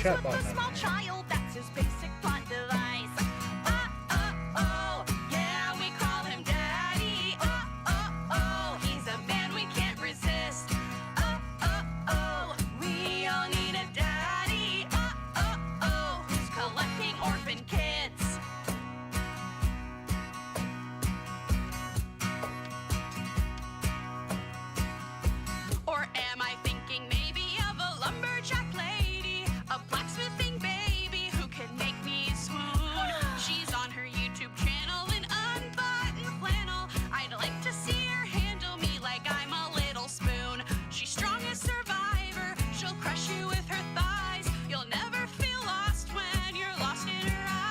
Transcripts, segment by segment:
chat bot. with a small child, that's his basic plot device. Yeah, we call him Daddy. He's a man we can't resist. We all need a daddy. Who's collecting orphan kids. Or am I thinking maybe of a lumberjack lady, a blacksmithing baby who can make me swoon? She's on her YouTube channel in unbuttoned flannel. I'd like to see her handle me like I'm a little spoon. She's strong as Survivor, she'll crush you with her thighs. You'll never feel lost when you're lost in her eyes.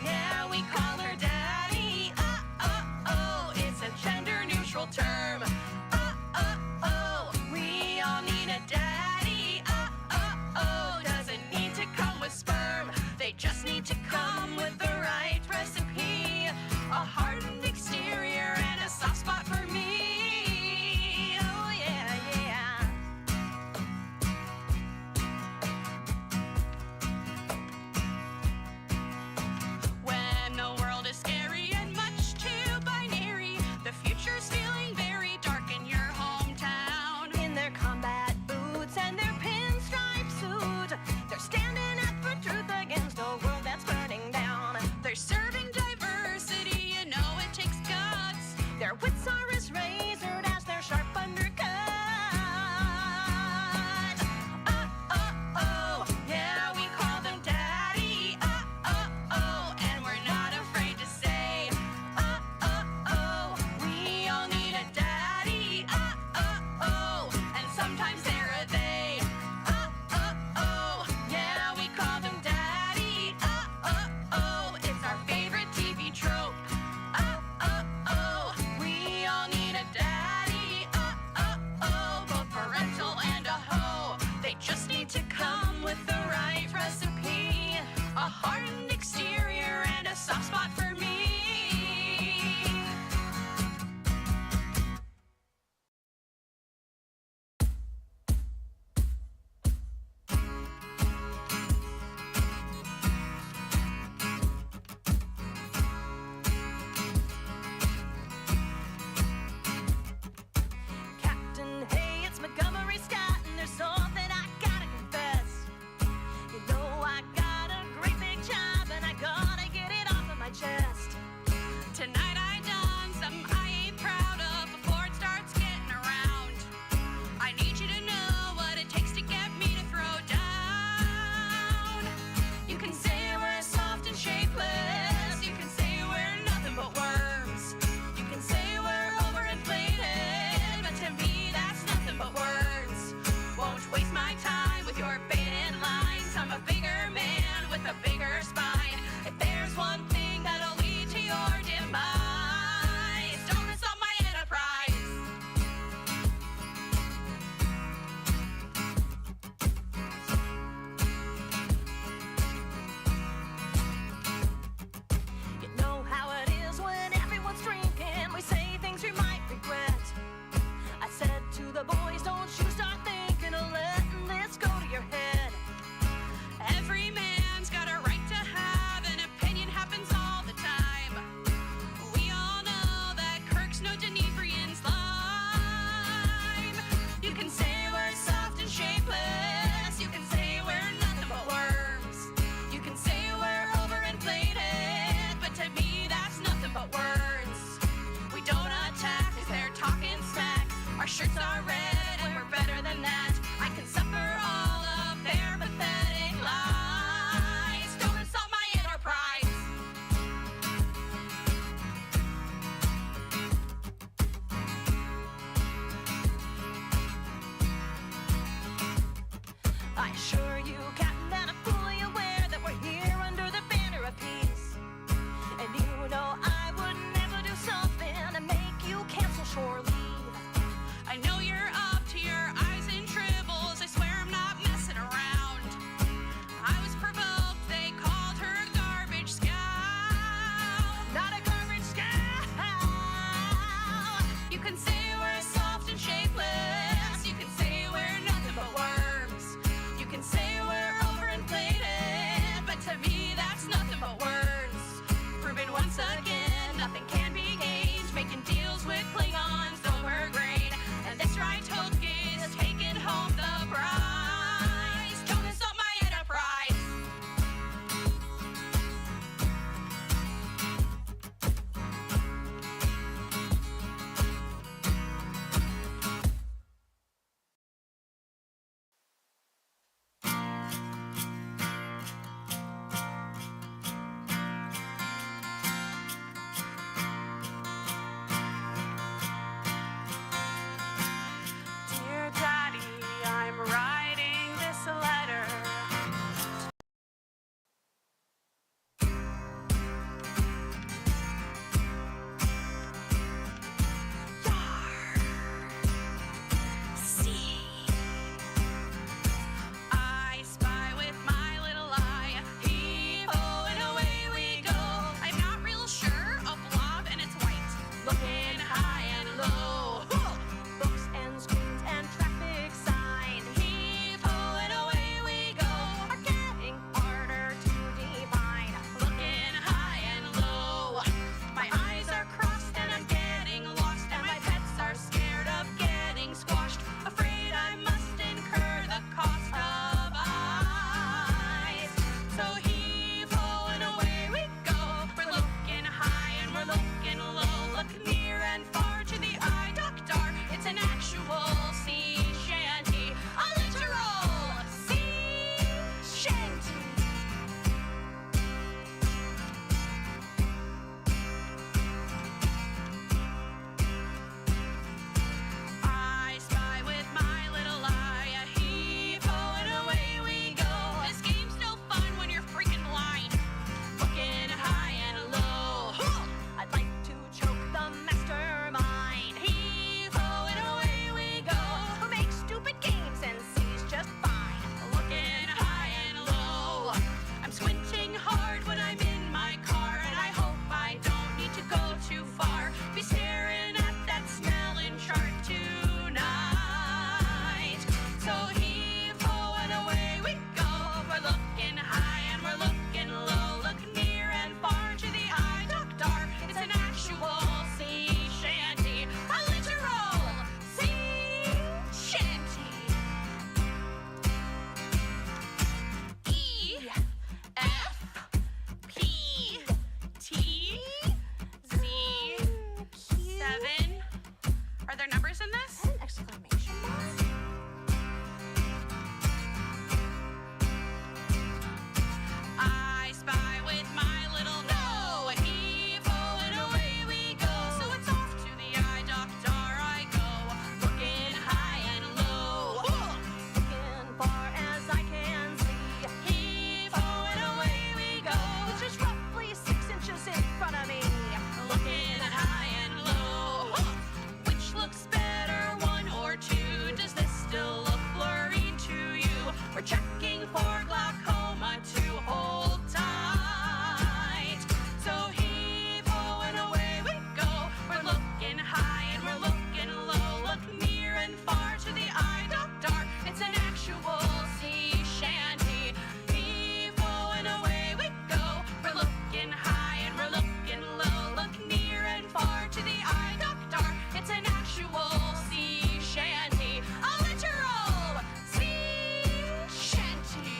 Yeah, we call her Daddy. It's a gender-neutral term. We all need a daddy. Doesn't need to come with sperm. They just need to come with the right recipe. A hardened exterior and a soft spot for me. Oh yeah, yeah. When the world is scary and much too binary, the future's feeling very dark in your hometown. In their combat boots and their pinstripe suit, they're standing up for truth against a world that's burning down. They're serving diversity, you know it takes guts. Their wits are as razored as their sharp undercut. Yeah, we call them Daddy. And we're not afraid to say, we all need a daddy. And sometimes they're a they. Yeah, we call them Daddy. It's our favorite TV trope. We all need a daddy. Both parental and a hoe. They just need to come with the right recipe. A hardened exterior and a soft spot for me. Captain, hey, it's Montgomery Scott, and there's something I gotta confess. You know I got a great big job, and I gotta get it off of my chest. Tonight I done something I ain't proud of before it starts getting around. I need you to know what it takes to get me to throw down. You can say we're soft and shapeless. You can say we're nothing but worms. You can say we're overinflated, but to me that's nothing but words. Won't waste my time with your baited lines. I'm a bigger man with a bigger spine. If there's one thing that'll lead to your demise, don't insult my enterprise. You know how it is when everyone's drinking. We say things we might regret. I said to the boys, don't you start thinking of letting this go to your head. Every man's got a right to have an opinion, happens all the time. We all know that Kirk's no Denebrian slime. You can say we're soft and shapeless. You can say we're nothing but worms. You can say we're overinflated, but to me that's nothing but words. We don't attack 'cause they're talking smack. Our shirts are red and we're better than that. I can suffer all of their pathetic lies. Don't insult my enterprise. I assure you, Captain, that I'm fully aware that we're here under the banner of peace. And you know I would never do something to make you cancel shore leave. I know you're up to your eyes in tribbles. I swear I'm not messing around. I was provoked, they called her a garbage scow. Not a garbage scow. You can say we're soft and shapeless. You can say actual sea shanty. Heave-ho and away we go. We're looking high and we're looking low. Look near and far to the eye doctor. It's an actual sea shanty. A literal sea shanty.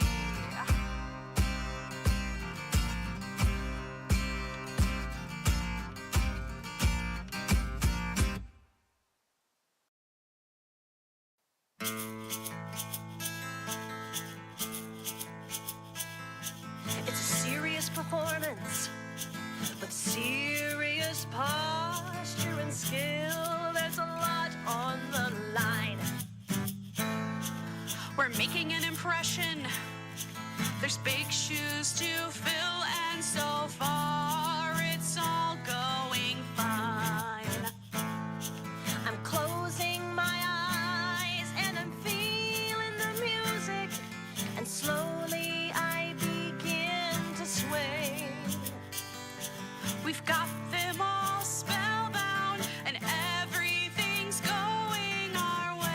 It's a serious performance, but serious posture and skill. There's a lot on the line. We're making an impression. There's big shoes to fill, and so far it's all going fine. I'm closing my eyes and I'm feeling the music, and slowly I begin to sway. We've got them all spellbound, and everything's going our way.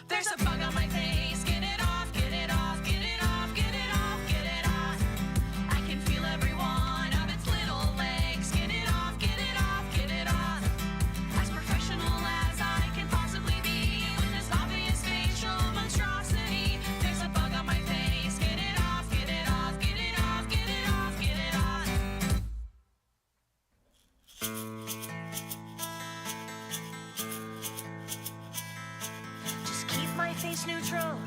There's a bug on my face. Get it off, get it off, get it off, get it off, get it off. I can feel every one of its little legs. Get it off, get it off, get it off. As professional as I can possibly be, with this obvious facial monstrosity. There's a bug on my face. Get it off, get it off, get it off, get it off, get it off. Just keep my face neutral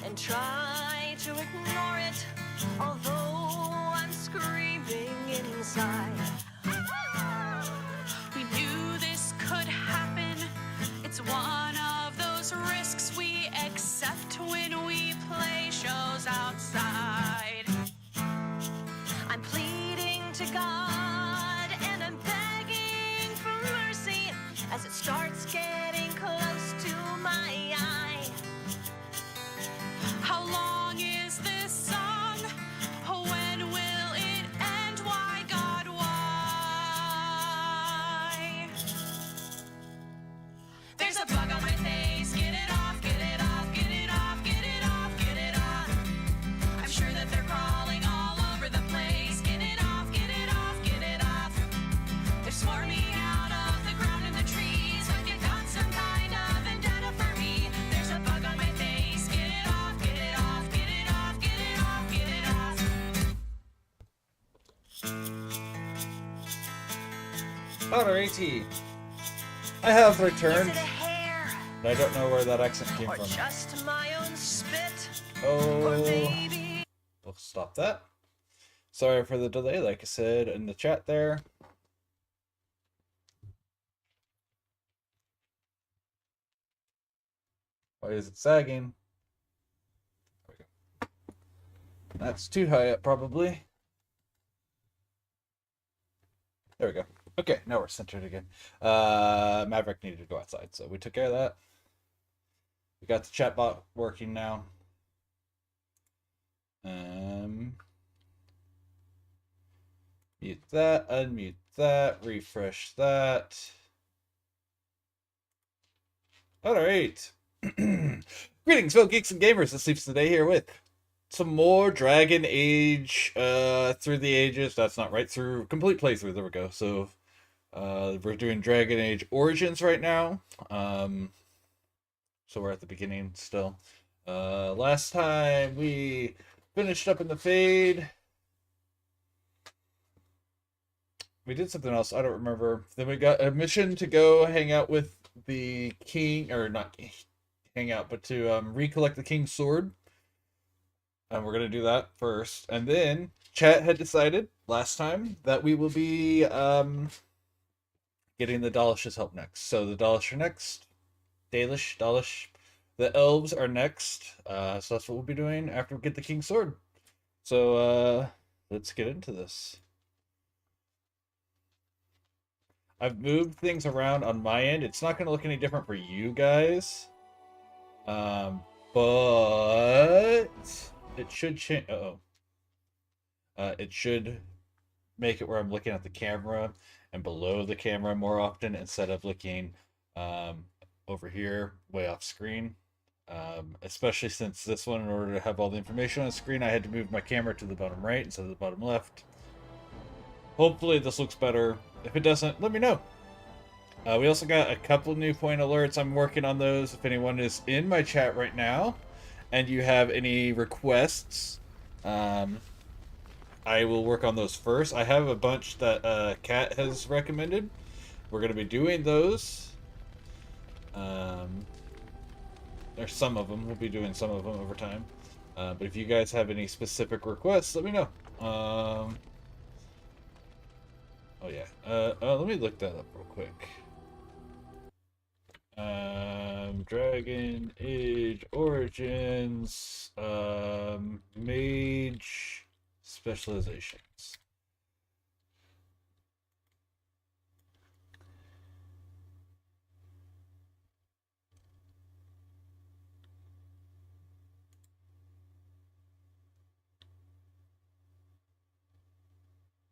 and try to ignore it, although I'm screaming inside. We knew this could happen. It's one of those risks we accept when we play shows outside. I'm pleading to God and I'm begging for mercy as it starts getting close to my eye. How long is this song? When will it end? Why, God, why? There's a bug on my face. Get it off, get it off, get it off, get it off, get it off. I'm sure that they're crawling all over the place. Get it off, get it off, get it off. They're swarming out of the ground and the trees. Have you got some kind of vendetta for me? There's a bug on my face. Get it off, get it off, get it off, get it off, get it off. Alrighty. I have Is returned. it a hair I don't know where that accent came or from. just my own spit? Or Oh, maybe we'll stop that. Sorry for the delay, like I said in the chat there. Why is it sagging? There we go. That's too high up, probably. There we go. Okay, now we're centered again. Maverick needed to go outside, so we took care of that. We got the chat bot working now. Mute that, unmute that, refresh that. Alright. Greetings, fellow geeks and gamers. This Sleeps today here with some more Dragon Age through the ages. That's not right. Through complete playthrough. There we go. So we're doing Dragon Age Origins right now. So we're at the beginning still. Last time we finished up in the Fade. We did something else. I don't remember. Then we got a mission to go hang out with the king, or not hang out, but to recollect the king's sword. And we're going to do that first. And then chat had decided last time that we will be getting the Dalish's help next. So the Dalish are next. Dalish. The Elves are next. So that's what we'll be doing after we get the king's sword. So let's get into this. I've moved things around on my end. It's not going to look any different for you guys. But it should change. It should make it where I'm looking at the camera and below the camera more often instead of looking over here, way off screen. Especially since this one, in order to have all the information on the screen, I had to move my camera to the bottom right instead of the bottom left. Hopefully this looks better. If it doesn't, let me know. We also got a couple new point alerts. I'm working on those. If anyone is in my chat right now and you have any requests, I will work on those first. I have a bunch that Kat has recommended. We're going to be doing those. There's some of them. We'll be doing some of them over time. But if you guys have any specific requests, let me know. Oh yeah. Let me look that up real quick. Dragon Age Origins, Mage specializations.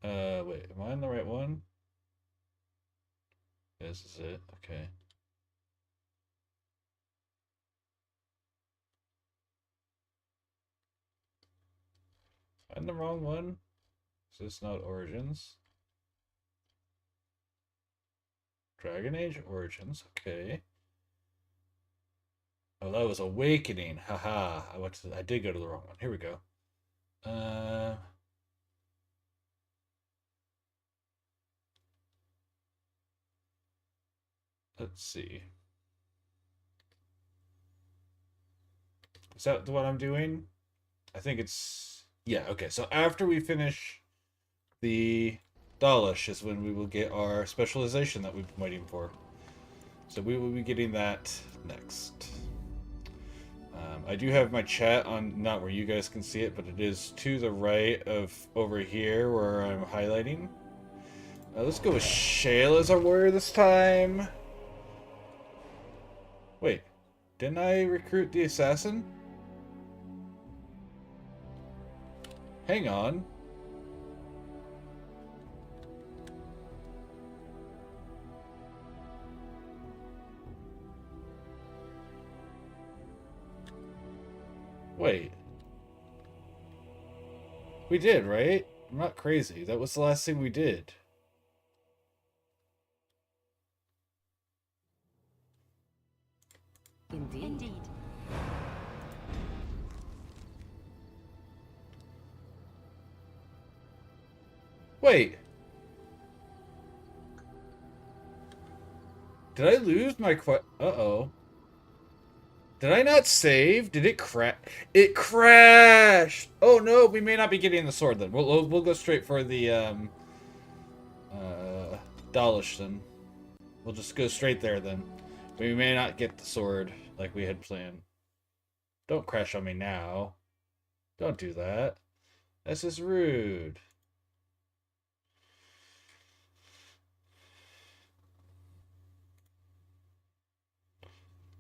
Wait, am I on the right one? This is it. Okay. I'm the wrong one. Is this not Origins? Dragon Age Origins. Okay. Oh, that was Awakening. Haha. I did go to the wrong one. Here we go. Let's see. Is that what I'm doing? I think it's... Yeah, okay. So after we finish the Dalish is when we will get our specialization that we've been waiting for. So we will be getting that next. I do have my chat on, not where you guys can see it, but it is to the right of over here where I'm highlighting. Let's go with Shale as our warrior this time. Wait, didn't I recruit the assassin? Hang on. Wait. We did, right? I'm not crazy. That was the last thing we did. Indeed. Wait. Did I lose my Uh-oh. Did I not save? Did it crash? It crashed! Oh no, we may not be getting the sword then. We'll go straight for the Dalish then. We'll just go straight there then. We may not get the sword like we had planned. Don't crash on me now. Don't do that. This is rude.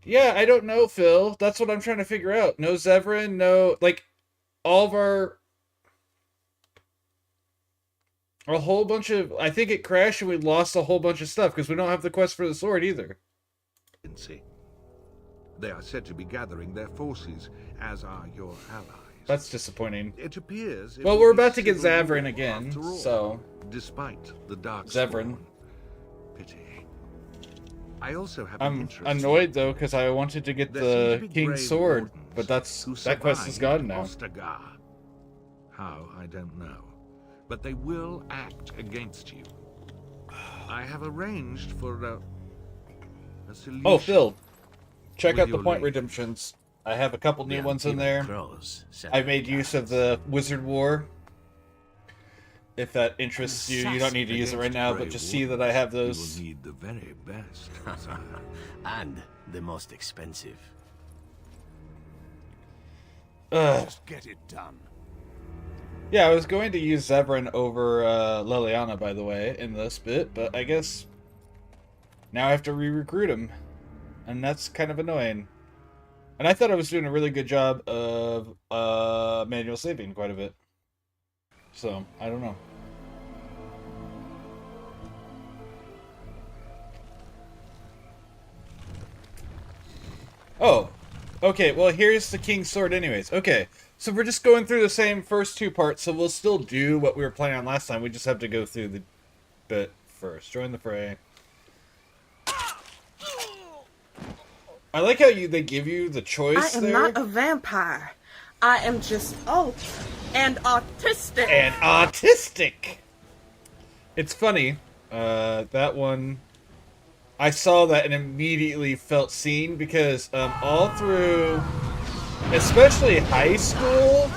Yeah, I don't know, Phil. That's what I'm trying to figure out. No Zevran, no... Like, all of our... A whole bunch of... I think it crashed and we lost a whole bunch of stuff because we don't have the quest for the sword either. They are said to be gathering their forces, as are your allies. That's disappointing. It appears... Well, we're about to get Zevran again, so... Despite the dark Zevran. Pity. I also have I'm annoyed though because I wanted to get the King's Sword, but that quest is gone now. Ostagar. How, I don't know. But they will act against you. I have arranged for a solution. Oh, Phil, check out the point lady. redemptions. I have a couple new ones in there. I made use of the Wizard War. If that interests you, you don't need to use it right now, but just see that I have those. You will need the very best, and the most expensive. Just get it done. Yeah, I was going to use Zevran over Leliana, by the way, in this bit, but I guess now I have to re-recruit him, and that's kind of annoying. And I thought I was doing a really good job of manual saving quite a bit. So, I don't know. Oh, okay. Well, here's the king's sword, anyways. Okay, so we're just going through the same first two parts, so we'll still do what we were planning on last time. We just have to go through the bit first. Join the fray. I like how they give you the choice I am there. not a vampire. I am just old and autistic. And autistic. It's funny. That one, I saw that and immediately felt seen because all through, especially high school,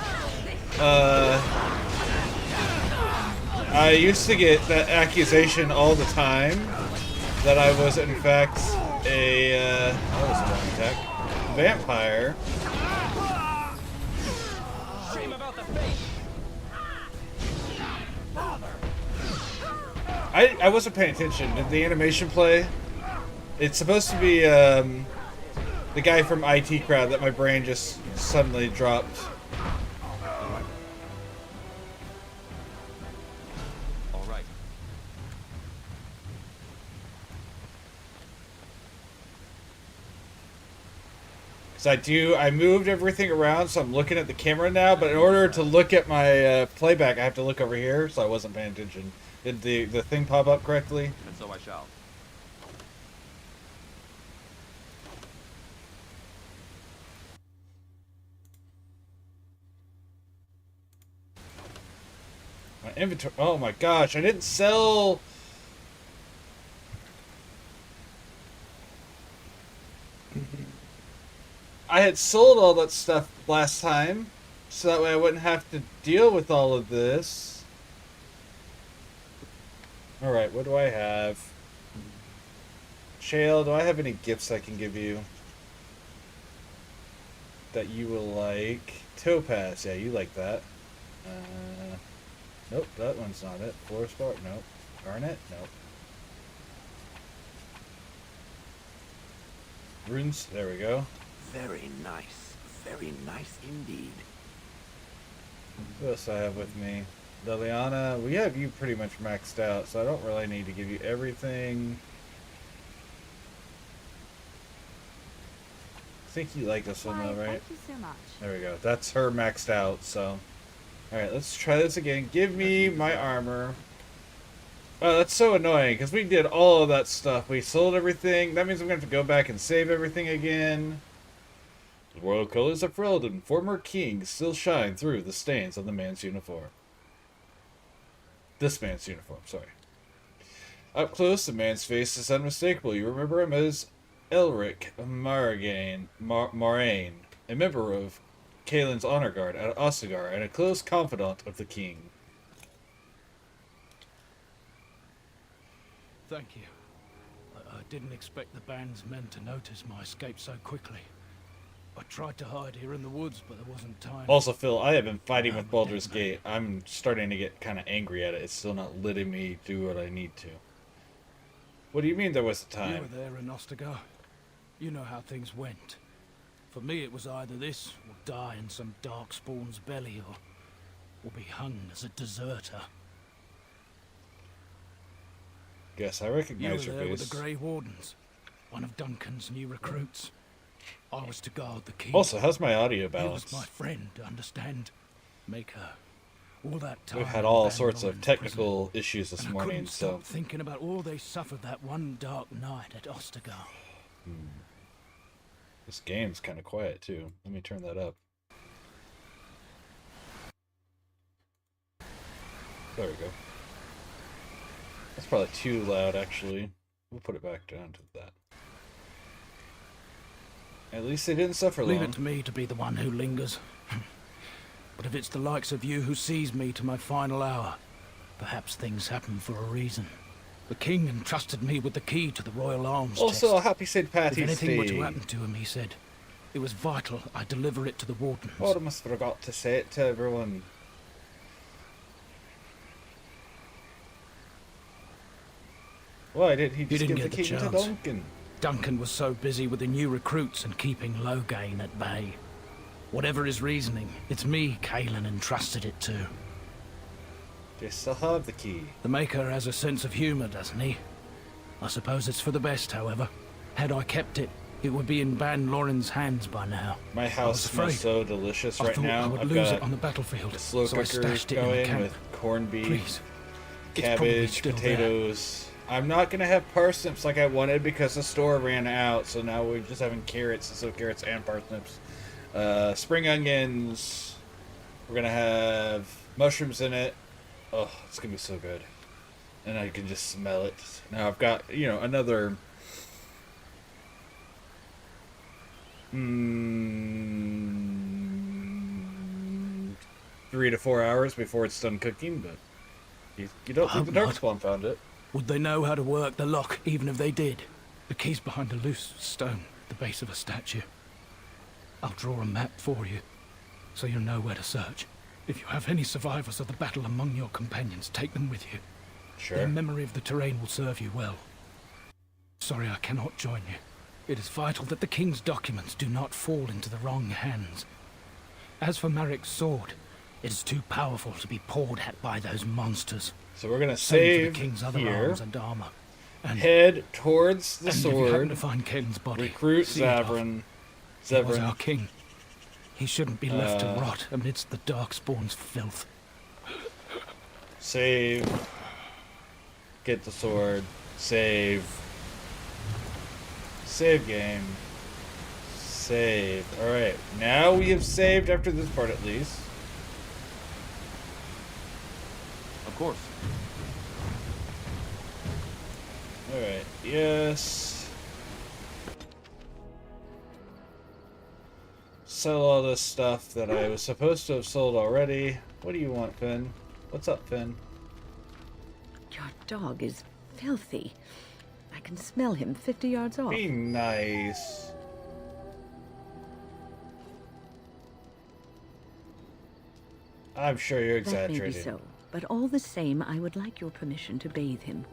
I used to get that accusation all the time that I was in fact a that was a wrong attack, vampire. Shame about the face. I wasn't paying attention. Did the animation play? It's supposed to be the guy from IT Crowd that my brain just suddenly dropped. All right. Because I moved everything around, so I'm looking at the camera now, but in order to look at my playback, I have to look over here, so I wasn't paying attention. Did the thing pop up correctly? And so I shall. My inventory. Oh my gosh, I didn't sell. I had sold all that stuff last time, so that way I wouldn't have to deal with all of this. Alright, what do I have? Shale, do I have any gifts I can give you that you will like? Topaz, yeah, you like that. Nope, that one's not it. Forest Bark, nope. Garnet, nope. Runes, there we go. Very nice indeed. What else do I have with me? Liliana, we have you pretty much maxed out, so I don't really need to give you everything. I think you like this one though, right? Thank you so much. There we go. That's her maxed out, so. Alright, let's try this again. Give me my armor. Oh, that's so annoying, because we did all of that stuff. We sold everything. That means I'm going to have to go back and save everything again. The royal colors of Ferelden and former kings still shine through the stains on the man's uniform. This man's uniform, sorry. Up close, the man's face is unmistakable. You remember him as Elric Moraine, a member of Kaelin's honor guard at Ostagar and a close confidant of the king. Thank you. I didn't expect the band's men to notice my escape so quickly. I tried to hide here in the woods, but there wasn't time. Also, Phil, I have been fighting with Baldur's Gate. I'm starting to get kind of angry at it. It's still not letting me do what I need to. What do you mean there was a You time? were there in Ostagar. You know how things went. For me, it was either this, or die in some darkspawn's belly, or be hung as a deserter. Guess I You recognize were your there with face. the Grey Wardens, one of Duncan's new recruits. I was to guard the key. Also, how's my audio He balance? was my friend, understand? Make her. All that time We've had in all Van sorts of Loren's technical prison, issues this and I morning, couldn't so... stop thinking about all they suffered that one dark night at Ostagar. This game's kind of quiet, too. Let me turn that up. There we go. That's probably too loud, actually. We'll put it back down to that. At least they didn't suffer Leave long. it to me to be the one who lingers. But if it's the likes of you who sees me to my final hour, perhaps things happen for a reason. The king entrusted me with the key to the royal arms Also, chest. happy St. If Patty's anything were to Day. happen to him, he said, it was vital I deliver it to the wardens. Almost forgot to say it to everyone. Why did he just didn't give the get the king to chance. Duncan? Duncan was so busy with the new recruits and keeping Loghain at bay. Whatever his reasoning, it's me Kaelin entrusted it to. They still have the key. The Maker has a sense of humour, doesn't he? I suppose it's for the best, however. Had I kept it, It would be in Ban Loren's hands by now. My house afraid. smells so delicious I right thought now. I would I've lose got it on the battlefield, a slow so I cooker stashed it in the going camp. with corned beef, Please. It's probably cabbage, still there. potatoes. I'm not gonna have parsnips like I wanted because the store ran out, so now we're just having carrots instead of carrots and parsnips. Spring onions. We're gonna have mushrooms in it. Oh, it's gonna be so good. And I can just smell it. Now I've got, another 3 to 4 hours before it's done cooking, but you don't think the hope not. Darkspawn found it. Would they know how to work the lock, even if they did? The key's behind a loose stone at the base of a statue. I'll draw a map for you, so you'll know where to search. If you have any survivors of the battle among your companions, take them with you. Sure. Their memory of the terrain will serve you well. Sorry I cannot join you. It is vital that the king's documents do not fall into the wrong hands. As for Marik's sword, it is too powerful to be pawed at by those monsters. So we're gonna Same for save the king's other here, arms and armor. And, head towards the and if you happen sword, to find Caelin's body, recruit see it off. Zavrin. He was our Zevran. king. He shouldn't be left to rot amidst the Darkspawn's filth. Save. Get the sword. Save. Save game. Save. Alright, now we have saved after this part at least. Of course. Alright, yes. Sell all this stuff that I was supposed to have sold already. What do you want, Finn? What's up, Finn? Your dog is filthy. I can smell him 50 yards off. Be nice. I'm sure you're That may be exaggerating. so, but all the same, I would like your permission to bathe him.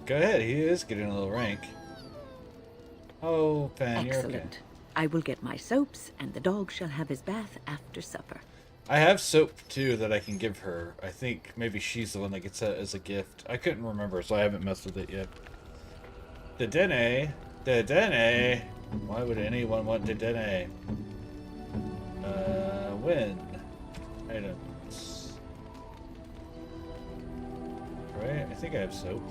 Go ahead, he is getting a little rank. Oh, Finn, you're okay. Excellent. I will get my soaps, and the dog shall have his bath after supper. I have soap too that I can give her. I think maybe she's the one that gets that as a gift. I couldn't remember, so I haven't messed with it yet. Dedenne? Dedenne? Why would anyone want Dedenne? When? Items. Right? I think I have soap.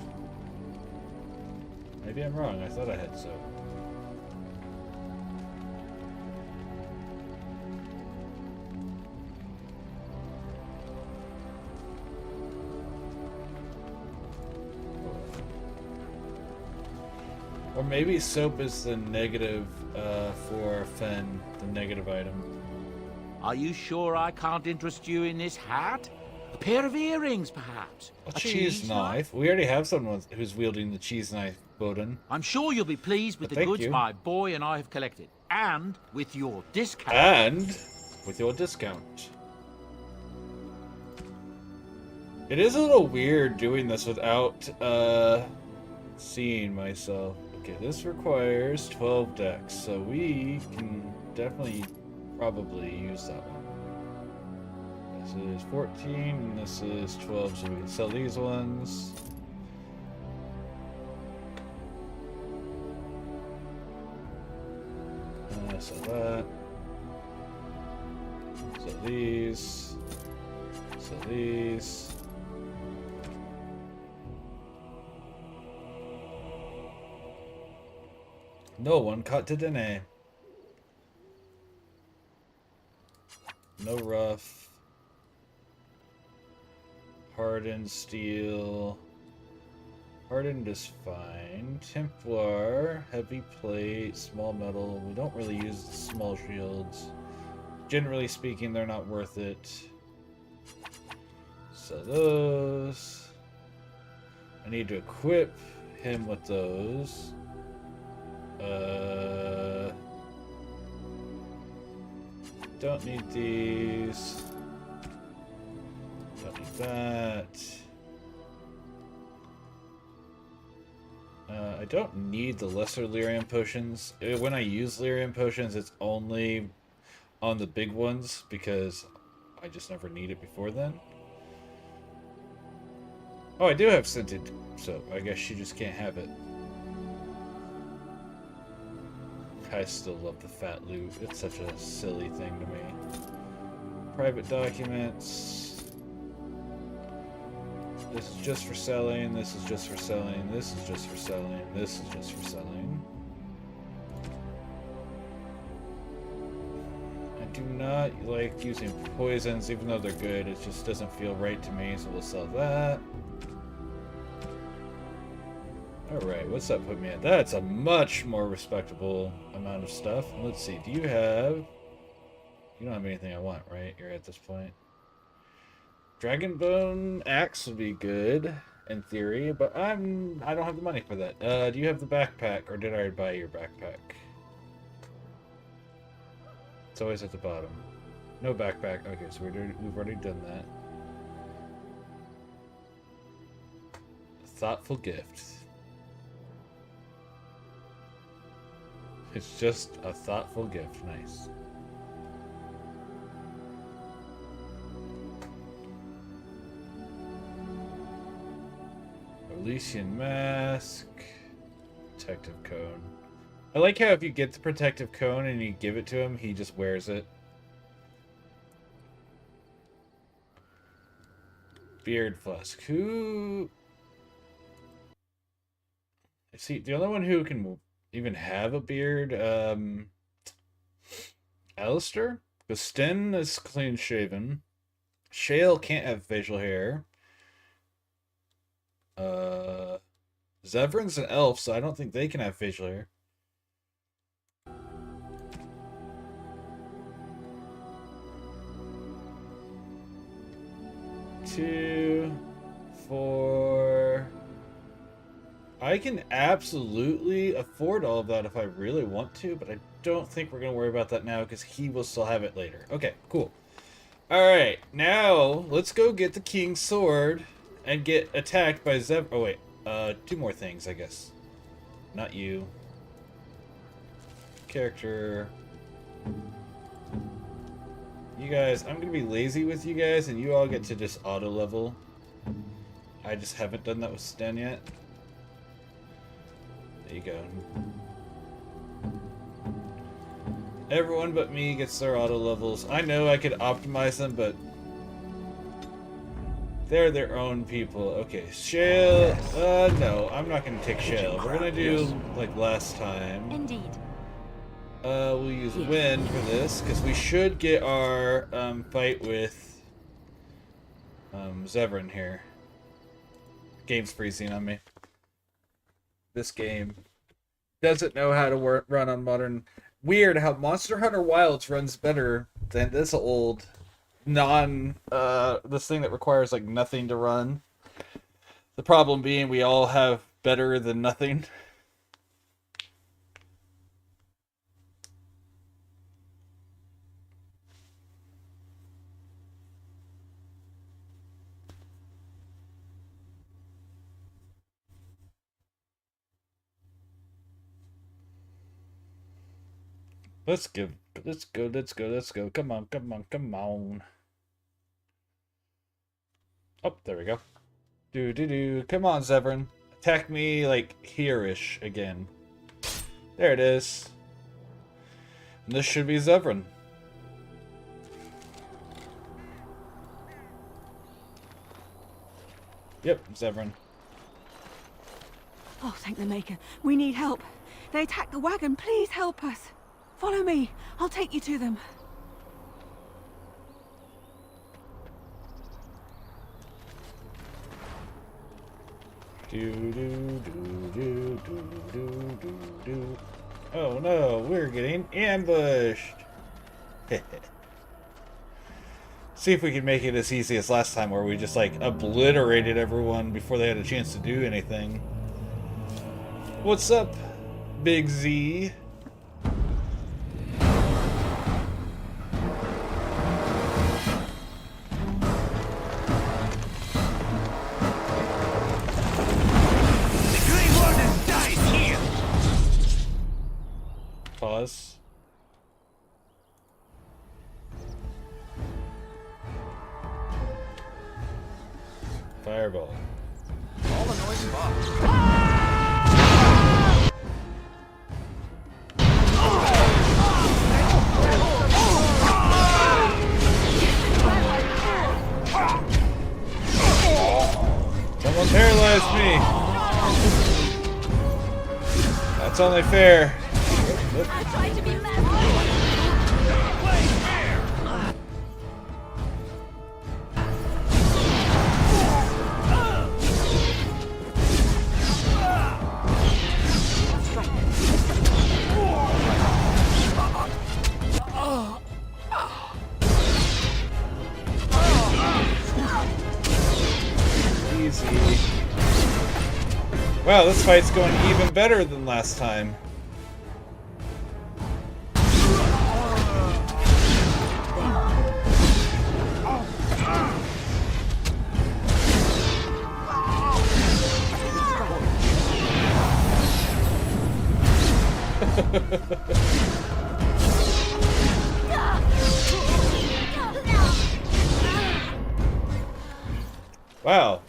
Maybe I'm wrong. I thought I had soap. Or maybe soap is the negative for Fen, the negative item. Are you sure I can't interest you in this hat? A pair of earrings, perhaps? A cheese knife. We already have someone who's wielding the cheese knife, Bowden. I'm sure you'll be pleased with But the thank goods you. my boy and I have collected. And with your discount. And with your discount. It is a little weird doing this without seeing myself. Okay, this requires 12 decks, so we can definitely probably use that one. This is 14, and this is 12, so we can sell these ones. Sell that. Sell these. Sell these. No one caught Dedenne. No rough. Hardened steel. Hardened is fine. Templar, heavy plate, small metal. We don't really use the small shields. Generally speaking, they're not worth it. So those. I need to equip him with those. Don't need these. Don't need that. I don't need the lesser lyrium potions. When I use lyrium potions, it's only on the big ones because I just never need it before then. Oh, I do have scented soap. I guess she just can't have it. I still love the fat loot. It's such a silly thing to me. Private documents. This is just for selling. This is just for selling. This is just for selling. This is just for selling. I do not like using poisons, even though they're good. It just doesn't feel right to me, so we'll sell that. Alright, what's that put me at? That's a much more respectable amount of stuff. Let's see, do you have... You don't have anything I want, right? You're at this point. Dragonbone axe would be good, in theory, but I don't have the money for that. Do you have the backpack, or did I buy your backpack? It's always at the bottom. No backpack. Okay, so we've already done that. Thoughtful gift. It's just a thoughtful gift. Nice. Elysian mask. Protective cone. I like how if you get the protective cone and you give it to him, he just wears it. Beard flask. Who... See, the only one who can even have a beard, Alistair? Because Sten is clean shaven. Shale can't have facial hair. Zevran's an elf, so I don't think they can have facial hair. 2, 4. I can absolutely afford all of that if I really want to, but I don't think we're going to worry about that now because he will still have it later. Okay, cool. Alright, now let's go get the king's sword and get attacked by Zev... Oh, wait. 2 more things, I guess. Not you. Character. You guys, I'm going to be lazy with you guys, and you all get to just auto-level. I just haven't done that with Sten yet. There you go. Everyone but me gets their auto-levels. I know I could optimize them, but... they're their own people. Okay, Shale... no, I'm not going to take Shale. We're going to do, like last time. Indeed. We'll use Wind for this, because we should get our fight with Zevran here. Game's freezing on me. This game doesn't know how to run on modern. Weird how Monster Hunter Wilds runs better than this old this thing that requires like nothing to run. The problem being we all have better than nothing. Let's go. Come on. Oh, there we go. Come on, Zevran. Attack me, like, here-ish again. There it is. And this should be Zevran. Yep, Zevran. Oh, thank the Maker. We need help. They attacked the wagon. Please help us. Follow me. I'll take you to them. Oh no, we're getting ambushed. See if we can make it as easy as last time where we just like obliterated everyone before they had a chance to do anything. What's up, Big Z? Pause. Fireball. Someone paralyzed me. That's only fair. I tried to be mad. Easy. Wow, this fight's going even better than last time. Wow.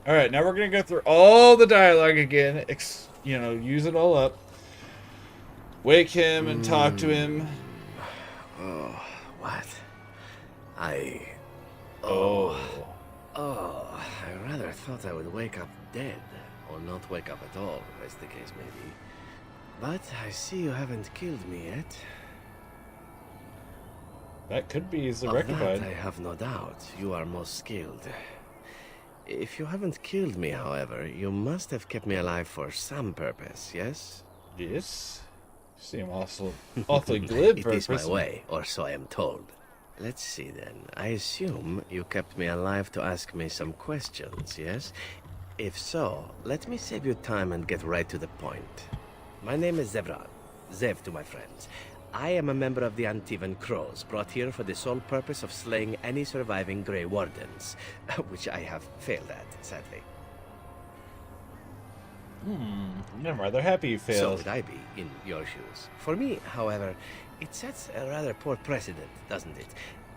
Alright, now we're gonna go through all the dialogue again, use it all up. Wake him and talk to him. Oh, what? Oh. I rather thought I would wake up dead, or not wake up at all, as the case may be. But I see you haven't killed me yet. That could be easily Of rectified. that I have no doubt. You are most skilled. If you haven't killed me, however, you must have kept me alive for some purpose, yes? Yes. You seem awfully glib It for a is my person. way, or so I am told. Let's see then. I assume you kept me alive to ask me some questions, yes? If so, let me save you time and get right to the point. My name is Zevran. Zev to my friends. I am a member of the Antivan Crows, brought here for the sole purpose of slaying any surviving Grey Wardens, which I have failed at, sadly. I'm rather happy you So failed. would I be, in your shoes. For me, however, it sets a rather poor precedent, doesn't it?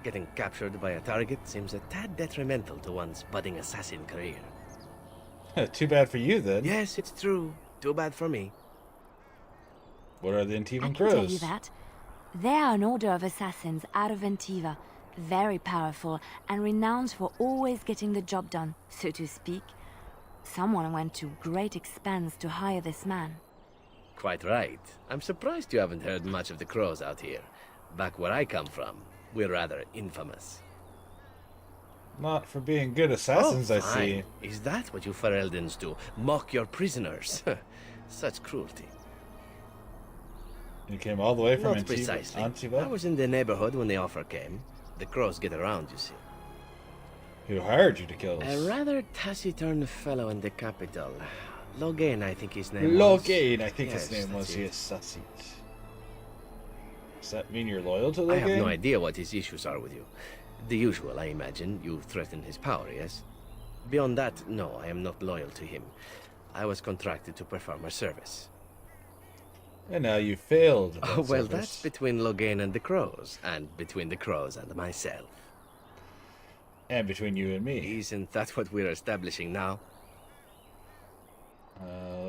Getting captured by a target seems a tad detrimental to one's budding assassin career. Too bad for you, then. Yes, it's true. Too bad for me. What are the I Antivan can Crows? tell you that. They are an order of assassins out of Antiva, very powerful and renowned for always getting the job done, so to speak. Someone went to great expense to hire this man. Quite right. I'm surprised you haven't heard much of the Crows out here. Back where I come from, we're rather infamous. Not for being good assassins, I fine. see. Is that what you Fereldans do? Mock your prisoners? Such cruelty. You came all the way from Not precisely. I Antiva? was in the neighborhood when the offer came. The Crows get around, you see. Who hired you to kill us? A rather taciturn fellow in the capital. Logain, I think his name was. Logain, I think Yes, his name that's was. it. Yes, that's it. Does that mean you're loyal to Logain? I have no idea what his issues are with you. The usual, I imagine. You threaten his power, yes? Beyond that, no, I am not loyal to him. I was contracted to perform a service. And now you failed. Oh, well, that's between Logain and the Crows, and between the Crows and myself. And between you and me. Isn't that what we're establishing now?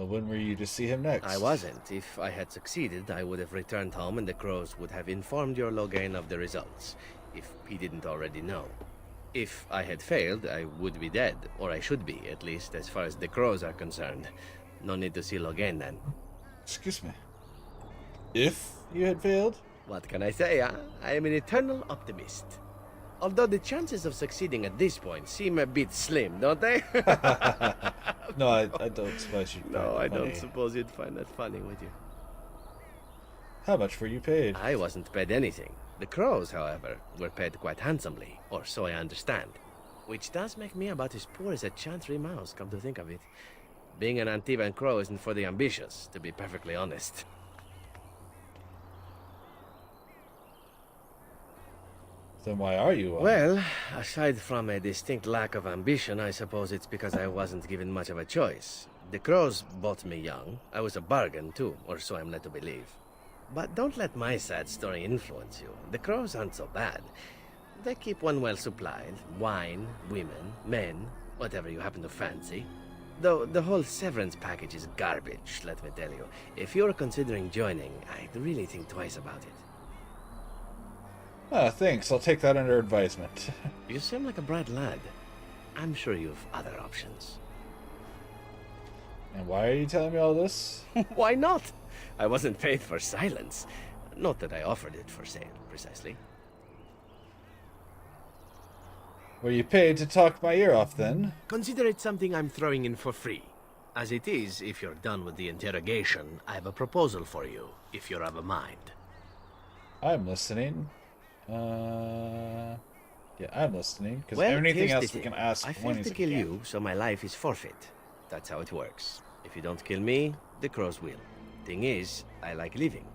When were you to see him next? I wasn't. If I had succeeded, I would have returned home and the Crows would have informed your Logain of the results, if he didn't already know. If I had failed, I would be dead, or I should be, at least as far as the Crows are concerned. No need to see Logain then. Excuse me. If you had failed? What can I say, huh? I am an eternal optimist. Although the chances of succeeding at this point seem a bit slim, don't they? No, I don't suppose you'd find No, it I funny. don't suppose you'd find that funny, would you? How much were you paid? I wasn't paid anything. The Crows, however, were paid quite handsomely, or so I understand. Which does make me about as poor as a chantry mouse, come to think of it. Being an Antivan Crow isn't for the ambitious, to be perfectly honest. Then why are you one? Well, aside from a distinct lack of ambition, I suppose it's because I wasn't given much of a choice. The Crows bought me young. I was a bargain, too, or so I'm led to believe. But don't let my sad story influence you. The Crows aren't so bad. They keep one well supplied. Wine, women, men, whatever you happen to fancy. Though the whole severance package is garbage, let me tell you. If you're considering joining, I'd really think twice about it. Ah, thanks. I'll take that under advisement. You seem like a bright lad. I'm sure you've other options. And why are you telling me all this? Why not? I wasn't paid for silence. Not that I offered it for sale, precisely. Were you paid to talk my ear off, then? Consider it something I'm throwing in for free. As it is, if you're done with the interrogation, I have a proposal for you, if you're of a mind. I'm listening. Yeah, I'm listening. Because Well, anything here's else the we can thing. ask I when failed to he's kill again. you, so my life is forfeit. That's how it works. If you don't kill me, the crows will. Thing is, I like living.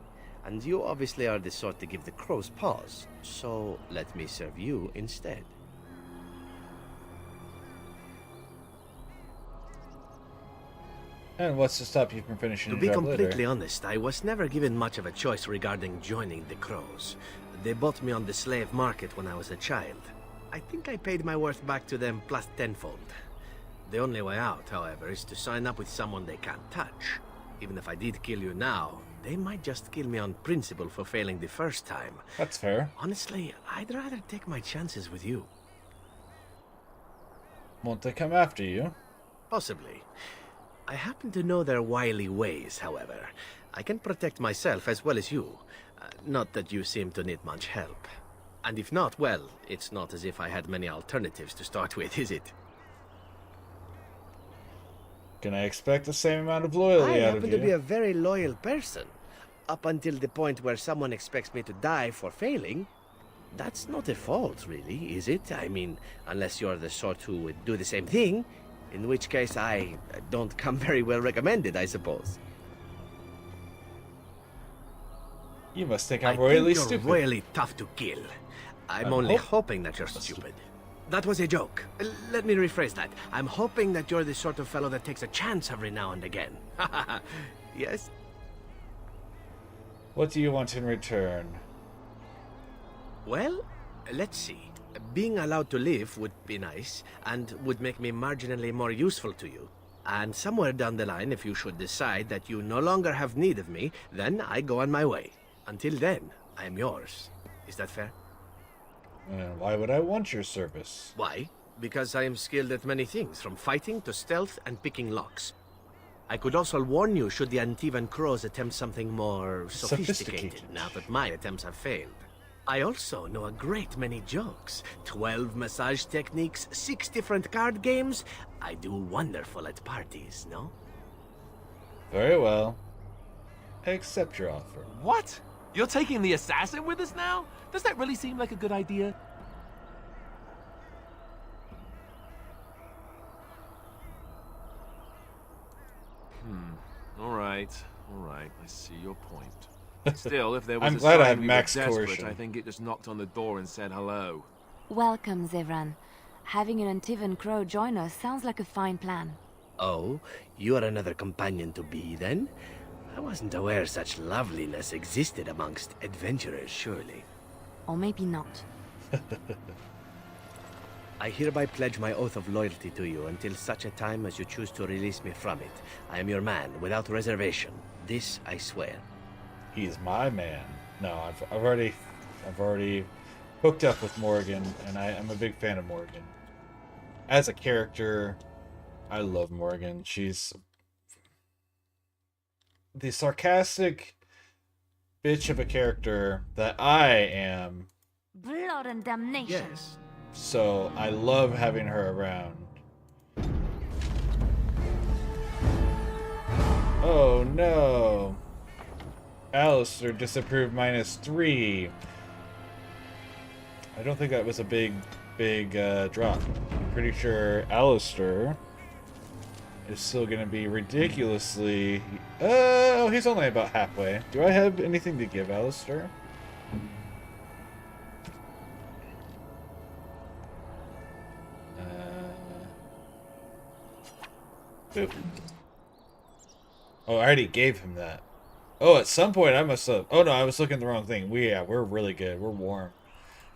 And you obviously are the sort to give the crows pause. So let me serve you instead. And what's to stop you from finishing To the be job completely later? honest, I was never given much of a choice regarding joining the crows. They bought me on the slave market when I was a child. I think I paid my worth back to them plus tenfold. The only way out, however, is to sign up with someone they can't touch. Even if I did kill you now, they might just kill me on principle for failing the first time. That's fair. Honestly, I'd rather take my chances with you. Won't they come after you? Possibly. I happen to know their wily ways, however. I can protect myself as well as you. Not that you seem to need much help. And if not, well, it's not as if I had many alternatives to start with, is it? Can I expect the same amount of I loyalty out of happen you? to be a very loyal person. Up until the point where someone expects me to die for failing. That's not a fault, really, is it? I mean, unless you're the sort who would do the same thing. In which case, I don't come very well recommended, I suppose. You must think I I'm royally think you're stupid. royally tough to kill. I'm only hoping that you're stupid. That was a joke. Let me rephrase that. I'm hoping that you're the sort of fellow that takes a chance every now and again. Yes? What do you want in return? Well, let's see. Being allowed to live would be nice, and would make me marginally more useful to you. And somewhere down the line, if you should decide that you no longer have need of me, then I go on my way. Until then, I am yours. Is that fair? And why would I want your service? Why? Because I am skilled at many things, from fighting to stealth and picking locks. I could also warn you should the Antivan crows attempt something more sophisticated, now that my attempts have failed. I also know a great many jokes. 12 massage techniques, 6 different card games. I do wonderful at parties, no? Very well. I accept your offer. What? You're taking the assassin with us now? Does that really seem like a good idea? All right. I see your point. Still, if there was I'm a glad sign I have we max were desperate, coercion. I think it just knocked on the door and said hello. Welcome, Zevran. Having an Antivan crow join us sounds like a fine plan. Oh, you are another companion to be, then? I wasn't aware such loveliness existed amongst adventurers, surely. Or maybe not. I hereby pledge my oath of loyalty to you until such a time as you choose to release me from it. I am your man, without reservation. This I swear. He's my man. No, I've already hooked up with Morgan, and I'm a big fan of Morgan. As a character, I love Morgan. She's the sarcastic bitch of a character that I am. Blood and damnation. Yes. So I love having her around. Oh no. Alistair disapproved -3. I don't think that was a big drop. I'm pretty sure Alistair is still going to be ridiculously... Oh, he's only about halfway. Do I have anything to give Alistair? Boop. Oh, I already gave him that. Oh, at some point I must have... Oh no, I was looking at the wrong thing. We're really good. We're warm.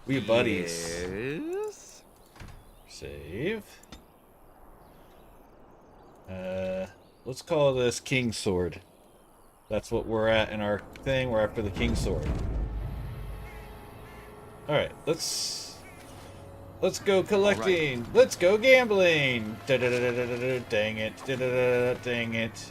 We buddies. Yes? Save. Let's call this King's Sword. That's what we're at in our thing. We're after the King's Sword. Alright, let's go collecting. Right. Let's go gambling. Dang it. Dang it.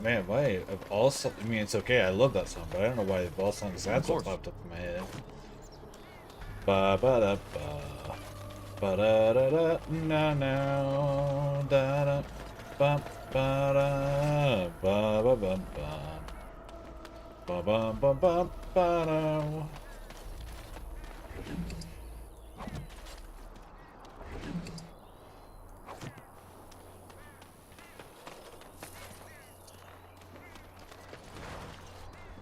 Man, why of all songs? I mean, it's okay. I love that song, but I don't know why of all songs that's what popped up in my head. Ba ba da ba ba da da da na na da da ba ba da ba ba ba ba ba ba ba ba da.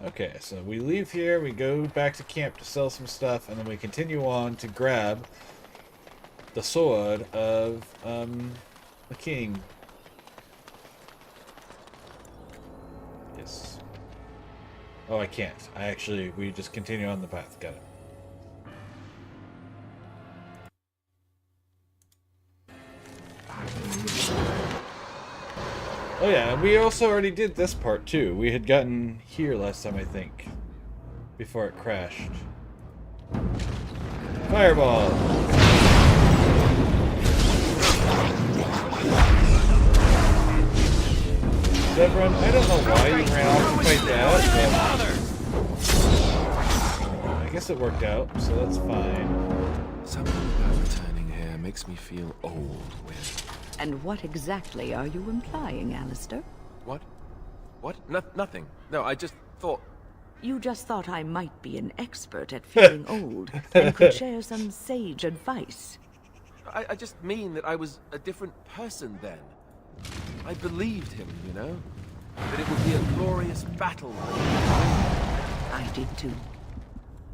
Okay, so we leave here, we go back to camp to sell some stuff, and then we continue on to grab the sword of the king. Yes. Oh, I can't. We just continue on the path. Got it. Oh yeah, we also already did this part too. We had gotten here last time, I think, before it crashed. Fireball! Zevran, I don't know why you ran off to fight that, but I guess it worked out, so that's fine. Something about returning here makes me feel old, Win. And what exactly are you implying, Alistair? What? What? Nothing. No, I just thought... You just thought I might be an expert at feeling old and could share some sage advice. I just mean that I was a different person then. I believed him, you know? That it would be a glorious battle. I did too.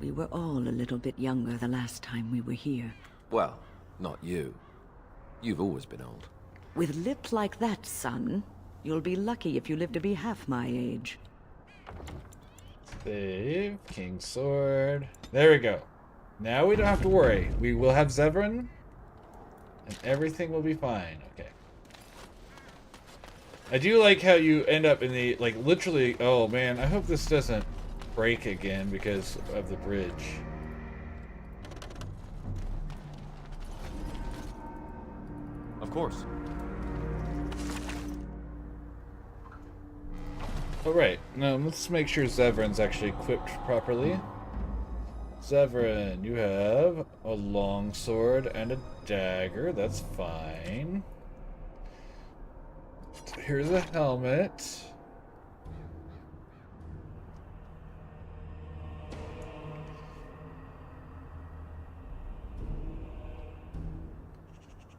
We were all a little bit younger the last time we were here. Well, not you. You've always been old. With lips like that, son, you'll be lucky if you live to be half my age. Save. King's Sword. There we go. Now we don't have to worry. We will have Zevran, and everything will be fine. Okay. I do like how you end up in the, like, literally... Oh, man. I hope this doesn't break again because of the bridge. Of course. Alright, now let's make sure Zevran's actually equipped properly. Zevran, you have a long sword and a dagger. That's fine. Here's a helmet.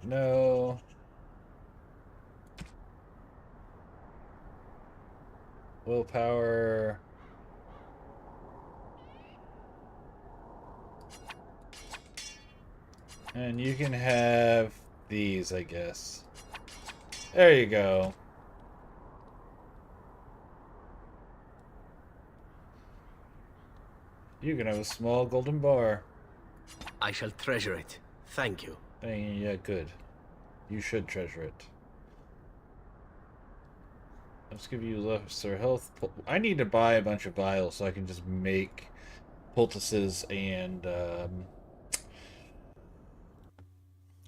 No. Willpower. And you can have these, I guess. There you go. You can have a small golden bar. I shall treasure it. Thank you. Yeah, good. You should treasure it. Let's give you lesser health. I need to buy a bunch of vials so I can just make poultices and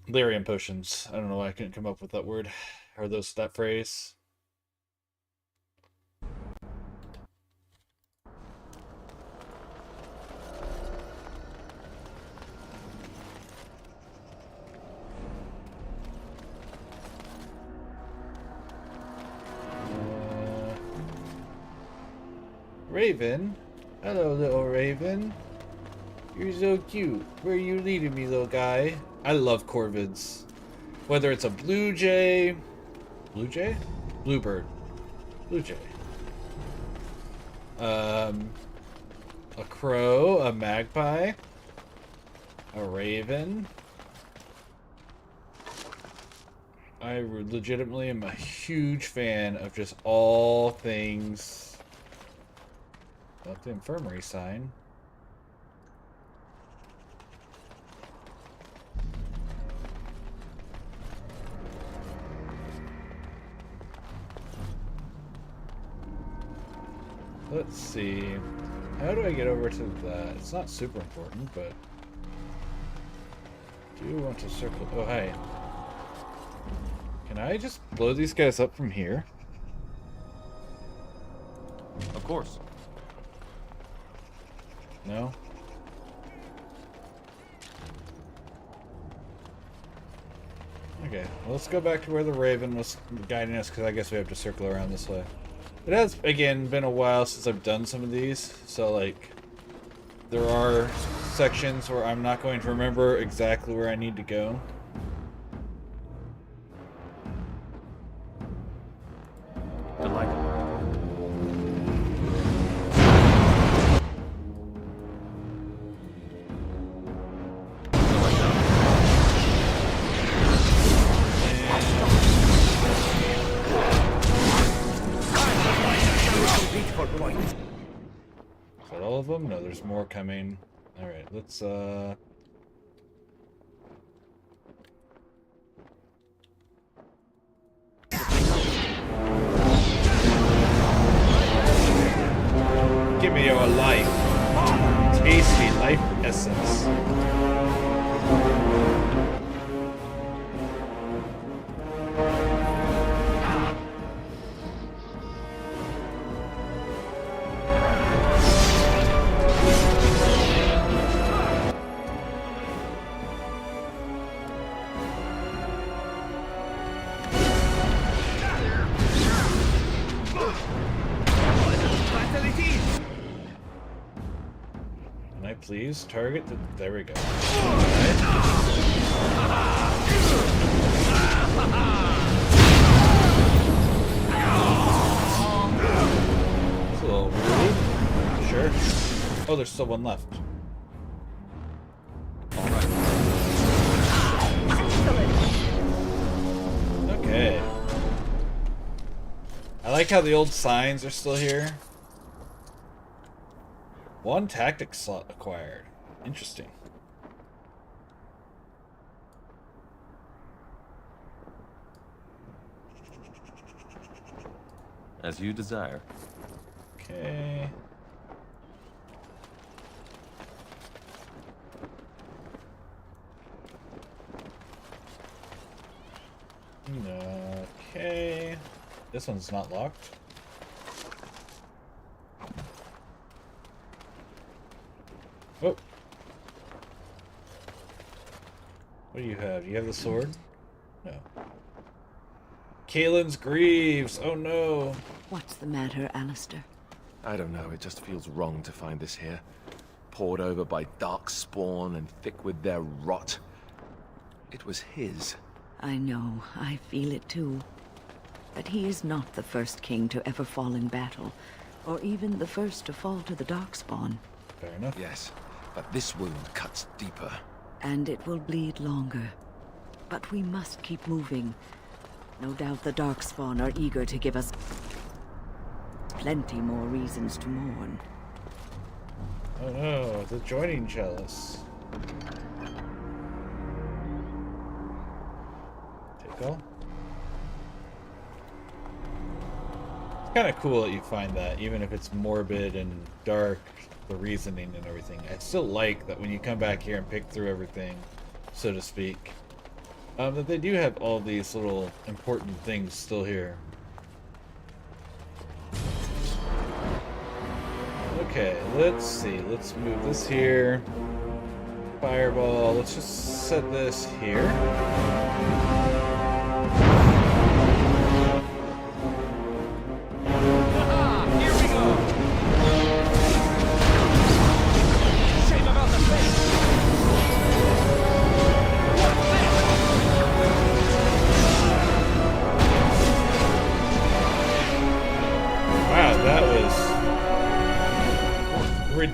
lyrium potions. I don't know why I couldn't come up with that word or that phrase. Raven. Hello, little Raven. You're so cute. Where are you leading me, little guy? I love corvids. Whether it's a blue jay... Blue jay? Bluebird. Blue jay. A crow, a magpie, a raven. I legitimately am a huge fan of just all things. Left the infirmary sign. Let's see. How do I get over to that? It's not super important, but do you want to circle? Oh, hey. Can I just blow these guys up from here? Of course. No? Okay, well, let's go back to where the Raven was guiding us, because I guess we have to circle around this way. It has, again, been a while since I've done some of these, so, like, there are sections where I'm not going to remember exactly where I need to go. Is that all of them? No, there's more coming. Alright, let's, give me your life. Tasty life essence. Can I please target the... There we go. It's a little rude. Sure. Oh, there's still one left. Okay. I like how the old signs are still here. One tactic slot acquired. Interesting. As you desire. Okay. Okay. This one's not locked. Oh. What do you have? You have the sword? No. Kaelin's Greaves! Oh no! What's the matter, Alistair? I don't know, it just feels wrong to find this here. Poured over by dark spawn and thick with their rot. It was his. I know, I feel it too. But he is not the first king to ever fall in battle, or even the first to fall to the Darkspawn. Fair enough. Yes, but this wound cuts deeper. And it will bleed longer. But we must keep moving. No doubt the Darkspawn are eager to give us plenty more reasons to mourn. Oh no, the joining chalice. Take all. It's kind of cool that you find that, even if it's morbid and dark, the reasoning and everything. I still like that when you come back here and pick through everything, so to speak, that they do have all these little important things still here. Okay, let's see. Let's move this here. Fireball. Let's just set this here. Here we go. Shame about the face.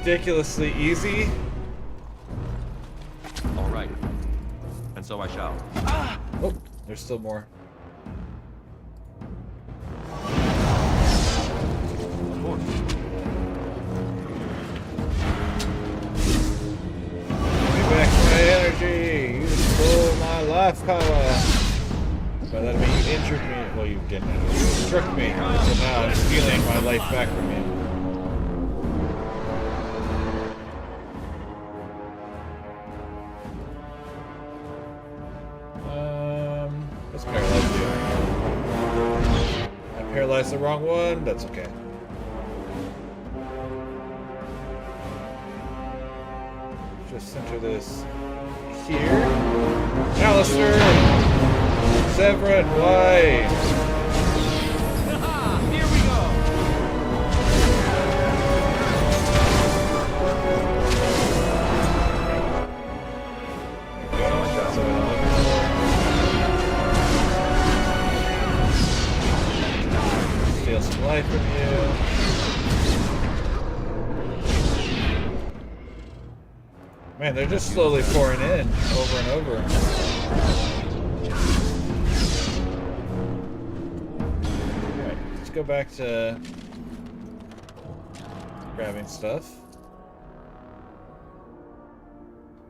ridiculously easy. All right. And so I shall. Oh, there's still more. Of course. Give me back my energy! You stole my life power! By that I mean you injured me. Well, you didn't. You struck me. So now I'm stealing my life back from you. Let's paralyze you. I paralyzed the wrong one. That's okay. Just center this here. Alistair! Severin, why? Here we go. Steal some life from you. Man, they're just slowly pouring in over and over. Alright, let's go back to grabbing stuff.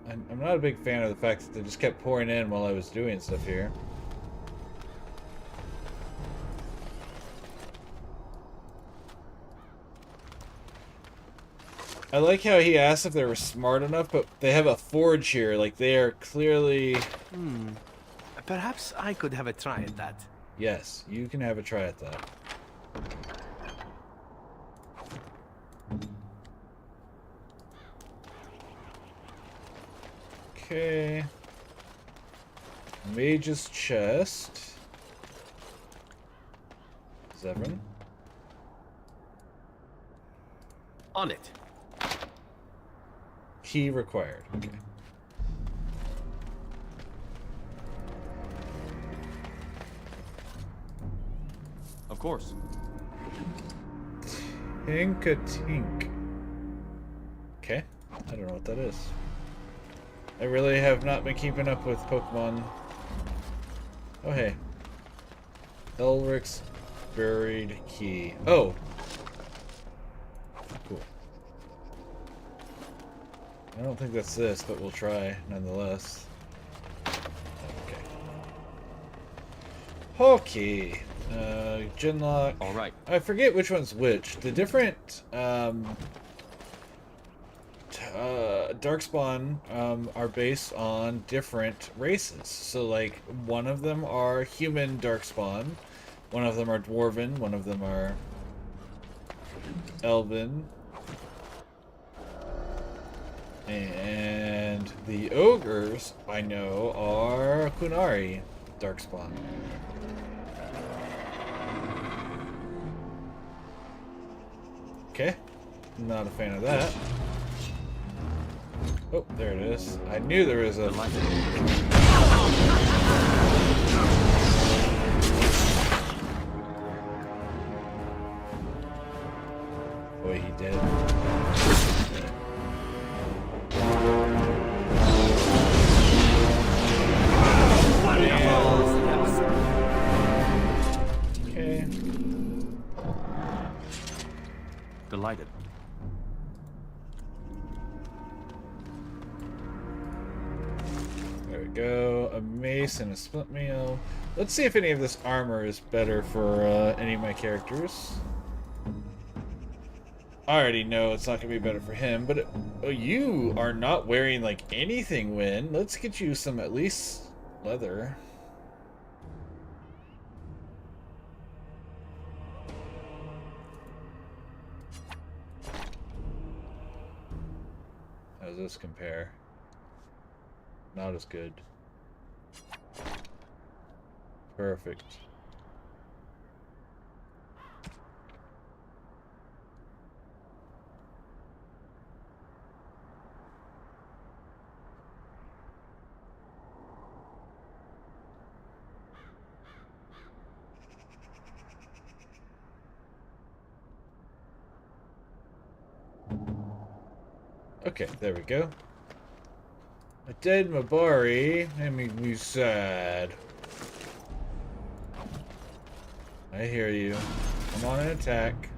I'm not a big fan of the fact that they just kept pouring in while I was doing stuff here. I like how he asked if they were smart enough, but they have a forge here. Like, they are clearly... Perhaps I could have a try at that. Yes, you can have a try at that. Okay. Mage's chest. Severin. On it. Key required. Okay. Of course. Tink-a-tink. Okay. I don't know what that is. I really have not been keeping up with Pokemon. Oh, hey. Elric's buried key. Oh! Cool. I don't think that's this, but we'll try nonetheless. Okay. Okay. Genlock. All right. I forget which one's which. The different Darkspawn are based on different races. So, like, one of them are human Darkspawn, one of them are Dwarven, one of them are Elven, and the ogres I know are Kunari Darkspawn. Okay, not a fan of that. Oh, there it is. I knew there was a... Boy, he did. Okay. Delighted. There we go. A mace and a split meal. Let's see if any of this armor is better for any of my characters. I already know it's not going to be better for him, but you are not wearing like anything, Win. Let's get you some at least leather. How does this compare? Not as good. Perfect. Okay, there we go. A dead Mabari. That makes me sad. I hear you. I'm on an attack.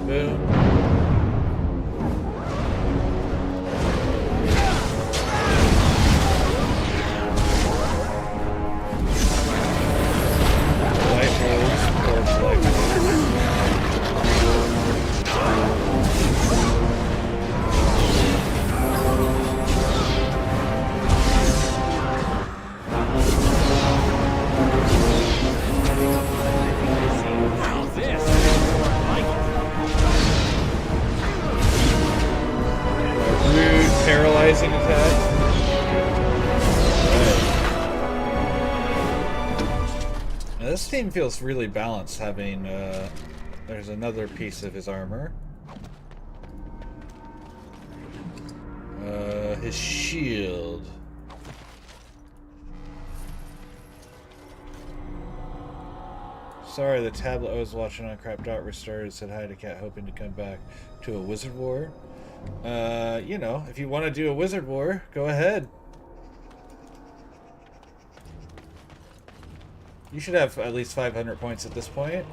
Boom. Paralyzing attack. Now this team feels really balanced, having there's another piece of his armor. His shield. Sorry, the tablet I was watching on crapped out restarted. Said hi to Cat, hoping to come back to a wizard war. You know, if you want to do a wizard war, go ahead. You should have at least 500 points at this point.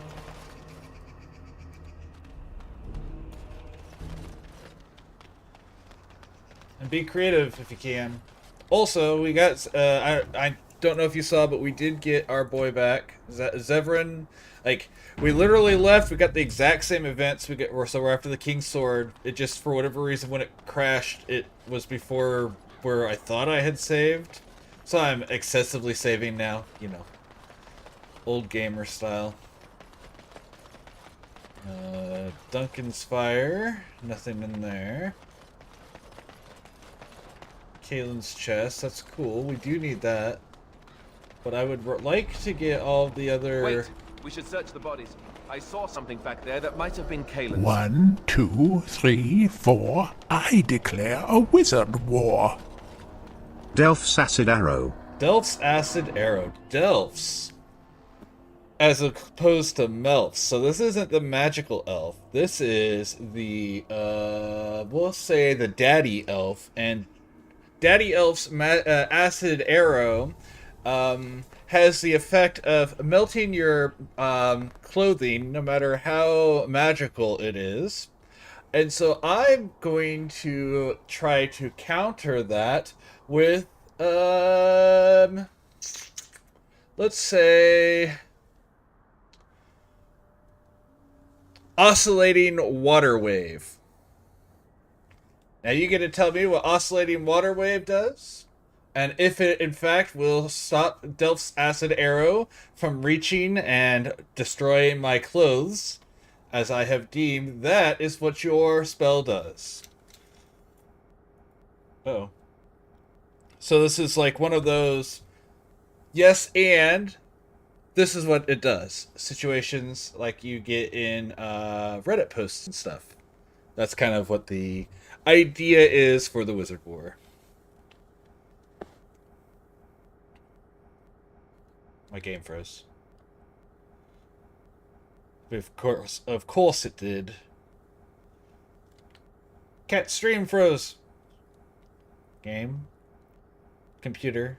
And be creative if you can. Also, we got, I don't know if you saw, but we did get our boy back. Zevran, like, we literally left, we got the exact same events, so we're after the King's Sword. It just, for whatever reason, when it crashed, it was before where I thought I had saved. So I'm excessively saving now, you know. Old gamer style. Duncan's Fire, nothing in there. Kalen's chest, that's cool, we do need that. But I would like to get all the other... Wait, we should search the bodies. I saw something back there that might have been Kalen's. 1, 2, 3, 4. I declare a wizard war. Delph's Acid Arrow. Delph's Acid Arrow. Delph's. As opposed to Melf's. So this isn't the magical elf. This is the, we'll say the daddy elf. And Daddy Elf's Acid Arrow has the effect of melting your clothing, no matter how magical it is. And so I'm going to try to counter that with, let's say, Oscillating Water Wave. Now you get to tell me what Oscillating Water Wave does, and if it in fact will stop Delph's Acid Arrow from reaching and destroying my clothes, as I have deemed that is what your spell does. Oh. So this is like one of those, yes, and this is what it does. Situations like you get in Reddit posts and stuff. That's kind of what the idea is for the Wizard War. My game froze. Of course it did. Cat stream froze. Game. Computer.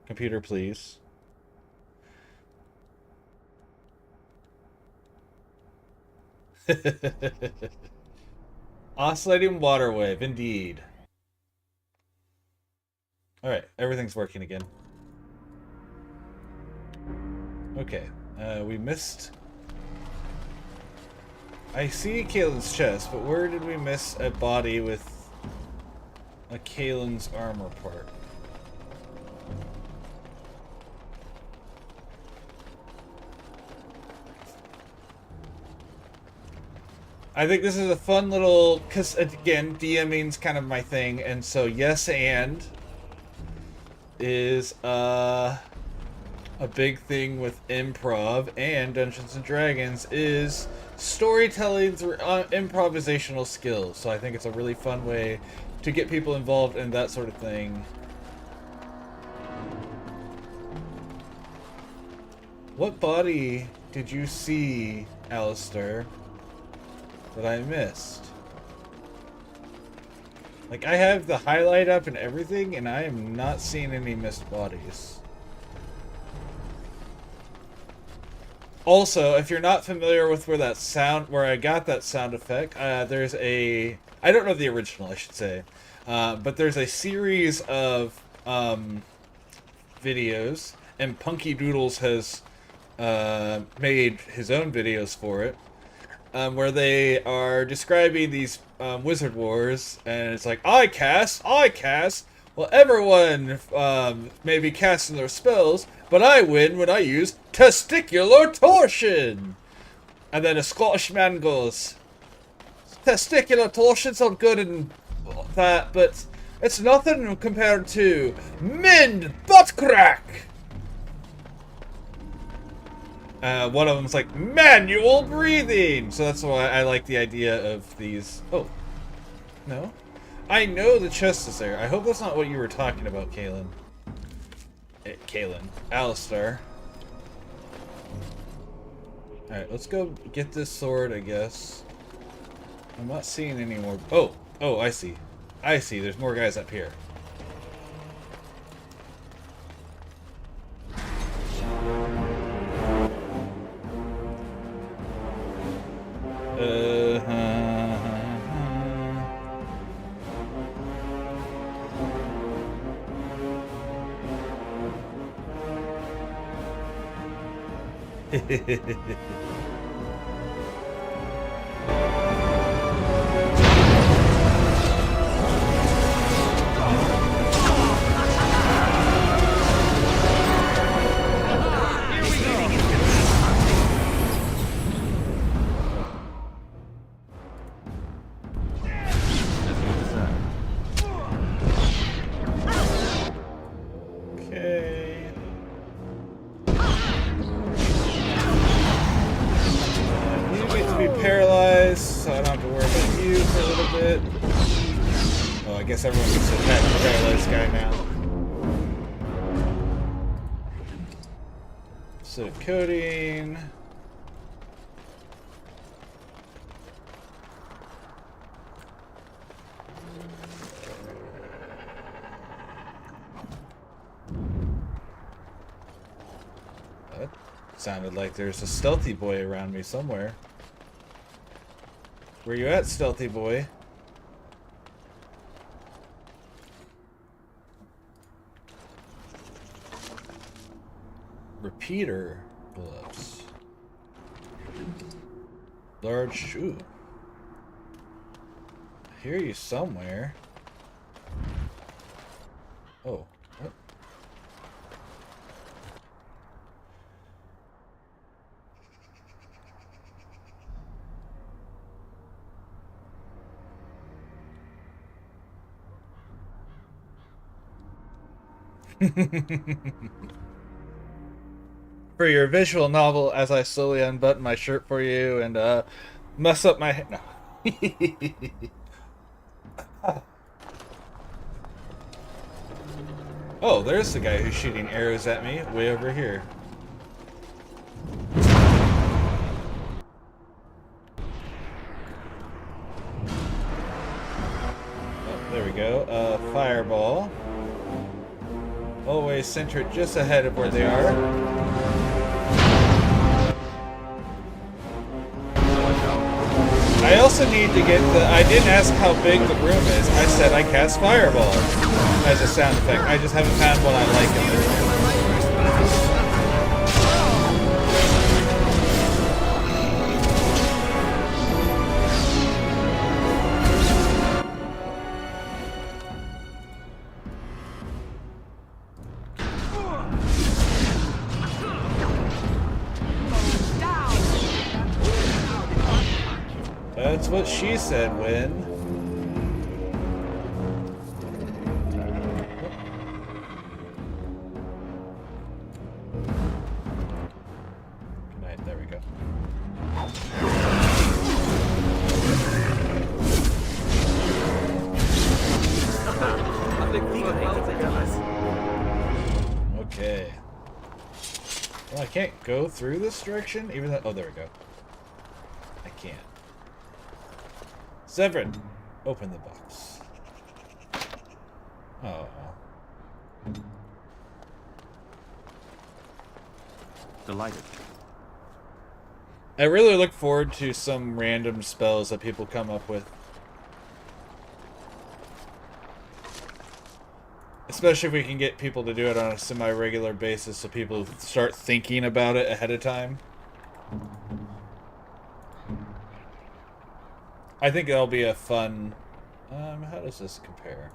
Computer, please. Oscillating water wave, indeed. Alright, everything's working again. Okay, we missed... I see Kalen's chest, but where did we miss a body with a Kalen's armor part? I think this is a fun little, because again, DMing's kind of my thing, and so yes and is a big thing with improv and Dungeons and Dragons is storytelling through improvisational skills. So I think it's a really fun way to get people involved in that sort of thing. What body did you see, Alistair, that I missed? Like, I have the highlight up and everything, and I am not seeing any missed bodies. Also, if you're not familiar with where I got that sound effect, there's I don't know the original, I should say, but there's a series of videos, and Punky Doodles has made his own videos for it, where they are describing these wizard wars, and it's like, I cast. Well, everyone may be casting their spells, but I win when I use testicular torsion. And then a Scottish man goes, testicular torsion's not good in that, but it's nothing compared to Mind Butt Crack. One of them's like, manual breathing! So that's why I like the idea of these... Oh. No? I know the chest is there. I hope that's not what you were talking about, Kaylin. Alistair. Alright, let's go get this sword, I guess. I'm not seeing any more... Oh, I see. There's more guys up here. Everyone gets to attack the paralyzed guy now. So coding. That sounded like there's a stealthy boy around me somewhere. Where you at, stealthy boy? Repeater gloves. Large shoe. I hear you somewhere. Oh, what? For your visual novel, as I slowly unbutton my shirt for you and mess up my head. No. Oh, there's the guy who's shooting arrows at me way over here. Oh, there we go. Fireball. Always center it just ahead of where they are. I also need to get the... I didn't ask how big the room is. I said I cast Fireball as a sound effect. I just haven't found one I like in this room. That's what she said, Win. jealous. Okay. Well, I can't go through this direction, even though... Oh, there we go. I can't. Severin, open the box. Oh. Delighted. I really look forward to some random spells that people come up with. Especially if we can get people to do it on a semi-regular basis so people start thinking about it ahead of time. I think that'll be a fun... how does this compare?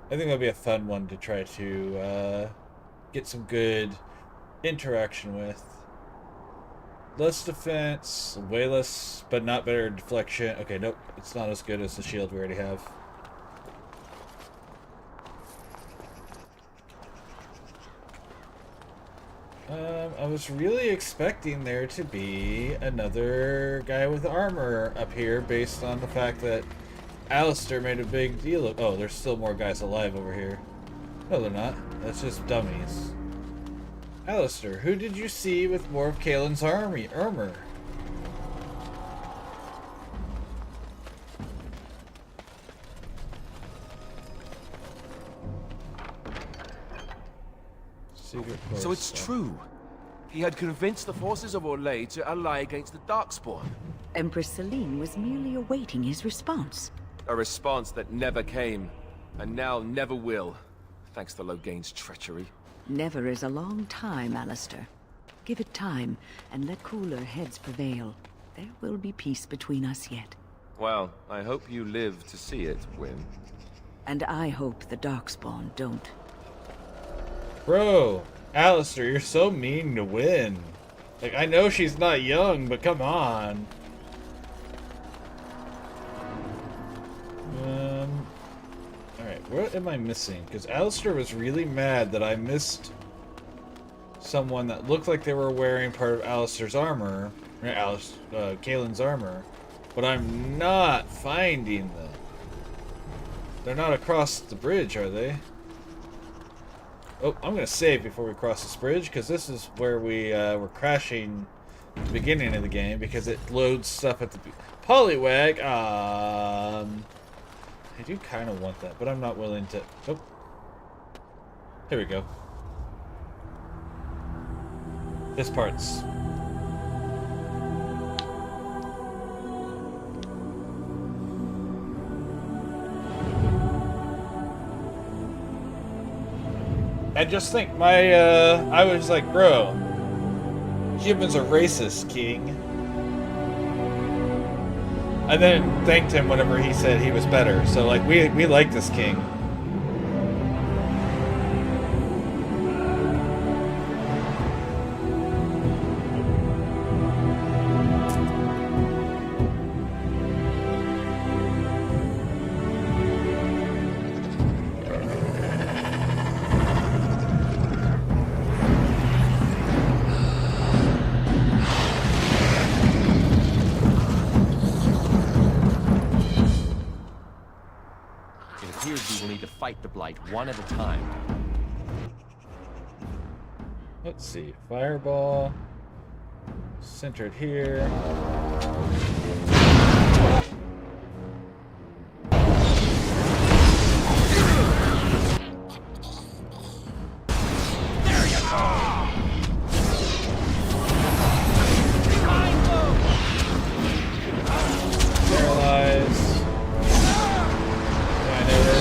I think that'll be a fun one to try to get some good interaction with. Less defense, way less, but not better deflection. Okay, nope, it's not as good as the shield we already have. I was really expecting there to be another guy with armor up here based on the fact that Alistair made a big deal of... Oh, there's still more guys alive over here. No, they're not. That's just dummies. Alistair, who did you see with more of Kaelin's armor? So it's true. He had convinced the forces of Orlais to ally against the Darkspawn. Empress Celine was merely awaiting his response. A response that never came, and now never will, thanks to Loghain's treachery. Never is a long time, Alistair. Give it time, and let cooler heads prevail. There will be peace between us yet. Well, I hope you live to see it, Wynne. And I hope the Darkspawn don't. Bro, Alistair, you're so mean to Wynne. Like, I know she's not young, but come on. Alright, what am I missing? Because Alistair was really mad that I missed someone that looked like they were wearing part of Alistair's armor, or Kaelin's armor, but I'm not finding them. They're not across the bridge, are they? Oh, I'm gonna save before we cross this bridge, because this is where we were crashing at the beginning of the game, because it loads stuff at the Poliwag. I do kind of want that, but I'm not willing to... Oh. Here we go. This part's... I just think I was like, bro, humans are racist, King. I then thanked him whenever he said he was better. So, like, we like this king. The Blight one at a time. Let's see. Fireball. Centered here. There you go! Paralyzed.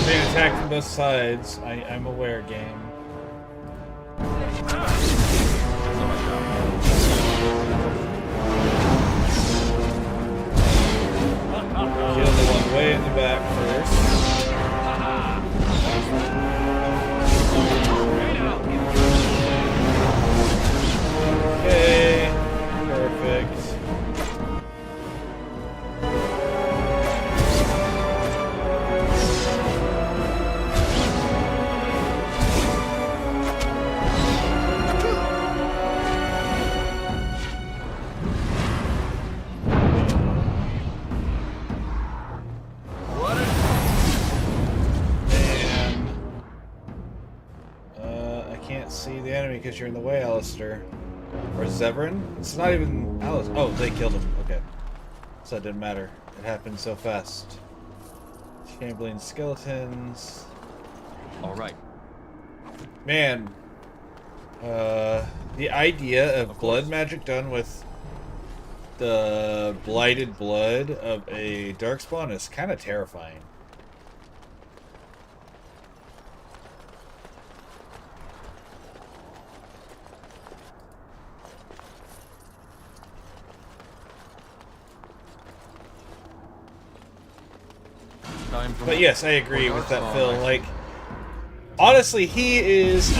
Being attacked from both sides. I'm aware, game. Kill the one way in the back first. Okay, perfect. What a can't see the enemy because you're in the way, Alistair. Or Zevran? It's not even Alistair. Oh, they killed him. Okay. So it didn't matter. It happened so fast. Shambling skeletons. Alright. Man. The idea of blood magic done with the blighted blood of a darkspawn is kind of terrifying. But yes, I agree with that, Phil. Like, honestly, he is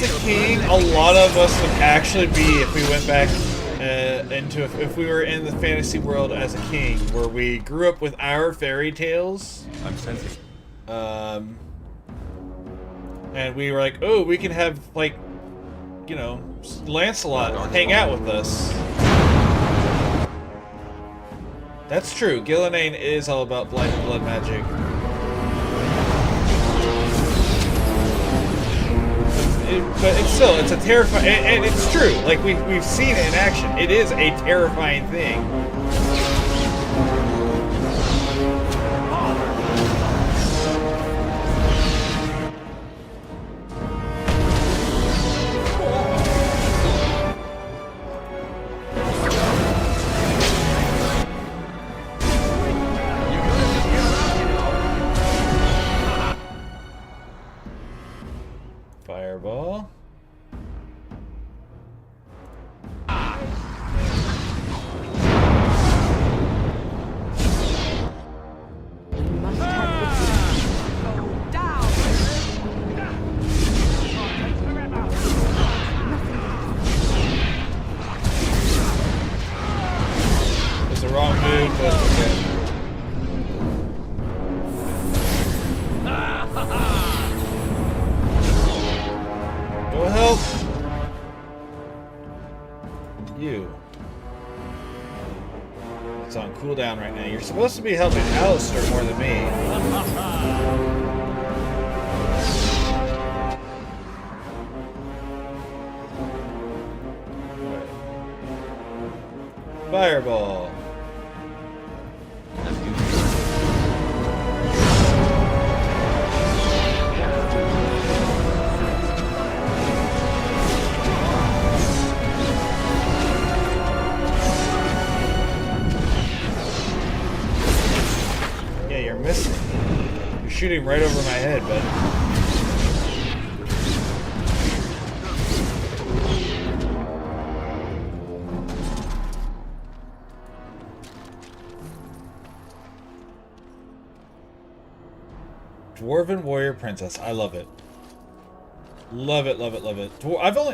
the king a lot of us would actually be if we went back if we were in the fantasy world as a king, where we grew up with our fairy tales. I'm sensing. And we were like, oh, we can have, like, you know, Lancelot hang out with us. That's true. Gillenane is all about blood magic. But it's a terrifying, and it's true. Like, we've seen it in action. It is a terrifying thing. Fireball. It's the wrong move, but okay. Go help! You. It's on cooldown right now. You're supposed to be helping Alistair more than me. Fireball. Yeah, you're missing. You're shooting right over my head, bud. Dwarven Warrior Princess. I love it. Love it, love it, love it.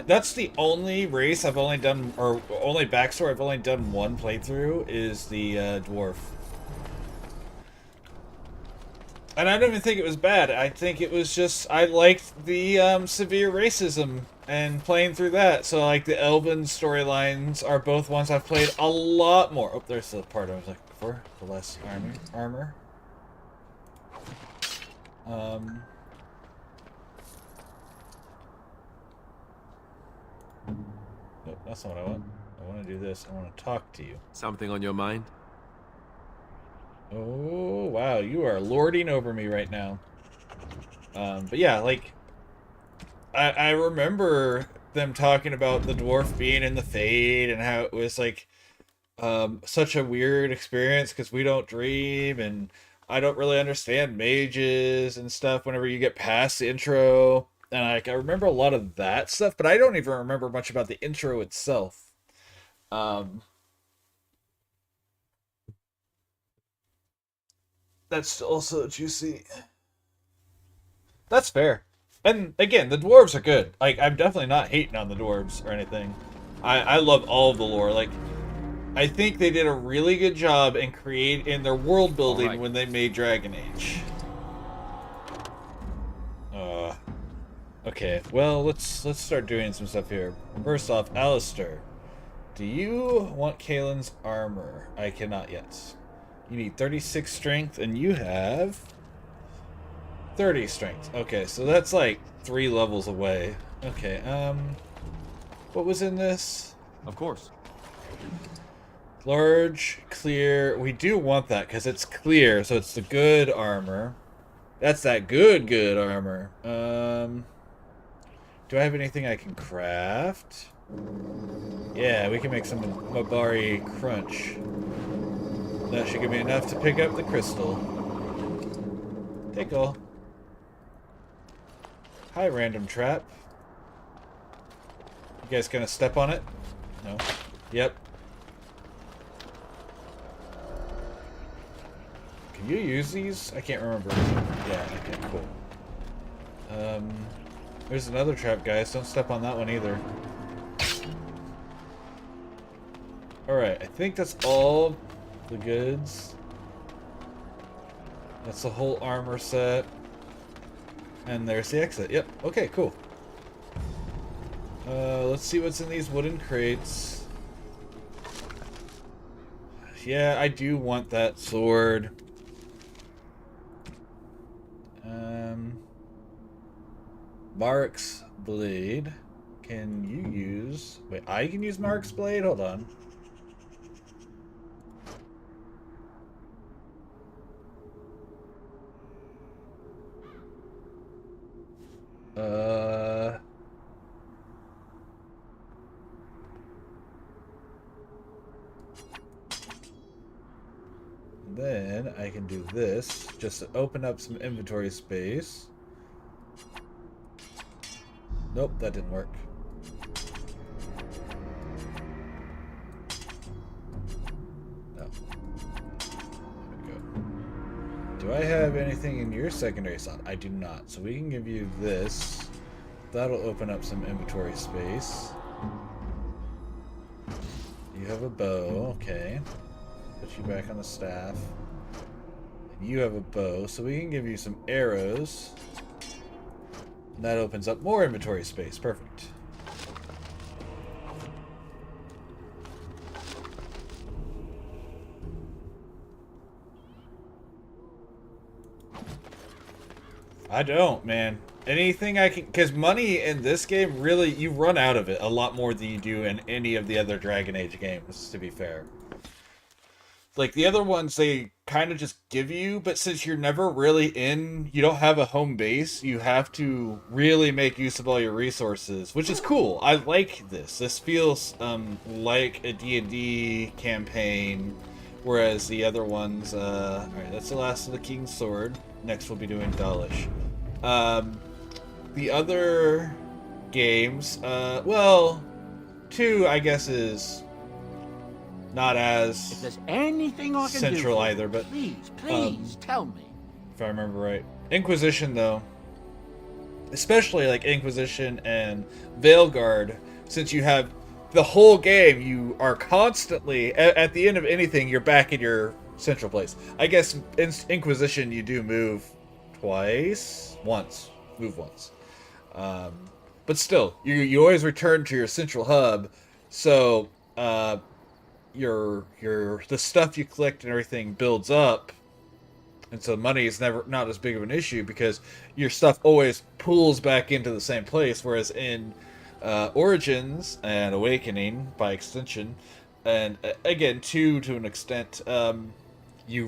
That's the only race I've only done, or only backstory I've only done one playthrough, is the dwarf. And I don't even think it was bad. I think it was just, I liked the severe racism and playing through that. So, like, the Elven storylines are both ones I've played a lot more. Oh, there's the part I was looking for. The less armor. Nope, that's not what I want. I want to do this. I want to talk to you. Something on your mind? Oh, wow. You are lording over me right now. But yeah, like, I remember them talking about the dwarf being in the Fade and how it was, like, such a weird experience because we don't dream, and I don't really understand mages and stuff whenever you get past the intro. And I remember a lot of that stuff, but I don't even remember much about the intro itself. That's also juicy. That's fair. And again, the dwarves are good. Like, I'm definitely not hating on the dwarves or anything. I love all of the lore. Like, I think they did a really good job in their world building when they made Dragon Age. Okay, well, let's start doing some stuff here. First off, Alistair, do you want Kaelin's armor? I cannot yet. You need 36 strength, and you have 30 strength. Okay, so that's like 3 levels away. Okay, what was in this? Of course. Large, clear. We do want that because it's clear, so it's the good armor. That's that good armor. Do I have anything I can craft? Yeah, we can make some Mabari Crunch. That should give me enough to pick up the crystal. Take all. Hi, random trap. You guys gonna step on it? No. Yep. Can you use these? I can't remember. Yeah, okay, cool. There's another trap, guys. Don't step on that one either. Alright, I think that's all the goods. That's the whole armor set. And there's the exit. Yep, okay, cool. Let's see what's in these wooden crates. Yeah, I do want that sword. Mark's blade. Can you use... Wait, I can use Mark's blade? Hold on. Then I can do this just to open up some inventory space. Nope, that didn't work. No. There we go. Do I have anything in your secondary slot? I do not. So we can give you this. That'll open up some inventory space. You have a bow, okay. Put you back on the staff. And you have a bow, so we can give you some arrows. And that opens up more inventory space. Perfect. I don't, man. Anything I can... Because money in this game, really, you run out of it a lot more than you do in any of the other Dragon Age games, to be fair. Like, the other ones, they kind of just give you, but since you're never really in, you don't have a home base, you have to really make use of all your resources, which is cool. I like this. This feels like a D&D campaign, whereas the other ones... Alright, that's the last of the King's Sword. Next we'll be doing Dalish. The other games, well, 2, I guess, is... not as if there's anything I can central do either, but please tell me. If I remember right. Inquisition, though, especially like Inquisition and Veilguard, since you have the whole game, you are constantly at the end of anything, you're back in your central place. I guess in Inquisition you do move once, but still, you always return to your central hub. So the stuff you collect and everything builds up, and so money is not as big of an issue because your stuff always pools back into the same place, whereas in Origins and Awakening by extension, and again to an extent, you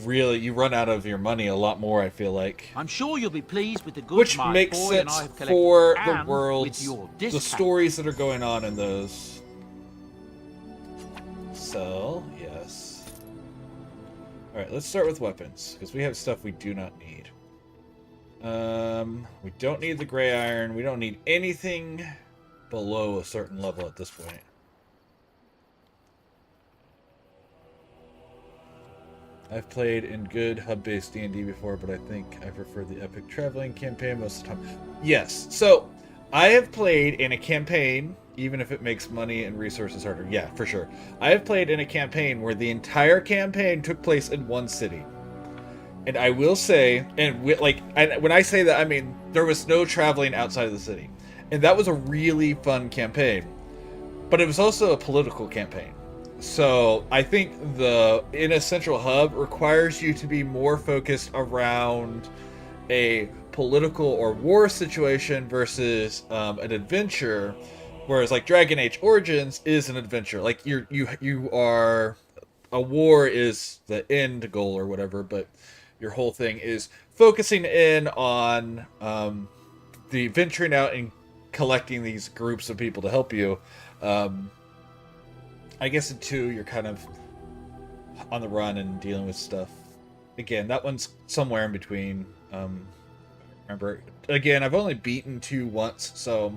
run out of your money a lot more, I feel like. I'm sure you'll be pleased with the goods which my makes boy and I sense have collected, for the and worlds, with your the discount. stories that are going on in those. So, yes. Alright, let's start with weapons, because we have stuff we do not need. We don't need the gray iron. We don't need anything below a certain level at this point. I've played in good hub-based D&D before, but I think I prefer the epic traveling campaign most of the time. Yes, so I have played in a campaign, even if it makes money and resources harder. Yeah, for sure. I have played in a campaign where the entire campaign took place in one city. And I will say, and when I say that, I mean there was no traveling outside of the city. And that was a really fun campaign. But it was also a political campaign. So I think in a central hub requires you to be more focused around a political or war situation versus an adventure, whereas like Dragon Age Origins is an adventure. Like you are, a war is the end goal or whatever, but your whole thing is focusing in on the venturing out and collecting these groups of people to help you. I guess in 2 you're kind of on the run and dealing with stuff. Again, that one's somewhere in between. Remember, again, I've only beaten 2 once, so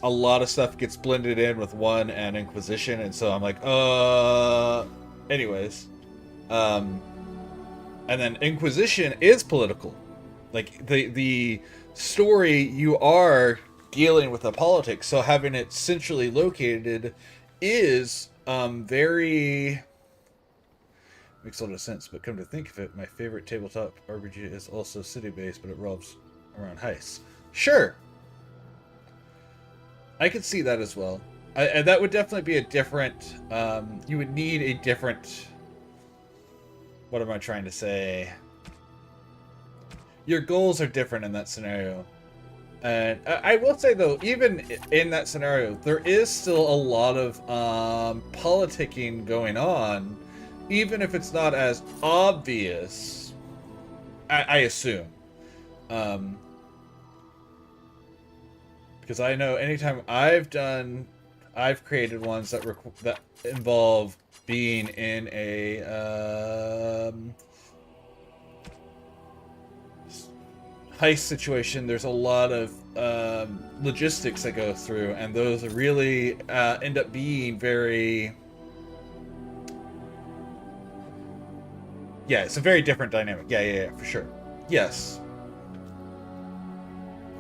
a lot of stuff gets blended in with 1 and Inquisition, and so I'm like, anyways. And then Inquisition is political. Like, the story, you are dealing with the politics, so having it centrally located is very... makes a lot of sense, but come to think of it, my favorite tabletop RPG is also city-based, but it revolves around heists. Sure! I could see that as well. That would definitely be a different... you would need a different... What am I trying to say? Your goals are different in that scenario. And I will say, though, even in that scenario, there is still a lot of politicking going on, even if it's not as obvious, I assume. Because I know anytime I've created ones that involve being in a heist situation, there's a lot of logistics that go through, and those really end up being very... Yeah, it's a very different dynamic. Yeah, for sure. Yes.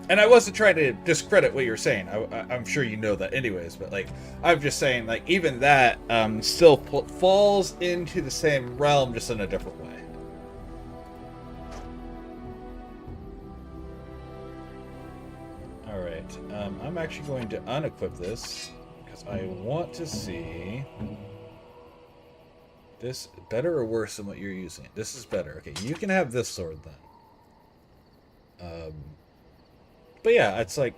And I wasn't trying to discredit what you're saying. I'm sure you know that anyways, but like, I'm just saying, like, even that still falls into the same realm, just in a different way. Alright, I'm actually going to unequip this, because I want to see... This better or worse than what you're using? This is better. Okay, you can have this sword then. But yeah, it's like,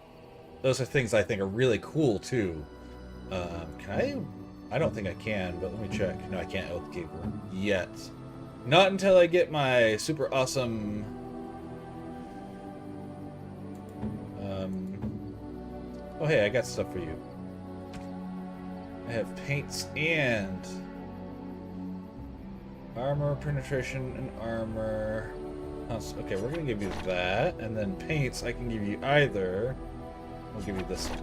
those are things I think are really cool too. Can I? I don't think I can, but let me check. No, I can't Oathkeeper yet. Not until I get my super awesome. Oh hey, I got stuff for you. I have paints and armor, penetration, and armor. Okay, we're gonna give you that, and then paints. I can give you either. We'll give you this one.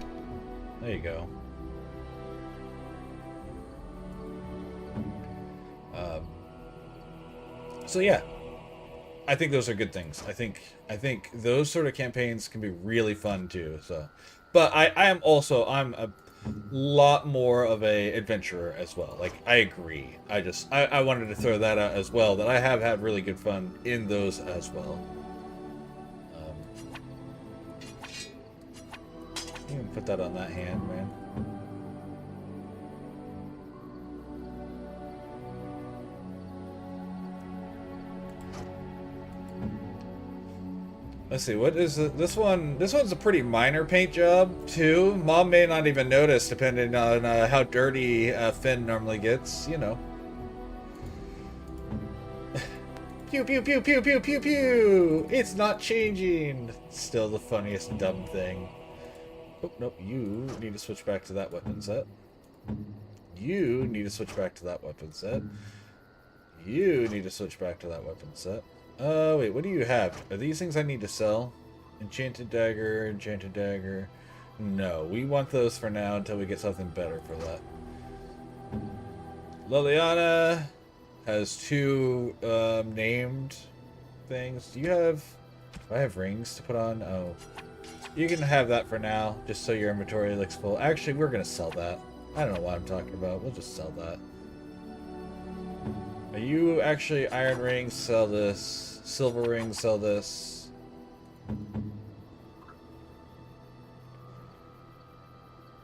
There you go. So yeah, I think those are good things. I think those sort of campaigns can be really fun too. So, but I'm a lot more of a adventurer as well. Like, I agree. I wanted to throw that out as well, that I have had really good fun in those as well. You can put that on that hand, man. Let's see, what is this one? This one's a pretty minor paint job, too. Mom may not even notice, depending on how dirty Finn normally gets, you know. Pew, pew, pew, pew, pew, pew, pew! It's not changing! Still the funniest dumb thing. Oh, nope, you need to switch back to that weapon set. You need to switch back to that weapon set. You need to switch back to that weapon set. Wait, what do you have? Are these things I need to sell? Enchanted dagger, enchanted dagger. No, we want those for now until we get something better for that. Liliana has 2 named things. Do I have rings to put on? Oh. You can have that for now, just so your inventory looks full. Actually, we're gonna sell that. I don't know what I'm talking about. We'll just sell that. Are you actually iron rings? Sell this. Silver rings, sell this.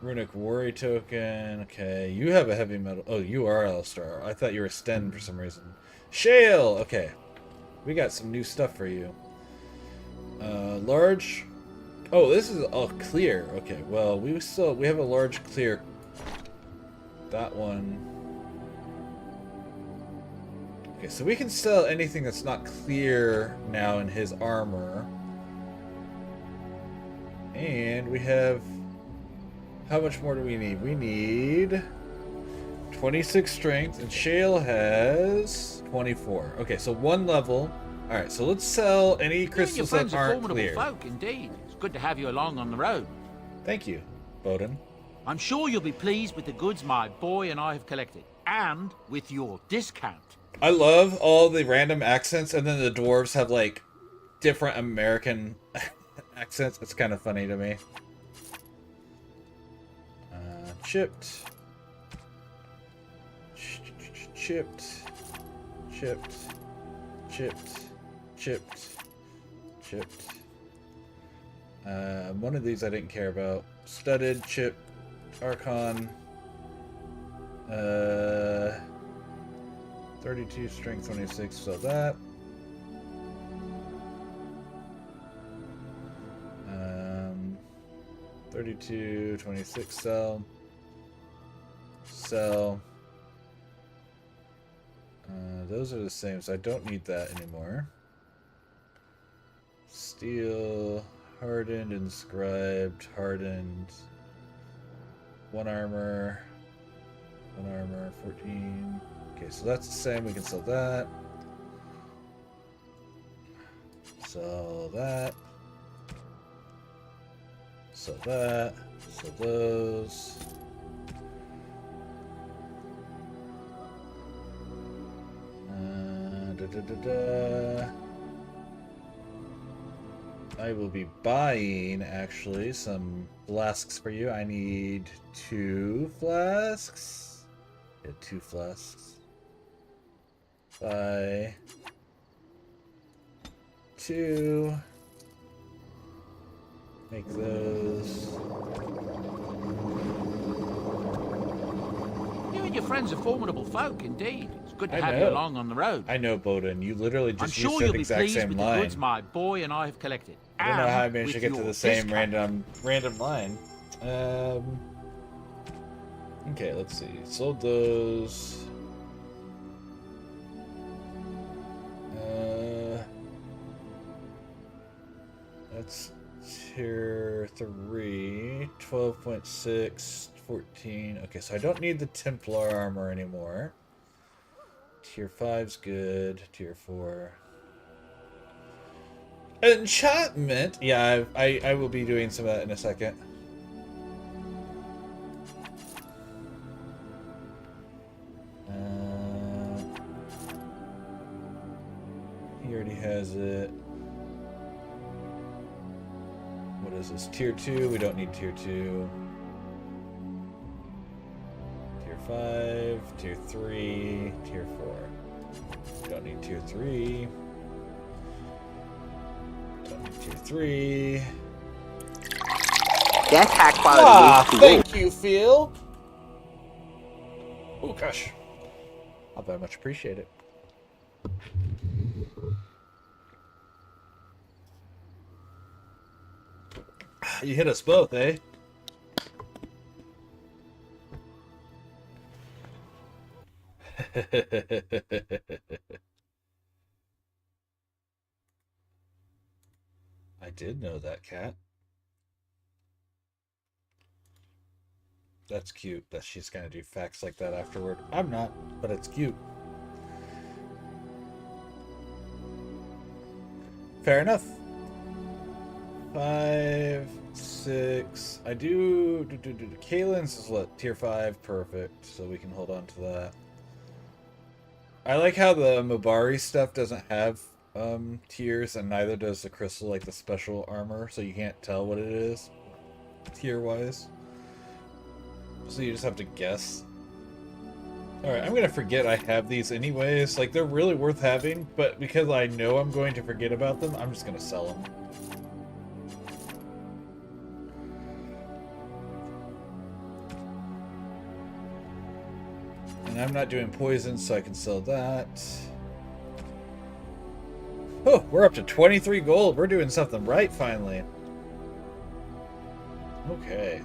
Runic worry token. Okay, you have a heavy metal. Oh, you are Alistar. I thought you were Sten for some reason. Shale! Okay. We got some new stuff for you. large. Oh, this is all clear. Okay, well, we have a large clear. That one. Okay, so we can sell anything that's not clear now in his armor. And we have... How much more do we need? We need 26 strength, and Shale has 24. Okay, so 1 level. Alright, so let's sell any crystals that aren't clear. Folk, indeed. It's good to have you along on the road. Thank you, Bowden. I'm sure you'll be pleased with the goods my boy and I have collected, and with your discount. I love all the random accents, and then the dwarves have, like, different American accents. It's kind of funny to me. Chipped. Chipped. Chipped. Chipped. Chipped. Chipped. One of these I didn't care about. Studded, chipped, Archon. 32 strength, 26, so that. 32, 26, sell. Sell. Those are the same, so I don't need that anymore. Steel, hardened, inscribed, hardened. 1 armor. 1 armor, 14. Okay, so that's the same. We can sell that. Sell that. Sell that. Sell those. I will be buying, actually, some flasks for you. I need 2 flasks. Yeah, 2 flasks. Buy 2. Make those. You and your friends are formidable folk, indeed. It's good to have you along on the road. I know, Bowden. You literally just I'm sure used you'll that be exact pleased same with line. the goods my boy and I have collected. I don't know how I managed to with get to your the same discount. random line. Okay, let's see. Sold those. That's tier 3. 12.6. 14. Okay, so I don't need the Templar armor anymore. Tier 5's good. Tier 4. Enchantment! Yeah, I will be doing some of that in a second. He already has it. What is this? Tier 2? We don't need Tier 2. Tier 5, Tier 3, Tier 4. Don't need Tier 3. Don't need Tier 3. That's high quality. Thank you, Phil. Oh gosh. I very much appreciate it. You hit us both, eh? I did know that, cat. That's cute that she's gonna do facts like that afterward. I'm not, but it's cute. Fair enough. 5, 6. I do. Kalen's is what? Tier 5. Perfect. So we can hold on to that. I like how the Mubari stuff doesn't have tiers, and neither does the crystal, like the special armor, so you can't tell what it is tier-wise. So you just have to guess. Alright, I'm gonna forget I have these anyways. Like, they're really worth having, but because I know I'm going to forget about them, I'm just gonna sell them. And I'm not doing poison, so I can sell that. Oh, we're up to 23 gold. We're doing something right finally. Okay.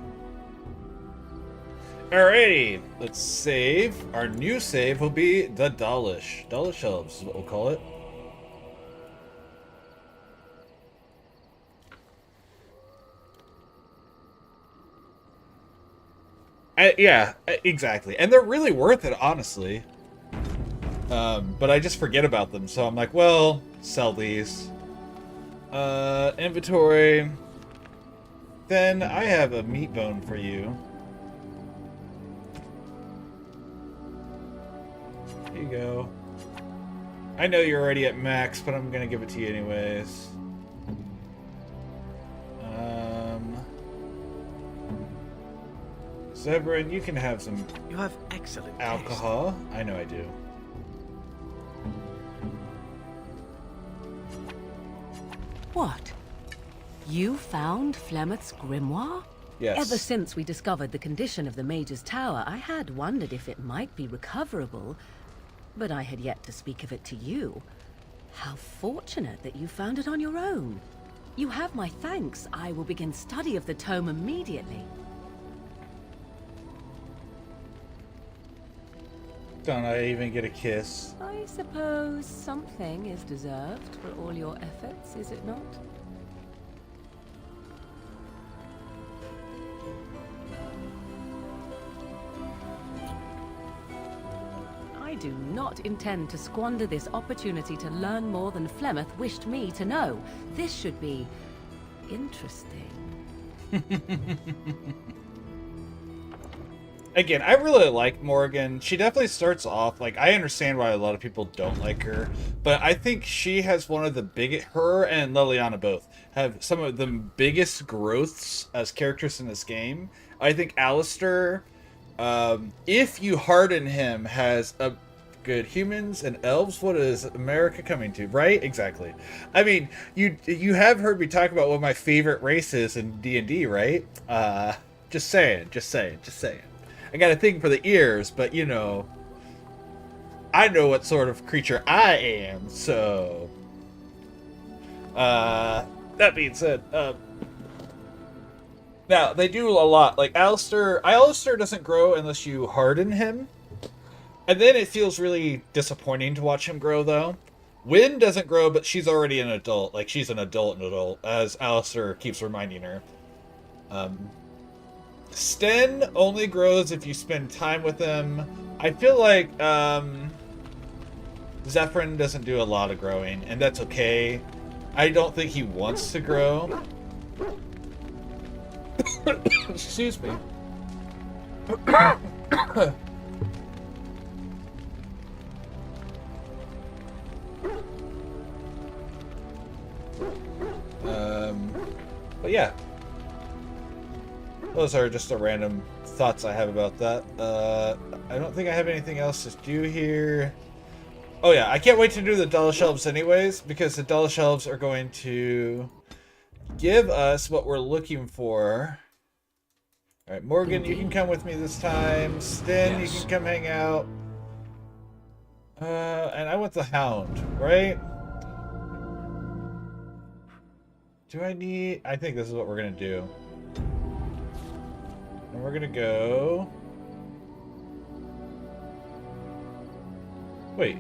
Alrighty, let's save. Our new save will be the Dalish. Dalish Elves is what we'll call it. Yeah, exactly. And they're really worth it, honestly. But I just forget about them, so I'm like, well, sell these. Inventory. Then I have a meat bone for you. Here you go. I know you're already at max, but I'm gonna give it to you anyways. Zebrin, you can have some. You have excellent alcohol. Taste. I know I do. What? You found Flemeth's grimoire? Yes. Ever since we discovered the condition of the Mage's Tower, I had wondered if it might be recoverable, but I had yet to speak of it to you. How fortunate that you found it on your own. You have my thanks. I will begin study of the tome immediately. Don't I even get a kiss? I suppose something is deserved for all your efforts, is it not? I do not intend to squander this opportunity to learn more than Flemeth wished me to know. This should be interesting. Again, I really like Morgan. She definitely starts off, like, I understand why a lot of people don't like her, but I think she has one of the biggest, her and Liliana both, have some of the biggest growths as characters in this game. I think Alistair, if you harden him, has a good humans and elves. What is America coming to, right? Exactly. I mean, you have heard me talk about what my favorite race is in D&D, right? Just saying. I got a thing for the ears, but you know, I know what sort of creature I am, so that being said, now they do a lot. Like Alistair doesn't grow unless you harden him. And then it feels really disappointing to watch him grow though. Wynn doesn't grow, but she's already an adult. Like she's an adult, as Alistair keeps reminding her. Sten only grows if you spend time with him. I feel like Zephyrin doesn't do a lot of growing, and that's okay. I don't think he wants to grow. Excuse me. But yeah. Those are just the random thoughts I have about that. I don't think I have anything else to do here. Oh yeah, I can't wait to do the Dalish Elves anyways, because the Dalish Elves are going to give us what we're looking for. Alright, Morgan, you can come with me this time. Sten, yes. You can come hang out. And I want the Hound, right? Do I need... I think this is what we're going to do. And we're gonna go... Wait.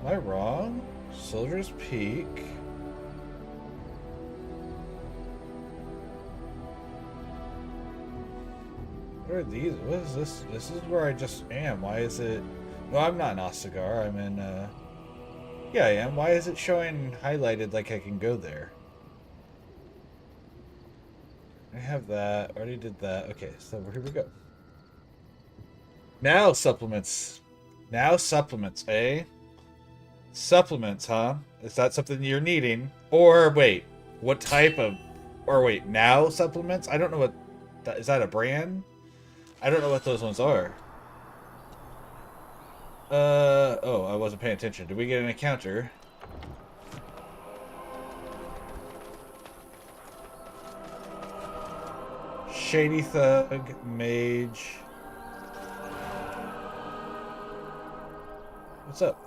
Am I wrong? Soldier's Peak. What are these? What is this? This is where I just am. Why is it... No, I'm not in Ostagar. I'm in, Yeah, I am. Why is it showing highlighted like I can go there? I have that. Already did that. Okay, so here we go. Now supplements. Now supplements, eh? Supplements, huh? Is that something you're needing? Or wait, what type of... Or wait, now supplements? I don't know what... Is that a brand? I don't know what those ones are. Oh, I wasn't paying attention. Did we get an encounter? Shady Thug, Mage. What's up?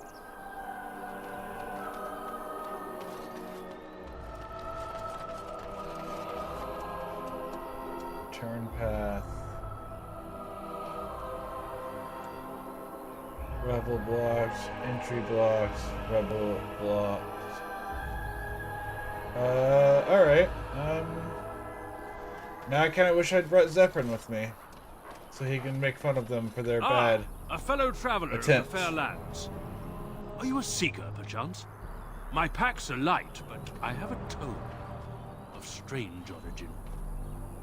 Turn path. Rebel blocks, entry blocks, rebel blocks. Alright. Now I kinda wish I'd brought Zephyrin with me. So he can make fun of them for their bad a fellow traveler of the attempts. fair lands. Are you a seeker, perchance? My packs are light, but I have a tome of strange origin.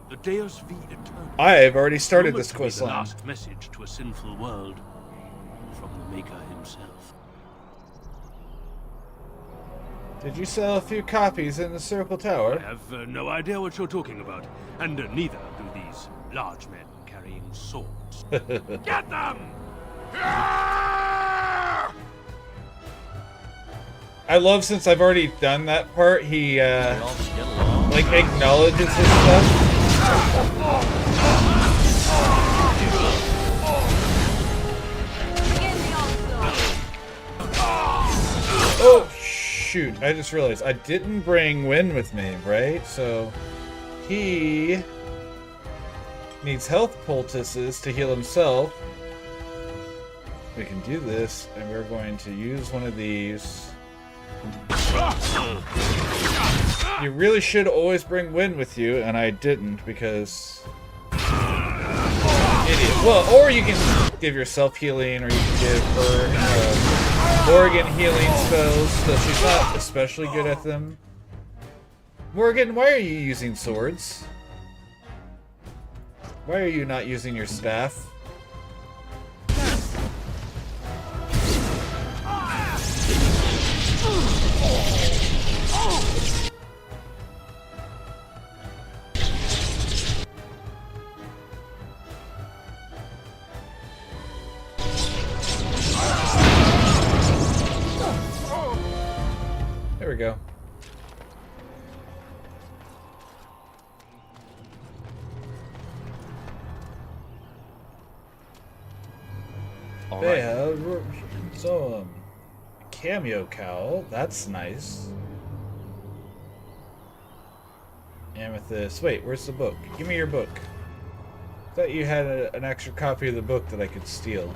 The Deus V Eternum. I have already started Rumored this to be the quest line. last message to a sinful world from the Maker himself. Did you sell a few copies in the Circle Tower? I have no idea what you're talking about, and neither do these large men carrying swords. Get them! I love, since I've already done that part, he like acknowledges his stuff. Oh shoot, I just realized I didn't bring Wynn with me, right? So he needs health poultices to heal himself. We can do this, and we're going to use one of these. You really should always bring Wynn with you, and I didn't because idiot. Well, or you can give yourself healing, or you can give her Morgan healing spells, though she's not especially good at them. Morgan, why are you using swords? Why are you not using your staff? There we go. All They right. have some cameo cowl. That's nice. Amethyst. Wait, where's the book? Give me your book. Thought you had an extra copy of the book that I could steal.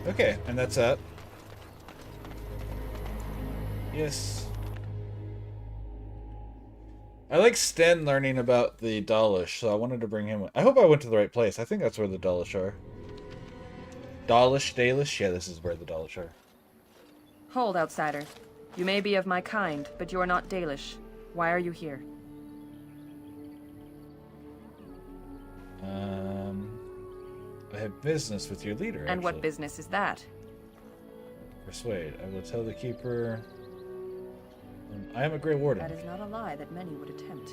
Okay, and that's that. Yes. I like Sten learning about the Dalish, so I wanted to bring him. I hope I went to the right place. I think that's where the Dalish are. Dalish? Yeah, this is where the Dalish are. Hold, outsider. You may be of my kind, but you are not Dalish. Why are you here? I have business with your leader, And what actually. business is that? Persuade. I will tell the keeper. I am a Grey Warden. That is not a lie that many would attempt.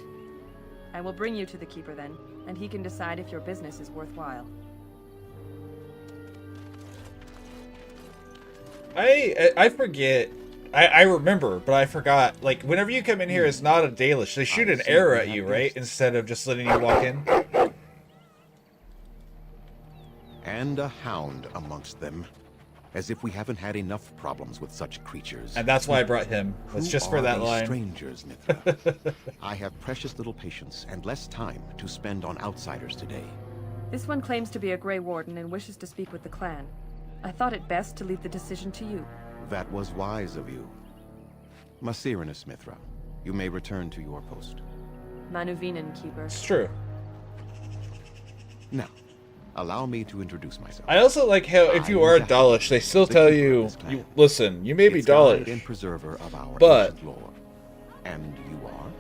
I will bring you to the keeper then, and he can decide if your business is worthwhile. I forget. I remember, but I forgot. Like, whenever you come in here, it's not a Dalish. They shoot an arrow at you, right? Instead of just letting you walk in. And a hound amongst them. As if we haven't had enough problems with such creatures. And that's why I brought him. That's Who just for are that these line. Strangers, Mithra. I have precious little patience and less time to spend on outsiders today. This one claims to be a Grey Warden and wishes to speak with the clan. I thought it best to leave the decision to you. That was wise of you. Masirinus, Mithra. You may return to your post. Manuvinen, keeper. It's true. Now, allow me to introduce myself. I also like how if you are a Dalish, they still tell you, listen, you may be Its guide Dalish, and preserver of our but ancient lore. And you are?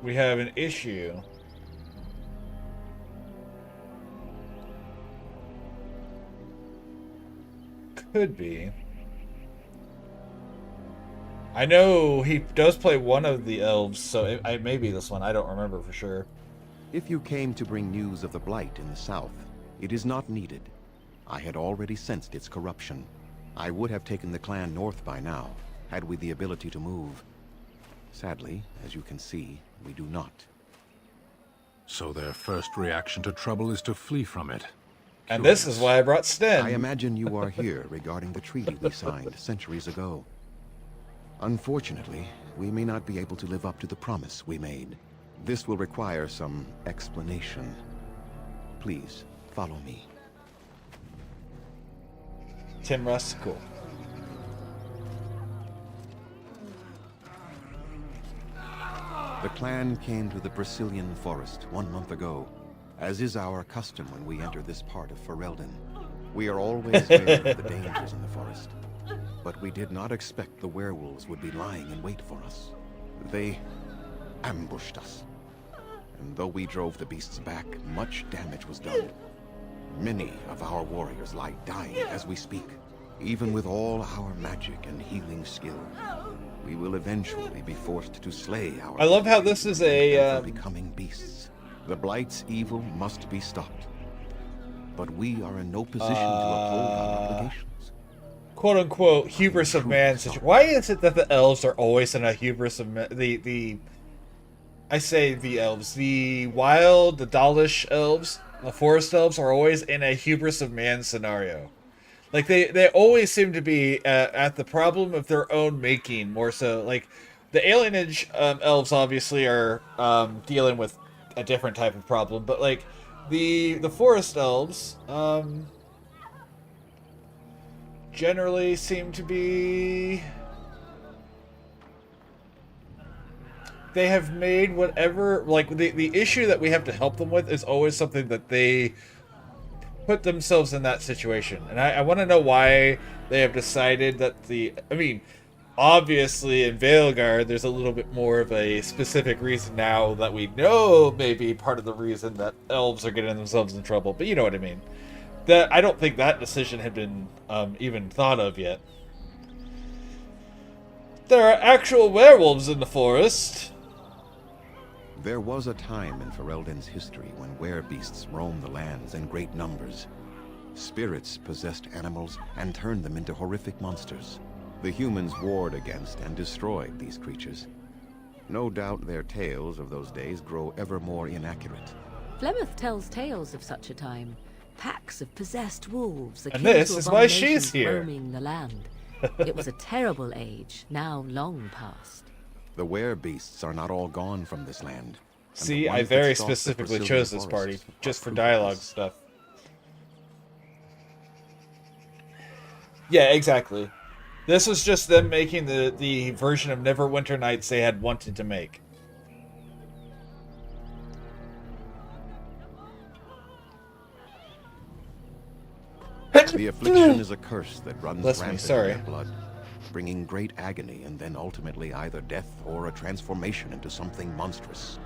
we have an issue. Could be. I know he does play one of the elves, so it may be this one. I don't remember for sure. If you came to bring news of the Blight in the south, it is not needed. I had already sensed its corruption. I would have taken the clan north by now, had we the ability to move. Sadly, as you can see, we do not. So their first reaction to trouble is to flee from it. And this is why I brought Sten. I imagine you are here regarding the treaty we signed centuries ago. Unfortunately, we may not be able to live up to the promise we made. This will require some explanation. Please, follow me. Tim Russ, cool. The clan came to the Brazilian forest 1 month ago, as is our custom when we enter this part of Ferelden. We are always aware of the dangers in the forest, but we did not expect the werewolves would be lying in wait for us. They ambushed us, and though we drove the beasts back, much damage was done. Many of our warriors lie dying as we speak. Even with all our magic and healing skill, we will eventually be forced to slay our... I love how this is a... becoming beasts. The Blight's evil must be stopped. But we are in no position to uphold our obligations. Quote-unquote hubris of man situation. Why is it that the elves are always in a hubris of man? I say the elves. The wild, the Dalish elves, the forest elves are always in a hubris of man scenario. Like, they always seem to be at the problem of their own making, more so. Like, the alienage elves obviously are dealing with a different type of problem, but, like, the forest elves generally seem to be... They have made whatever... Like, the issue that we have to help them with is always something that they... put themselves in that situation. And I want to know why they have decided that the... I mean, obviously in Veilguard, there's a little bit more of a specific reason now that we know may be part of the reason that elves are getting themselves in trouble. But you know what I mean. I don't think that decision had been even thought of yet. There are actual werewolves in the forest. There was a time in Ferelden's history when werebeasts roamed the lands in great numbers. Spirits possessed animals and turned them into horrific monsters. The humans warred against and destroyed these creatures. No doubt their tales of those days grow ever more inaccurate. Flemeth tells tales of such a time. Packs of possessed wolves, and this is why she's here. Roaming the land. It was a terrible age, now long past. The werebeasts are not all gone from this land. See, I very specifically chose this party, just for dialogue stuff. Yeah, exactly. This was just them making the version of Neverwinter Nights they had wanted to make. The affliction is a curse that runs Bless me, rampant sorry. in their blood, bringing great agony and then ultimately either death or a transformation into something monstrous.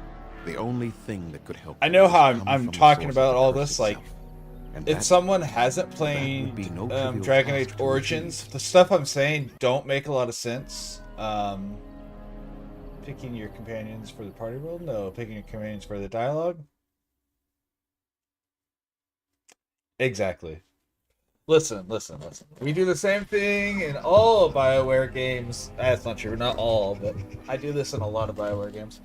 The only thing that could help... I know how I'm from the talking source about of the all curse this, like, itself. And if that- someone hasn't played be no trivial Dragon task Age to Origins, the stuff I'm saying don't make a lot of sense. Picking your companions for the party world? No. Picking your companions for the dialogue? Exactly. Listen. We do the same thing in all of BioWare games. That's not true, not all, but I do this in a lot of BioWare games.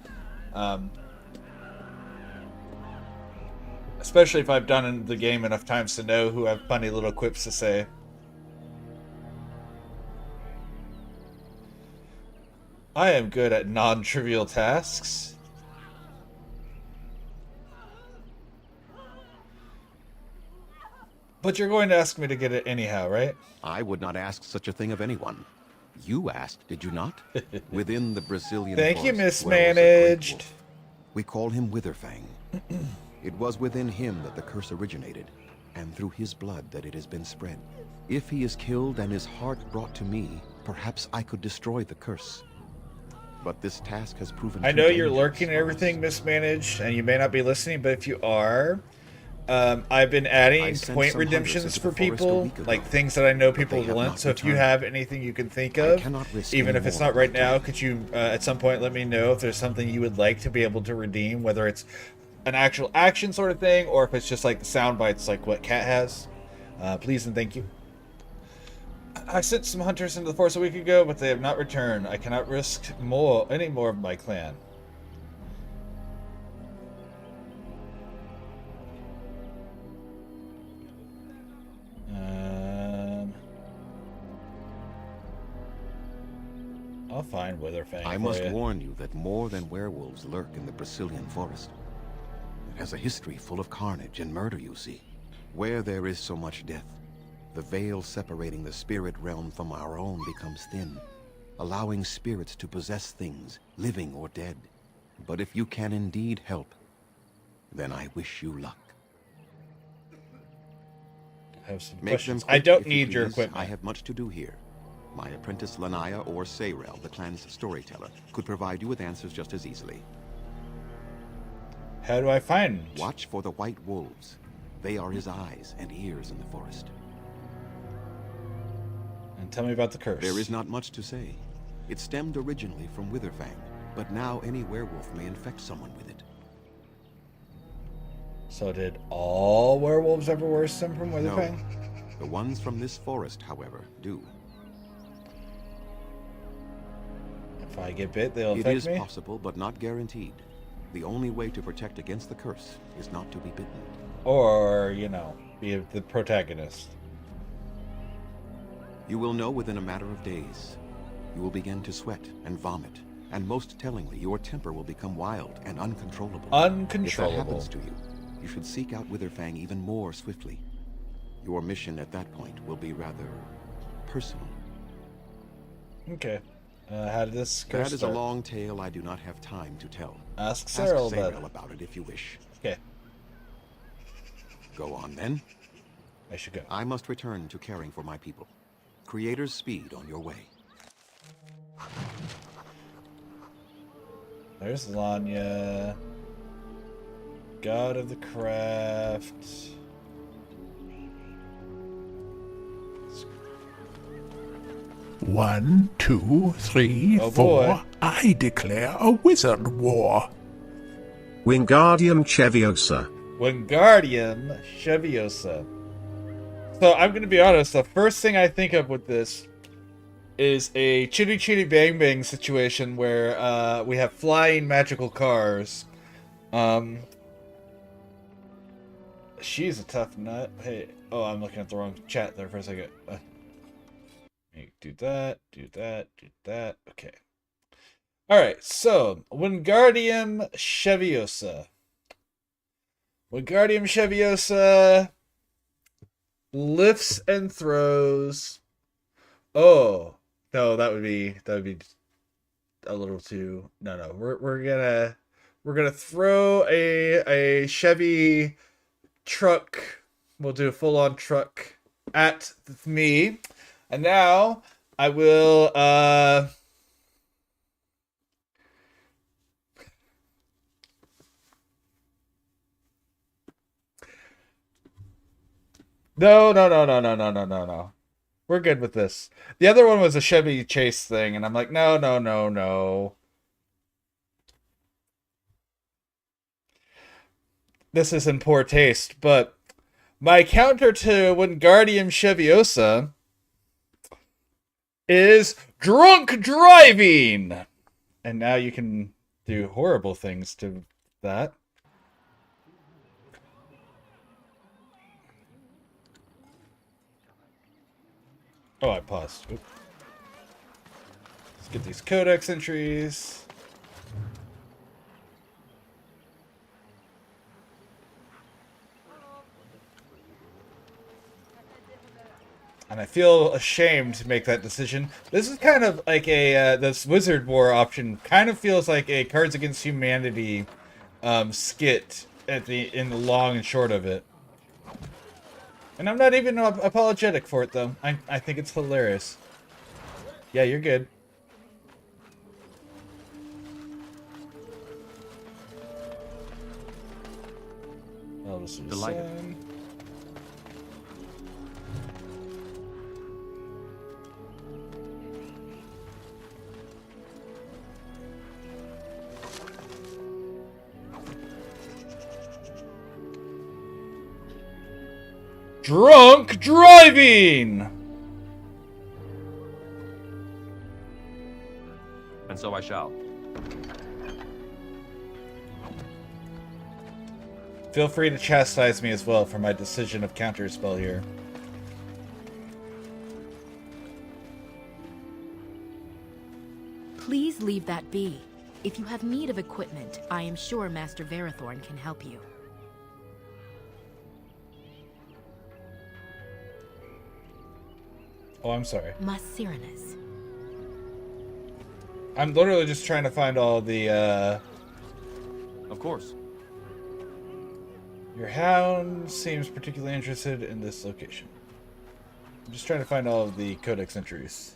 Especially if I've done the game enough times to know who have funny little quips to say. I am good at non-trivial tasks. But you're going to ask me to get it anyhow, right? I would not ask such a thing of anyone. You asked, did you not? Within the Brazilian Thank you, forest dwells a great mismanaged. wolf. We call him Witherfang. It was within him that the curse originated, and through his blood that it has been spread. If he is killed and his heart brought to me, perhaps I could destroy the curse. But this task has proven I too know you're dangerous lurking and for everything, mismanaged, and you may not be listening, but if you are, I've been adding I sent point some hunters redemptions into for the forest a people, week ago, like things that I know but people they have want. not So if you returned. have anything you can think I of, cannot risk even any if it's more not of right my now, time. could you at some point let me know if there's something you would like to be able to redeem, whether it's an actual action sort of thing, or if it's just like the sound bites like what Cat has. Please and thank you. I sent some hunters into the forest a week ago, but they have not returned. I cannot risk any more of my clan. I'll find Witherfang. I for must you. warn you that more than werewolves lurk in the Brazilian forest. It has a history full of carnage and murder, you see. Where there is so much death, the veil separating the spirit realm from our own becomes thin, allowing spirits to possess things, living or dead. But if you can indeed help, then I wish you luck. I have some Make them questions. quick, I don't if you need your please. equipment. I have much to do here. My apprentice Lanaya or Sayrel, the clan's storyteller, could provide you with answers just as easily. How do I find? Watch for the white wolves. They are his eyes and ears in the forest. And tell me about the curse. There is not much to say. It stemmed originally from Witherfang, but now any werewolf may infect someone with it. So did all werewolves ever stem from Witherfang? No. The ones from this forest, however, do. If I get bit, they'll It affect is me? possible, but not guaranteed. The only way to protect against the curse is not to be bitten. Or, you know, be the protagonist. You will know within a matter of days. You will begin to sweat and vomit, and most tellingly, your temper will become wild and uncontrollable. Uncontrollable. If that happens to you, you should seek out Witherfang even more swiftly. Your mission at that point will be rather personal. Okay. How did this curse That is start? a long tale I do not have time to tell. Ask Sayrel about it if you wish. Okay. Go on then. I should go. I must return to caring for my people. Creator's speed on your way. There's Lanya. God of the Craft. One, two, three, Oh, four. boy. I declare a wizard war. Wingardium Cheviosa. Wingardium Cheviosa. So I'm going to be honest, the first thing I think of with this is a chitty chitty bang bang situation where we have flying magical cars. She's a tough nut. Hey, oh, I'm looking at the wrong chat there for a second. Do that, do that, do that. Okay. Alright, so Wingardium Cheviosa. Wingardium Cheviosa lifts and throws. Oh, no, that would be a little too. No. We're gonna throw a Chevy truck. We'll do a full-on truck at me. And now I will No. We're good with this. The other one was a Chevy Chase thing, and I'm like, no. This is in poor taste, but my counter to Wingardium Cheviosa is drunk driving. And now you can do horrible things to that. Oh, I paused. Oop. Let's get these codex entries. And I feel ashamed to make that decision. This is kind of like a, this Wizard War option kind of feels like a Cards Against Humanity skit in the long and short of it. And I'm not even apologetic for it, though. I think it's hilarious. Yeah, you're good. Delighted. Drunk driving! And so I shall. Feel free to chastise me as well for my decision of counterspell here. Please leave that be. If you have need of equipment, I am sure Master Verathorn can help you. Oh, I'm sorry. Masiranis. I'm literally just trying to find all the, Of course. Your hound seems particularly interested in this location. I'm just trying to find all of the codex entries.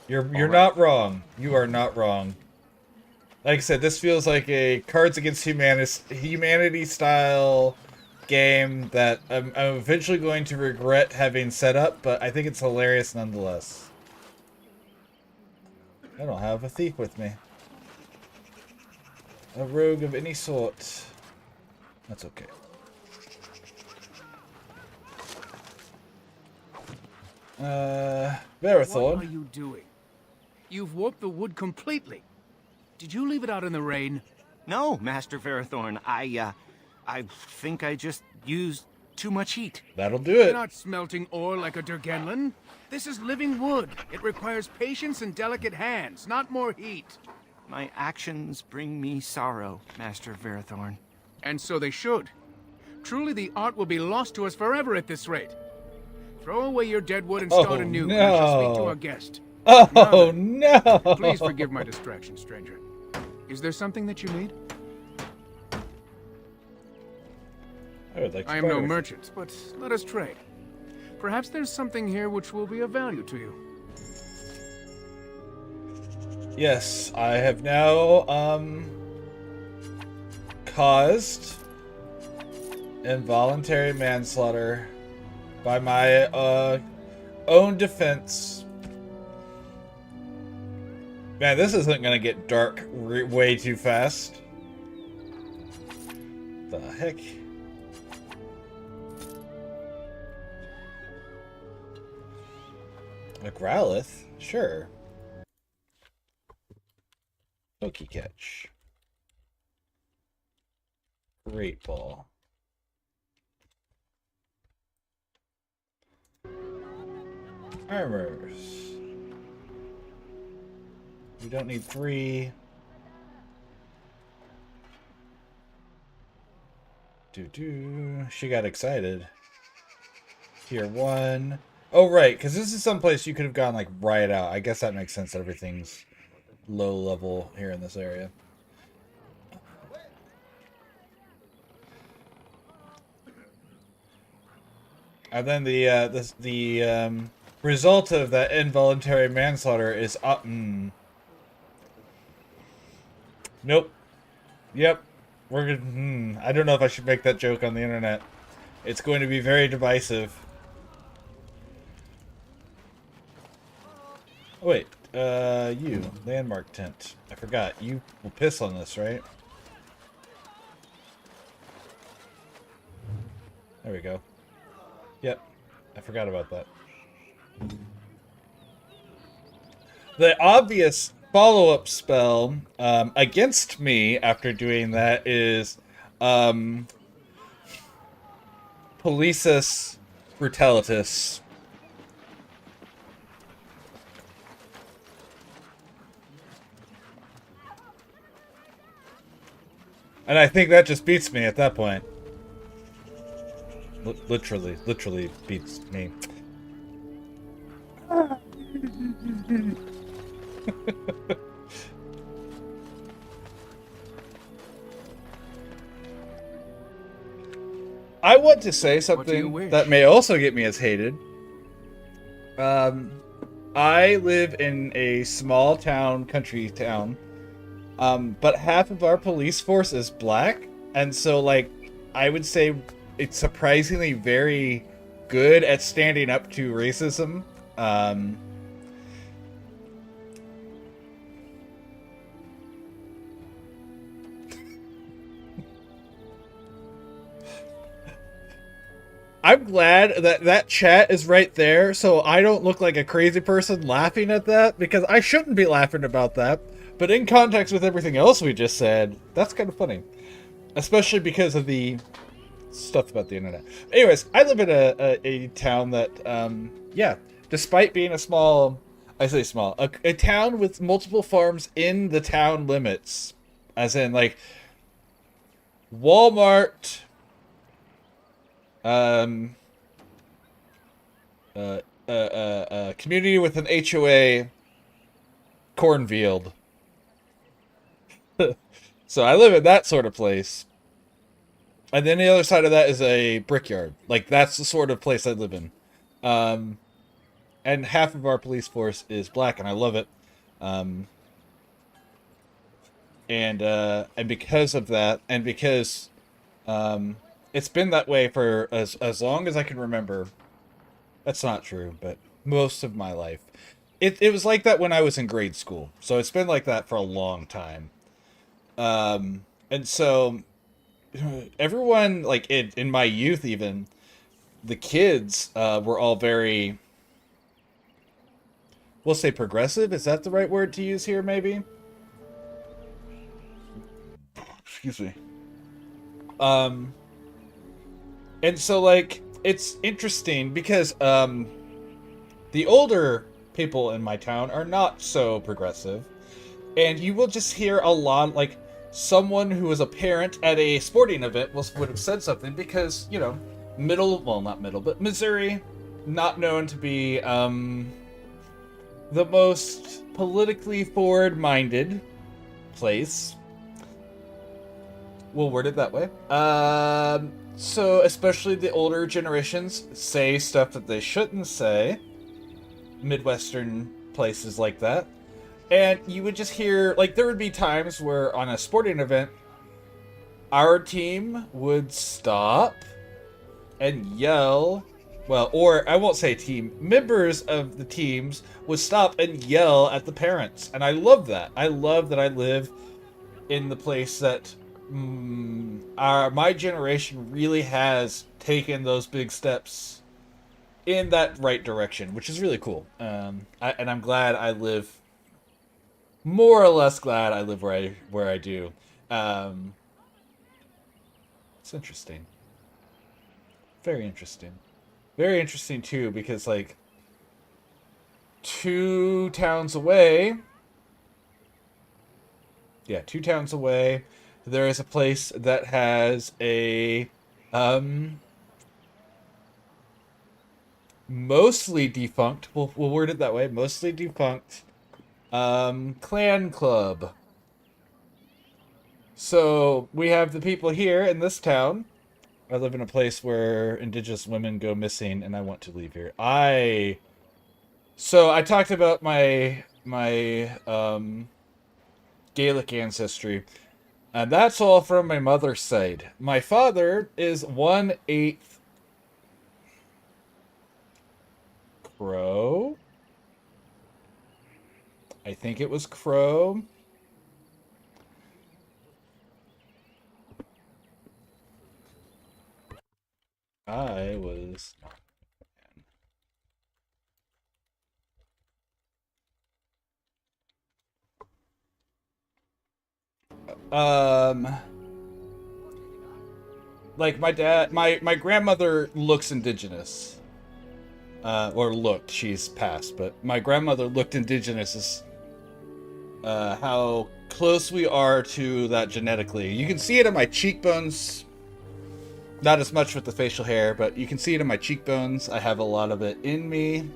You're not wrong. You are not wrong. Like I said, this feels like a Cards Against Humanity style game that I'm eventually going to regret having set up, but I think it's hilarious nonetheless. I don't have a thief with me. A rogue of any sort. That's okay. Verathorn. What are you doing? You've warped the wood completely. Did you leave it out in the rain? No, Master Verathorn. I think I just used too much heat. That'll do You're it. not smelting ore like a Durgenlin. This is living wood. It requires patience and delicate hands, not more heat. My actions bring me sorrow, Master Verathorn. And so they should. Truly, the art will be lost to us forever at this rate. Throw away your dead wood and start anew. No. I shall speak to our guest. Oh, no! Please forgive my distraction, stranger. Is there something that you need? I would like to I am no borrow. merchant, but let us trade. Perhaps there's something here which will be of value to you. Yes, I have now, caused involuntary manslaughter by my, own defense. Man, this isn't gonna get dark way too fast. The heck? A Growlithe? Sure. Pokey catch. Great ball. Armors. We don't need 3. She got excited. Tier 1. Oh, right, because this is someplace you could have gone, like, right out. I guess that makes sense. Everything's low level here in this area. And then the result of that involuntary manslaughter is nope. Yep. We're good. I don't know if I should make that joke on the internet. It's going to be very divisive. Oh, wait. You. Landmark tent. I forgot. You will piss on this, right? There we go. Yep. I forgot about that. The obvious follow-up spell against me after doing that is Policis Brutalitas. And I think that just beats me at that point. Literally beats me. I want to say something that may also get me as hated. I live in a small town, country town, but half of our police force is black, and so, like, I would say it's surprisingly very good at standing up to racism. I'm glad that that chat is right there, so I don't look like a crazy person laughing at that, because I shouldn't be laughing about that. But in context with everything else we just said, that's kind of funny. Especially because of the stuff about the internet. Anyways, I live in a town that, yeah, despite being a small, I say small, a town with multiple farms in the town limits, as in like Walmart, community with an HOA, cornfield. So I live in that sort of place. And then the other side of that is a brickyard. Like, that's the sort of place I live in. And half of our police force is black, and I love it. And because of that, and because it's been that way for as long as I can remember. That's not true, but most of my life. It was like that when I was in grade school. So it's been like that for a long time. And so everyone, like in my youth even, the kids were all very, we'll say progressive. Is that the right word to use here, maybe? Excuse me. And so, like, it's interesting because the older people in my town are not so progressive. And you will just hear a lot, like, someone who was a parent at a sporting event would have said something because, you know, not middle, but Missouri, not known to be the most politically forward-minded place. We'll word it that way. So especially the older generations say stuff that they shouldn't say. Midwestern places like that. And you would just hear, like, there would be times where on a sporting event, our team would stop and yell. Well, or I won't say team. Members of the teams would stop and yell at the parents. And I love that. I love that I live in the place that my generation really has taken those big steps in that right direction, which is really cool. And I'm glad I live, more or less glad I live where I do. It's interesting. Very interesting. Very interesting too, because like 2 towns away, there is a place that has a mostly defunct, we'll word it that way, mostly defunct clan club. So we have the people here in this town. I live in a place where indigenous women go missing, and I want to leave here. So I talked about my Gaelic ancestry. And that's all from my mother's side. My father is 1/8 Crow. I think it was Crow. I was like my grandmother looks indigenous. Or looked, she's passed, but my grandmother looked indigenous as how close we are to that genetically. You can see it in my cheekbones. Not as much with the facial hair, but you can see it in my cheekbones. I have a lot of it in me.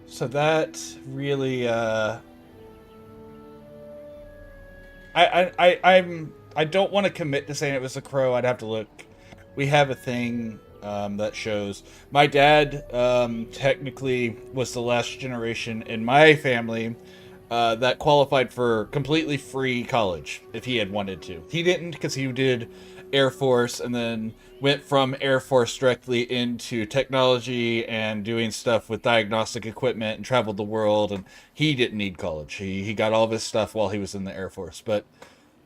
So that really, I don't want to commit to saying it was a crow. I'd have to look. We have a thing that shows. My dad technically was the last generation in my family that qualified for completely free college if he had wanted to. He didn't, because he did Air Force and then went from Air Force directly into technology and doing stuff with diagnostic equipment and traveled the world, and he didn't need college. He got all of his stuff while he was in the Air Force. But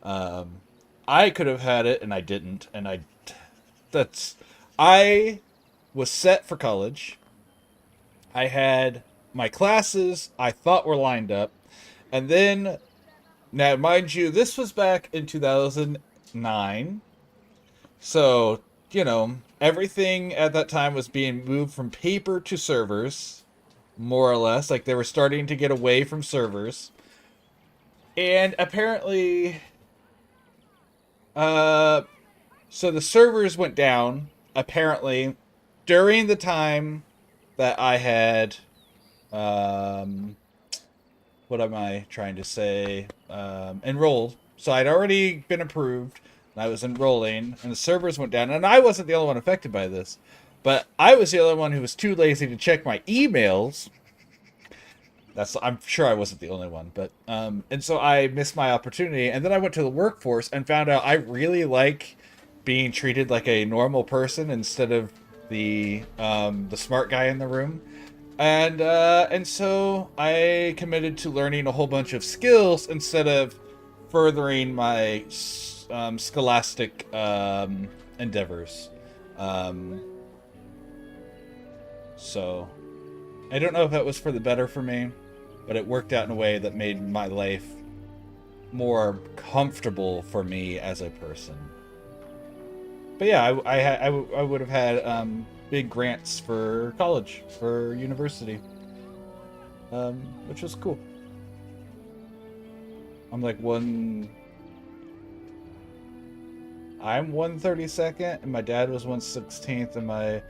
I could have had it and I didn't, and I was set for college. I had my classes I thought were lined up. And then, now mind you, this was back in 2009. So, you know, everything at that time was being moved from paper to servers, more or less. Like, they were starting to get away from servers. And apparently, so the servers went down, apparently, during the time that I had, what am I trying to say, enrolled. So I'd already been approved, and I was enrolling, and the servers went down, and I wasn't the only one affected by this, but I was the only one who was too lazy to check my emails. I'm sure I wasn't the only one, but, and so I missed my opportunity, and then I went to the workforce and found out I really like being treated like a normal person instead of the smart guy in the room. And so I committed to learning a whole bunch of skills instead of furthering my scholastic endeavors. So I don't know if that was for the better for me, but it worked out in a way that made my life more comfortable for me as a person. But yeah, I would have had big grants for college, for university, which was cool. I'm like I'm 1/32, and my dad was 1/16, and my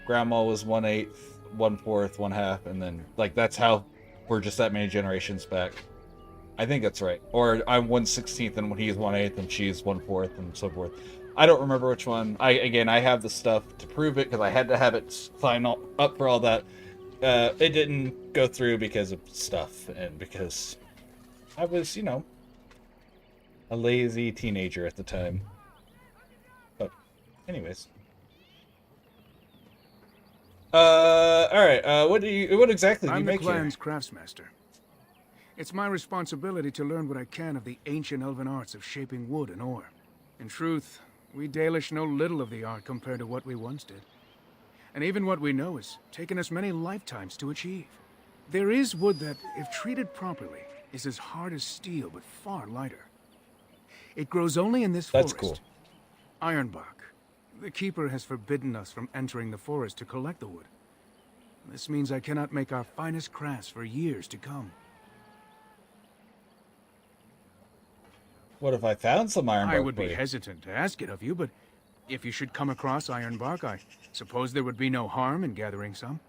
grandma was 1/8, 1/4, 1/2, and then like that's how we're just that many generations back. I think that's right. Or I'm 1/16, and when he's 1/8, and she's 1/4, and so forth. I don't remember which one. I have the stuff to prove it because I had to have it sign up for all that. It didn't go through because of stuff and because I was, you know, a lazy teenager at the time. But, anyways. All right. What exactly do you make here? I'm the clan's craftsmaster. It's my responsibility to learn what I can of the ancient elven arts of shaping wood and ore. In truth, we Dalish know little of the art compared to what we once did. And even what we know has taken us many lifetimes to achieve. There is wood that, if treated properly, is as hard as steel but far lighter. It grows only in this forest. That's cool. Ironbark. The Keeper has forbidden us from entering the forest to collect the wood. This means I cannot make our finest crafts for years to come. What if I found some ironbark? I would be hesitant to ask it of you, but if you should come across ironbark, I suppose there would be no harm in gathering some.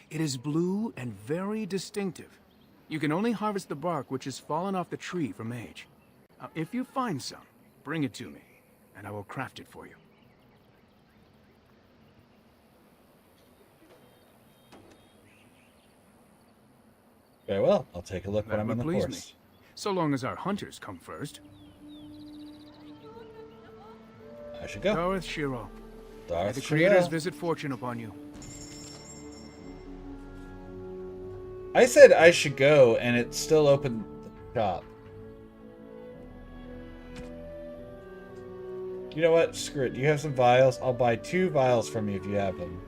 It is blue and very distinctive. You can only harvest the bark which has fallen off the tree from age. Now, if you find some, bring it to me, and I will craft it for you. Very well. I'll take a look when I'm in the please forest. me. So long as our hunters come first. I should go. Darth Shiro. May Darth the Shiro. creators visit fortune upon you. I said I should go, and it still opened the shop. You know what? Screw it. Do you have some vials? I'll buy 2 vials from you if you have them.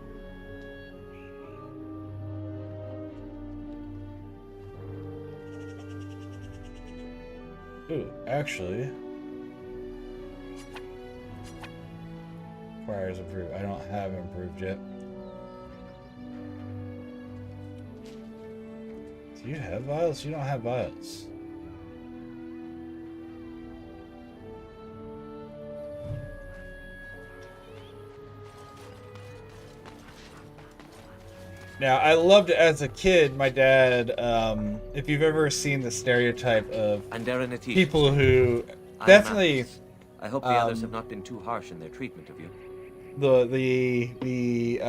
Ooh, actually. Requires improved. I don't have improved yet. Do you have vials? You don't have vials. Now, I loved it as a kid. My dad, if you've ever seen the stereotype of people who definitely, I hope the others have not been too harsh in their treatment of you. The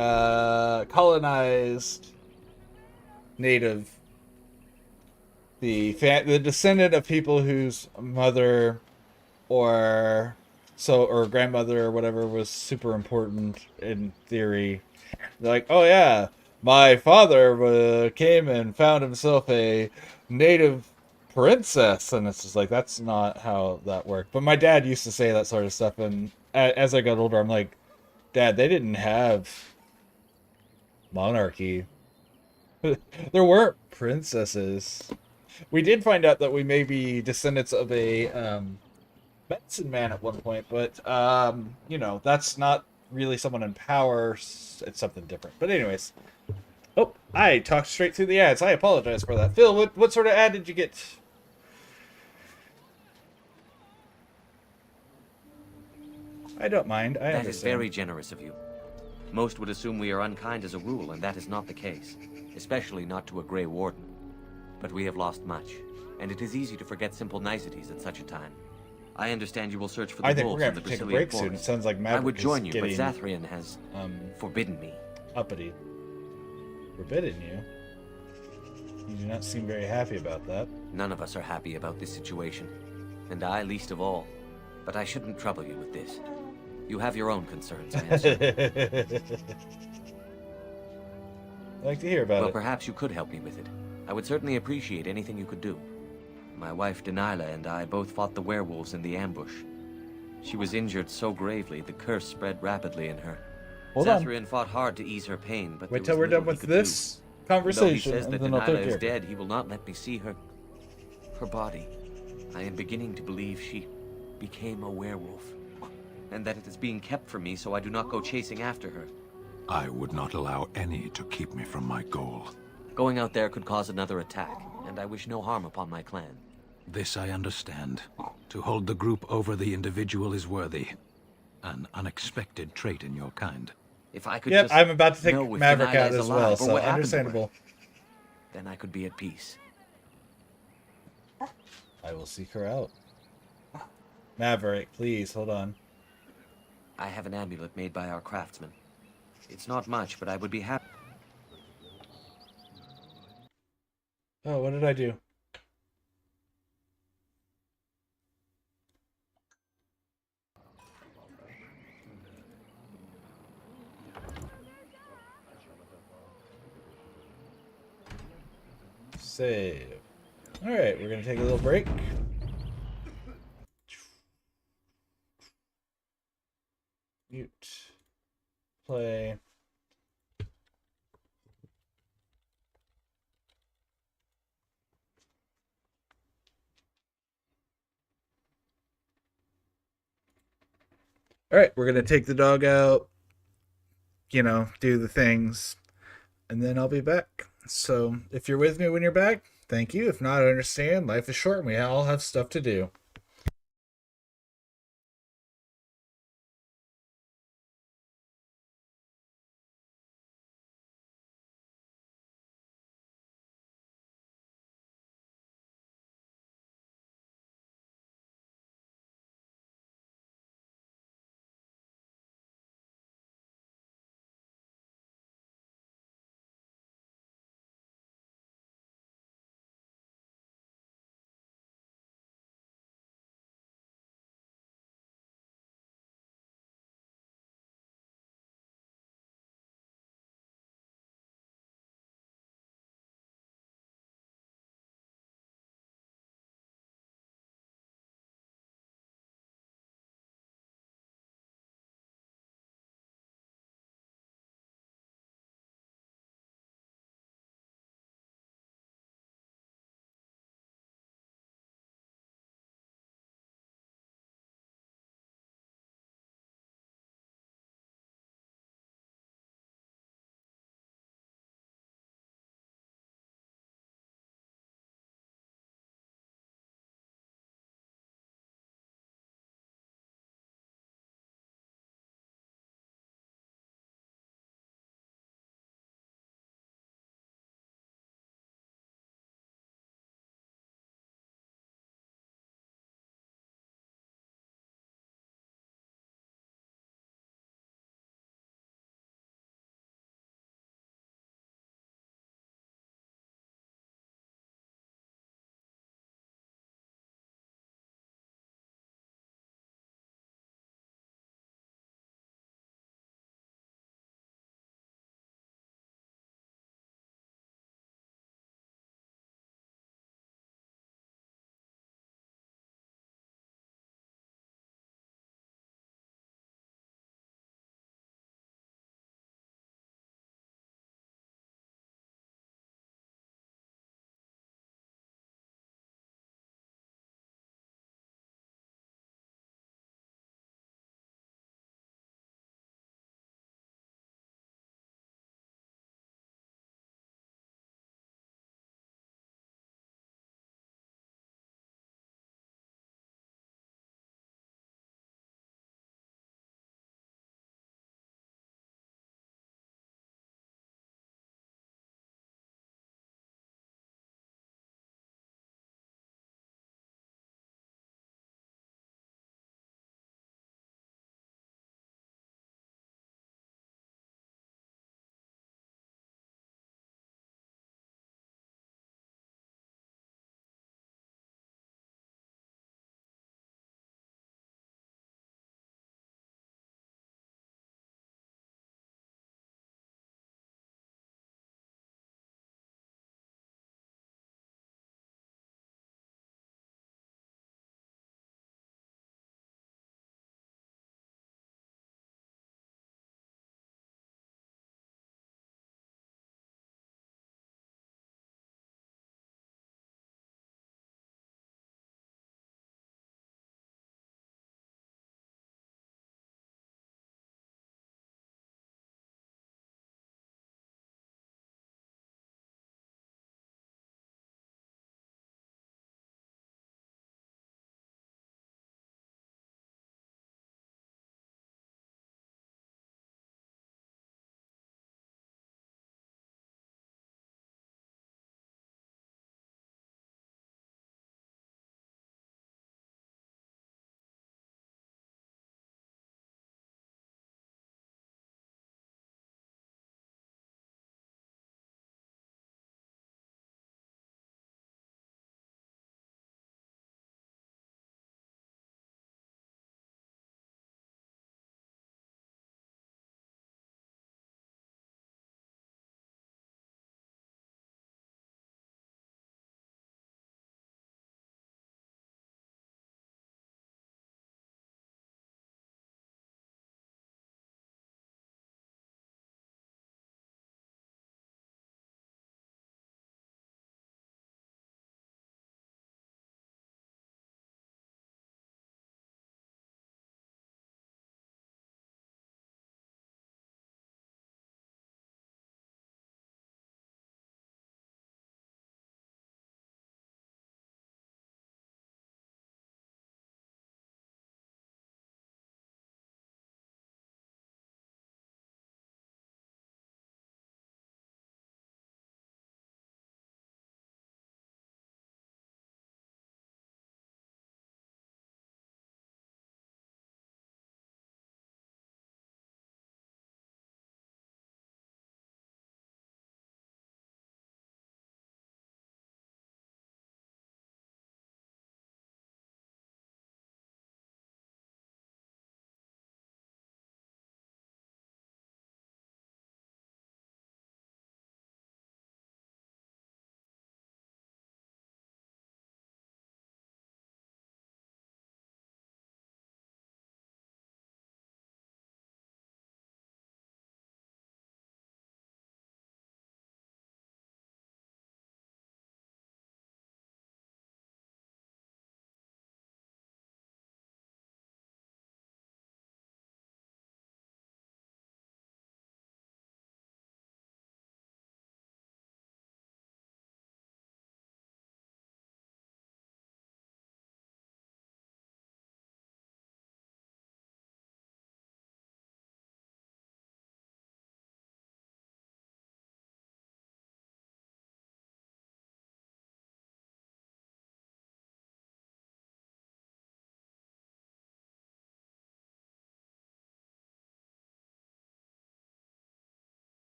colonized native, the descendant of people whose mother or grandmother or whatever was super important in theory. They're like, oh yeah. My father came and found himself a native princess, and it's just like, that's not how that worked. But my dad used to say that sort of stuff, and as I got older, I'm like, Dad, they didn't have monarchy. There weren't princesses. We did find out that we may be descendants of a medicine man at one point, but you know, that's not really someone in power. It's something different. But anyways, oh, I talked straight through the ads. I apologize for that. Phil, what sort of ad did you get? I don't mind. I That understand. is very generous of you. Most would assume we are unkind as a rule, and that is not the case. Especially not to a Grey Warden. But we have lost much, and it is easy to forget simple niceties at such a time. I understand you will search for the I think wolves we're in gonna the have to take a Brazilian break soon. It forest. sounds like Maverick I would join is you, but getting, Zathrian has forbidden me. Uppity. Forbidden you? You do not seem very happy about that. None of us are happy about this situation, and I least of all. But I shouldn't trouble you with this. You have your own concerns, I assume. I'd like to hear about Well, it. perhaps you could help me with it. I would certainly appreciate anything you could do. My wife, Denilah, and I both fought the werewolves in the ambush. She was injured so gravely, the curse spread rapidly in her. Hold on. Zathrian fought hard to ease her pain, but Wait there till was we're done little he with could this do. conversation, Though he says and that then I'll Denilah take is care of dead, he will not let me see her body. I am beginning to believe she became a werewolf, and that it is being kept from me so I do not go chasing after her. I would not allow any to keep me from my goal. Going out there could cause another attack, and I wish no harm upon my clan. This I understand. To hold the group over the individual is worthy. An unexpected trait in your kind. If I could Yep, just I'm about to take know if Maverick Denilah out is as alive, well, or so what happened to her, understandable. then I could be at peace. I will seek her out. Maverick, please, hold on. I have an amulet made by our craftsman. It's not much, but I would be happy. Oh, what did I do? Save. Alright, we're gonna take a little break. Mute. Play. Alright, we're gonna take the dog out, you know, do the things, and then I'll be back. So if you're with me when you're back, thank you. If not, I understand. Life is short and we all have stuff to do.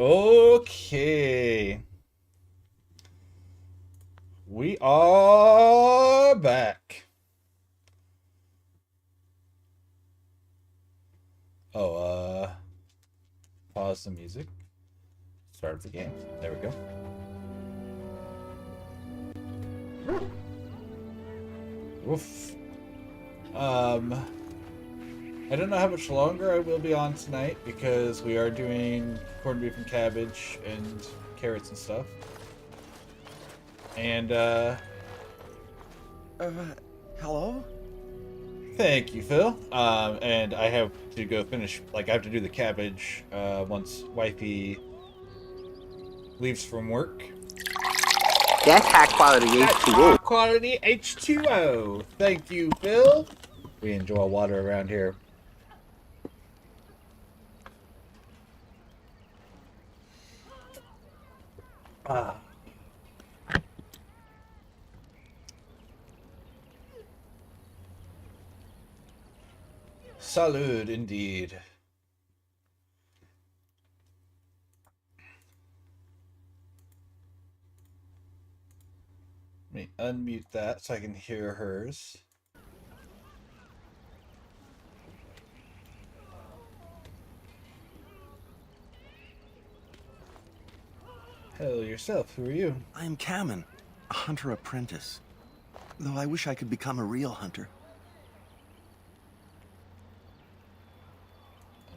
Okay. We are back. Oh, pause the music. Start the game. There we go. Woof. I don't know how much longer I will be on tonight because we are doing corned beef and cabbage and carrots and stuff. And, hello? Thank you, Phil. And I have to go finish, like, I have to do the cabbage, once wifey leaves from work. That's high quality H2O. High quality H2O. Thank you, Phil. We enjoy water around here. Ah. Salud, indeed. Let me unmute that so I can hear hers. Hello yourself, who are you? I am Kamen, a hunter apprentice. Though I wish I could become a real hunter.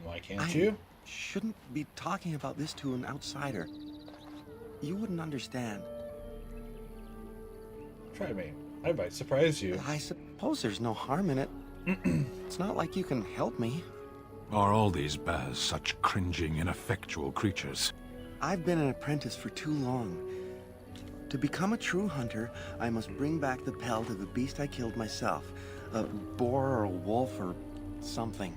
Why can't you? Shouldn't be talking about this to an outsider. You wouldn't understand. Try me. I might surprise you. I suppose there's no harm in it. It's not like you can help me. Are all these bears such cringing, ineffectual creatures? I've been an apprentice for too long. To become a true hunter, I must bring back the pelt of the beast I killed myself. A boar or a wolf or something.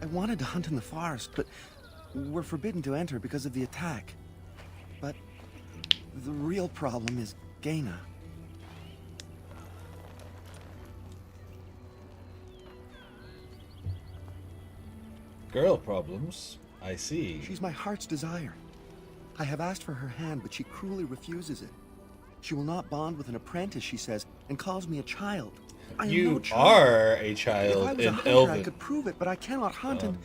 I wanted to hunt in the forest, but we're forbidden to enter because of the attack. But the real problem is Gaina. Girl problems? I see. She's my heart's desire. I have asked for her hand, but she cruelly refuses it. She will not bond with an apprentice, she says, and calls me a child. I am no child. Are a child if I was in a hunter, Elven. I could prove it, but I cannot hunt, and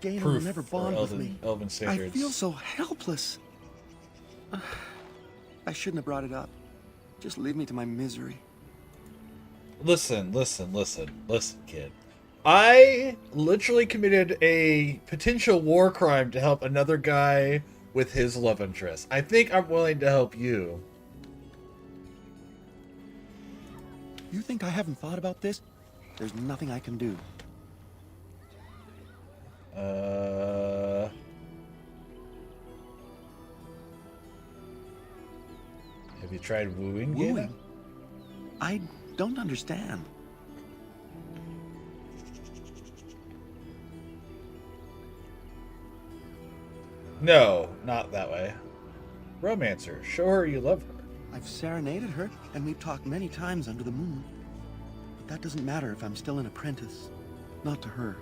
Gaina Proof will never bond for with me. Elven standards. I feel so helpless. I shouldn't have brought it up. Just leave me to my misery. Listen, kid. I literally committed a potential war crime to help another guy with his love interest. I think I'm willing to help you. You think I haven't thought about this? There's nothing I can do. Have you tried wooing? Wooing? I don't understand. No, not that way. Romancer, show her you love her. I've serenaded her, and we've talked many times under the moon. But that doesn't matter if I'm still an apprentice. Not to her.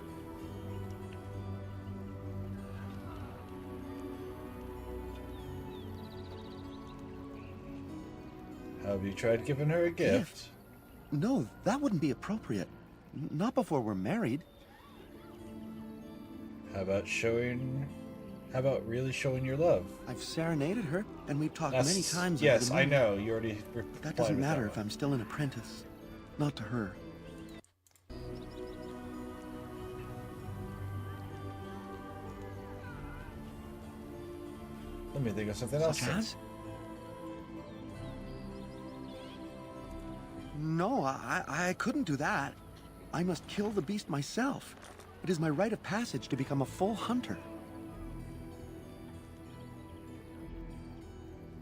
Have you tried giving her a gift? No, that wouldn't be appropriate. Not before we're married. How about really showing your love? I've serenaded her, and we've talked many times. Yes, under the I moon. know. You already But replied that doesn't with matter that if I'm still an apprentice. Not to her. Let me think of something else. Such as? No, I couldn't do that. I must kill the beast myself. It is my rite of passage to become a full hunter.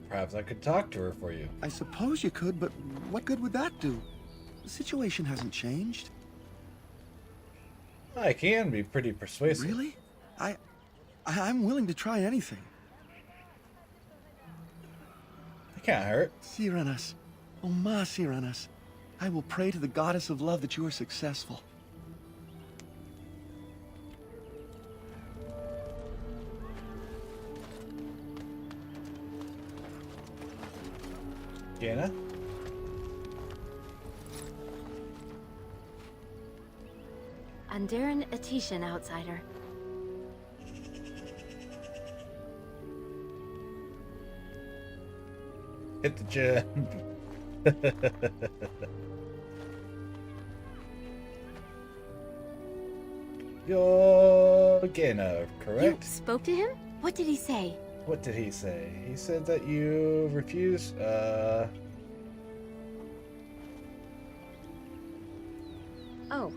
Perhaps I could talk to her for you. I suppose you could, but what good would that do? The situation hasn't changed. I can be pretty persuasive. Really? I'm willing to try anything. It can't hurt. Siranas. Oh, ma Siranas. I will pray to the goddess of love that you are successful. Gaina? Andiran Atishan, outsider. Hit the jump. You're Gaina, correct? You spoke to him? What did he say? What did he say? He said that you refuse. Oh.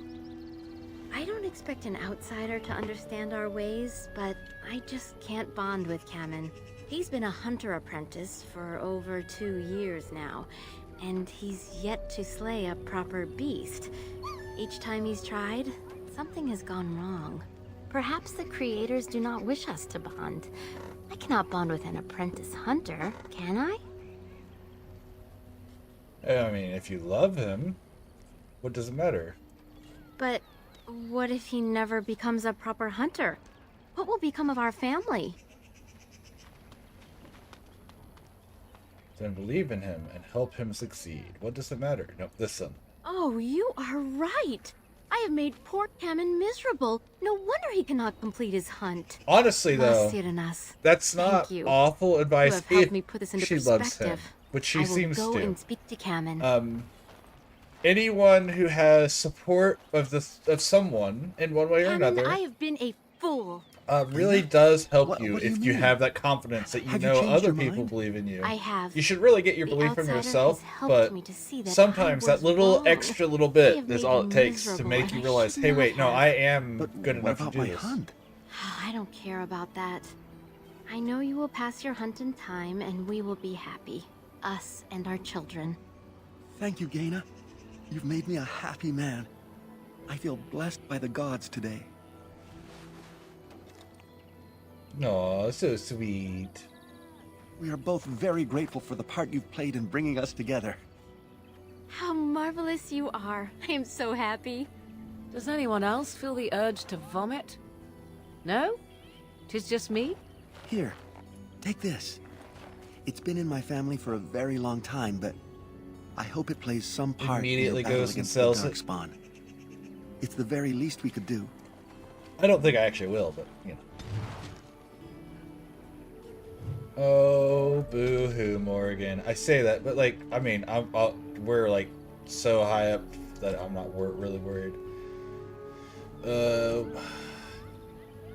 I don't expect an outsider to understand our ways, but I just can't bond with Kamen. He's been a hunter apprentice for over 2 years now, and he's yet to slay a proper beast. Each time he's tried, something has gone wrong. Perhaps the creators do not wish us to bond. I cannot bond with an apprentice hunter, can I? I mean, if you love him, what does it matter? But what if he never becomes a proper hunter? What will become of our family? Then believe in him and help him succeed. What does it matter? No, listen. Oh, you are right. I have made poor Kamen miserable. No wonder he cannot complete his hunt. Honestly, though, that's not Thank you. awful advice. You have helped me put this into she perspective. loves him, which she I will seems go to. and speak to Kamen. Anyone who has support of someone in one way or Kamen, another, I have been a fool. really does help What you do you if you mean? have that confidence that you Have you know changed other your people mind? believe in you. I have. You should really get your The belief from outsider yourself, has helped but me to see that sometimes I that was little wrong. extra little I bit have is made all him it takes to miserable, make and you I realize, should hey, not wait, no, have. I am good enough to about do my this. hunt? I don't care about that. I know you will pass your hunt in time, and we will be happy. Us and our children. Thank you, Gaina. You've made me a happy man. I feel blessed by the gods today. No, so sweet. We are both very grateful for the part you've played in bringing us together. How marvelous you are. I am so happy. Does anyone else feel the urge to vomit? No? 'Tis just me? Here, take this. It's been in my family for a very long time, but I hope it plays some part Immediately in your battle goes and against sells the it. Darkspawn. It's the very least we could do. I don't think I actually will, but, you know. Oh, boo-hoo, Morgan. I say that, but, like, I mean, we're, like, so high up that I'm not really worried. I don't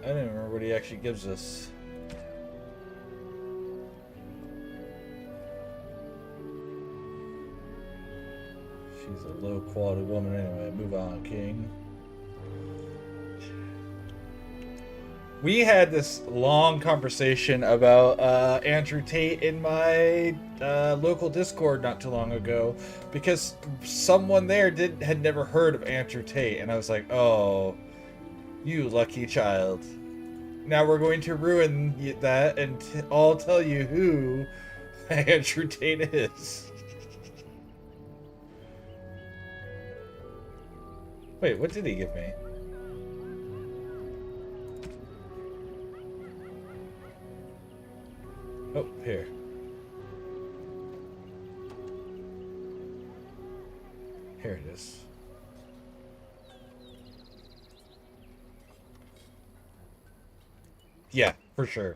even remember what he actually gives us. She's a low-quality woman anyway. Move on, King. We had this long conversation about Andrew Tate in my local Discord not too long ago, because someone there had never heard of Andrew Tate, and I was like, oh, you lucky child. Now we're going to ruin that and I'll tell you who Andrew Tate is. Wait, what did he give me? Oh, here. Here it is. Yeah, for sure.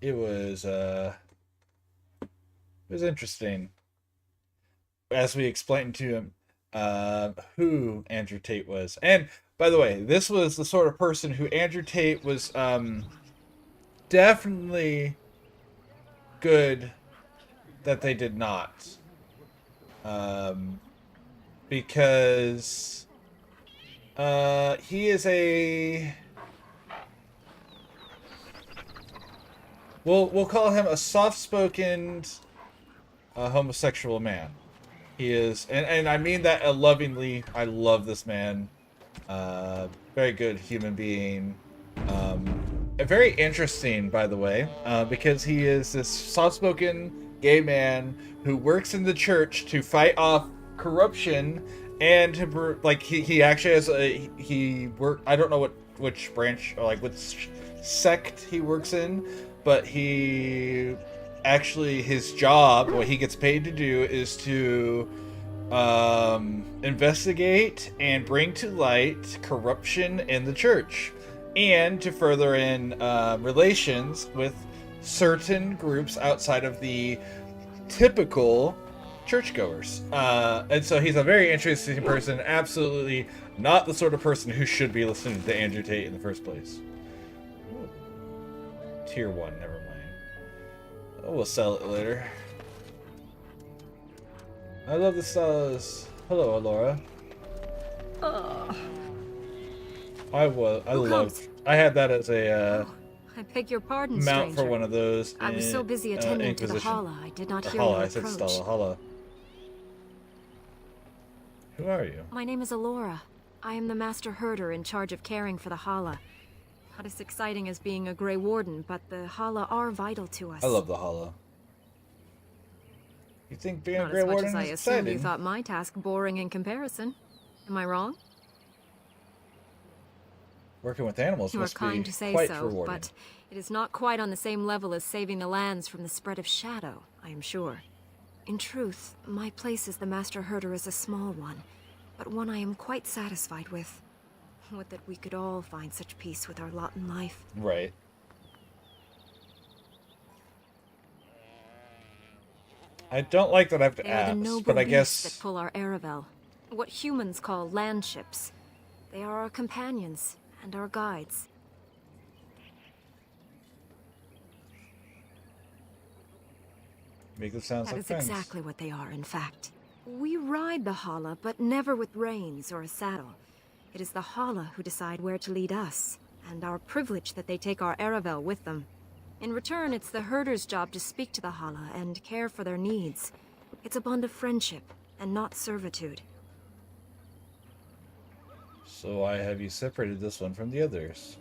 It was interesting. As we explained to him who Andrew Tate was. And by the way, this was the sort of person who Andrew Tate was definitely good that they did not. Because he is a... We'll call him a soft-spoken homosexual man. He is, and I mean that lovingly. I love this man. Very good human being. Very interesting, by the way, because he is this soft-spoken gay man who works in the church to fight off corruption, and to, like he actually has I don't know which branch or like which sect he works in, but he actually, his job, what he gets paid to do, is to investigate and bring to light corruption in the church, and to further in relations with certain groups outside of the typical churchgoers. And so he's a very interesting person, absolutely not the sort of person who should be listening to Andrew Tate in the first place. Ooh. Tier 1, never mind. Oh, we'll sell it later. I love the stars. Hello, Alora. I had that as a I beg your pardon, mount stranger. for one of those. I was so busy attending to the Hala, I did not hear your I said approach. Stella. Hala. Who are you? My name is Alora. I am the master herder in charge of caring for the Hala. Not as exciting as being a Grey Warden, but the Hala are vital to us. I love the Hala. You think being Not a Grey as much Warden as I is assume you exciting? thought my task boring in comparison. Am I wrong? Working with animals You are must kind be to say quite so, rewarding. but it is not quite on the same level as saving the lands from the spread of shadow, I am sure. In truth, my place as the master herder is a small one, but one I am quite satisfied with. Would that we could all find such peace with our lot in life. Right. I don't like that I have to They are the ask, noble but I beasts guess that pull our Aravel. What humans call land ships. They are our companions and our guides. make it sound That like is friends. exactly what they are, in fact. We ride the Hala, but never with reins or a saddle. It is the Hala who decide where to lead us, and our privilege that they take our Aravel with them. In return, it's the herder's job to speak to the Hala and care for their needs. It's a bond of friendship, and not servitude. So why have you separated this one from the others?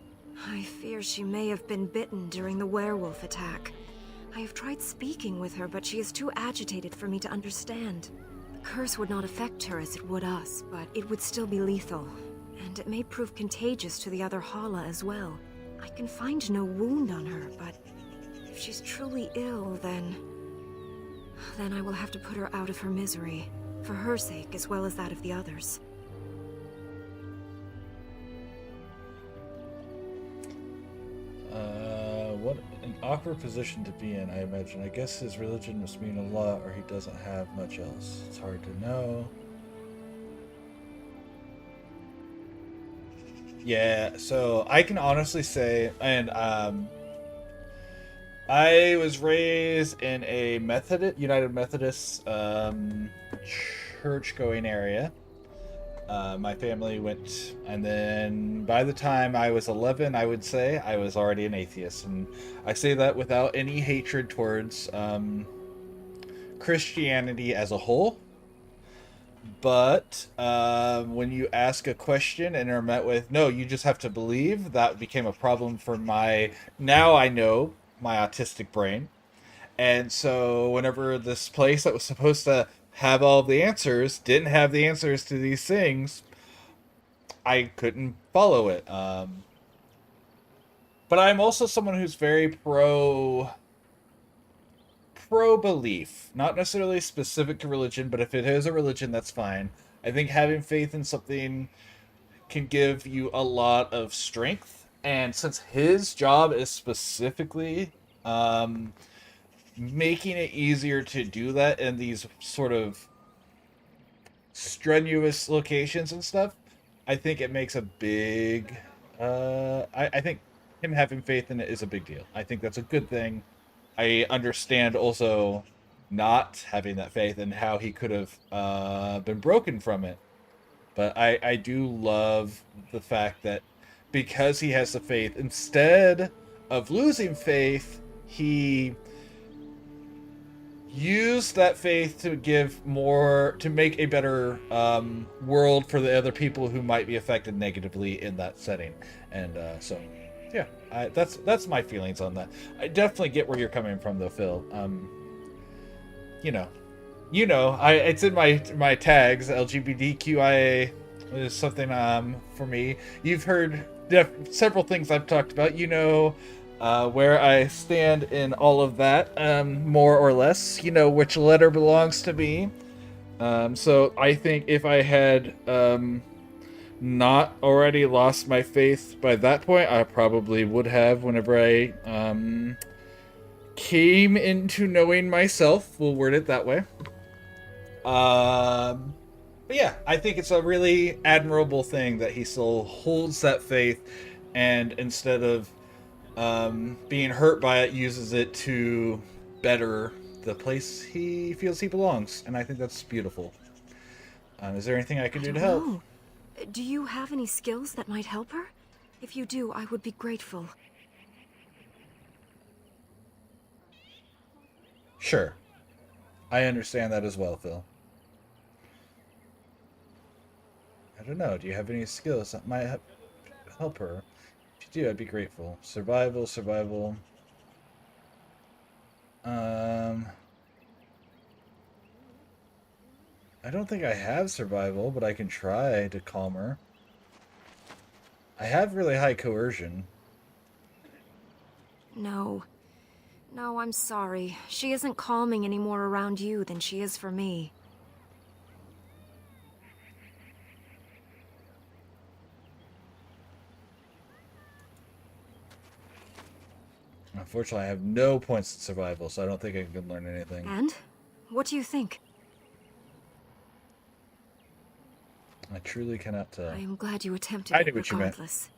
I fear she may have been bitten during the werewolf attack. I have tried speaking with her, but she is too agitated for me to understand. The curse would not affect her as it would us, but it would still be lethal. And it may prove contagious to the other Hala as well. I can find no wound on her, but if she's truly ill, then I will have to put her out of her misery. For her sake, as well as that of the others. What an awkward position to be in, I imagine. I guess his religion must mean a lot, or he doesn't have much else. It's hard to know. Yeah, so I can honestly say, and I was raised in a United Methodist church-going area. My family went, and then by the time I was 11, I would say, I was already an atheist. And I say that without any hatred towards Christianity as a whole. But when you ask a question and are met with, no, you just have to believe, that became a problem for my autistic brain. And so whenever this place that was supposed to have all the answers didn't have the answers to these things, I couldn't follow it. But I'm also someone who's very pro-belief, not necessarily specific to religion, but if it is a religion, that's fine. I think having faith in something can give you a lot of strength, and since his job is specifically making it easier to do that in these sort of strenuous locations and stuff, I think it makes a big I think him having faith in it is a big deal. I think that's a good thing. I understand also not having that faith and how he could have been broken from it. But I do love the fact that because he has the faith, instead of losing faith, he used that faith to make a better world for the other people who might be affected negatively in that setting. And so yeah, that's my feelings on that. I definitely get where you're coming from, though, Phil. It's in my tags. LGBTQIA is something for me. You've heard several things I've talked about. where I stand in all of that, more or less. You know which letter belongs to me. So I think if I had not already lost my faith by that point, I probably would have whenever I came into knowing myself. We'll word it that way. But yeah, I think it's a really admirable thing that he still holds that faith, and instead of being hurt by it, uses it to better the place he feels he belongs. And I think that's beautiful. Is there anything I can do to help? No. Do you have any skills that might help her? If you do, I would be grateful. Sure. I understand that as well, Phil. I don't know. Do you have any skills that might help her? If you do, I'd be grateful. Survival. I don't think I have survival, but I can try to calm her. I have really high coercion. No. No, I'm sorry. She isn't calming any more around you than she is for me. Unfortunately, I have no points in survival, so I don't think I can learn anything. And? What do you think? I truly cannot tell. I am glad you attempted I it knew what you meant. regardless.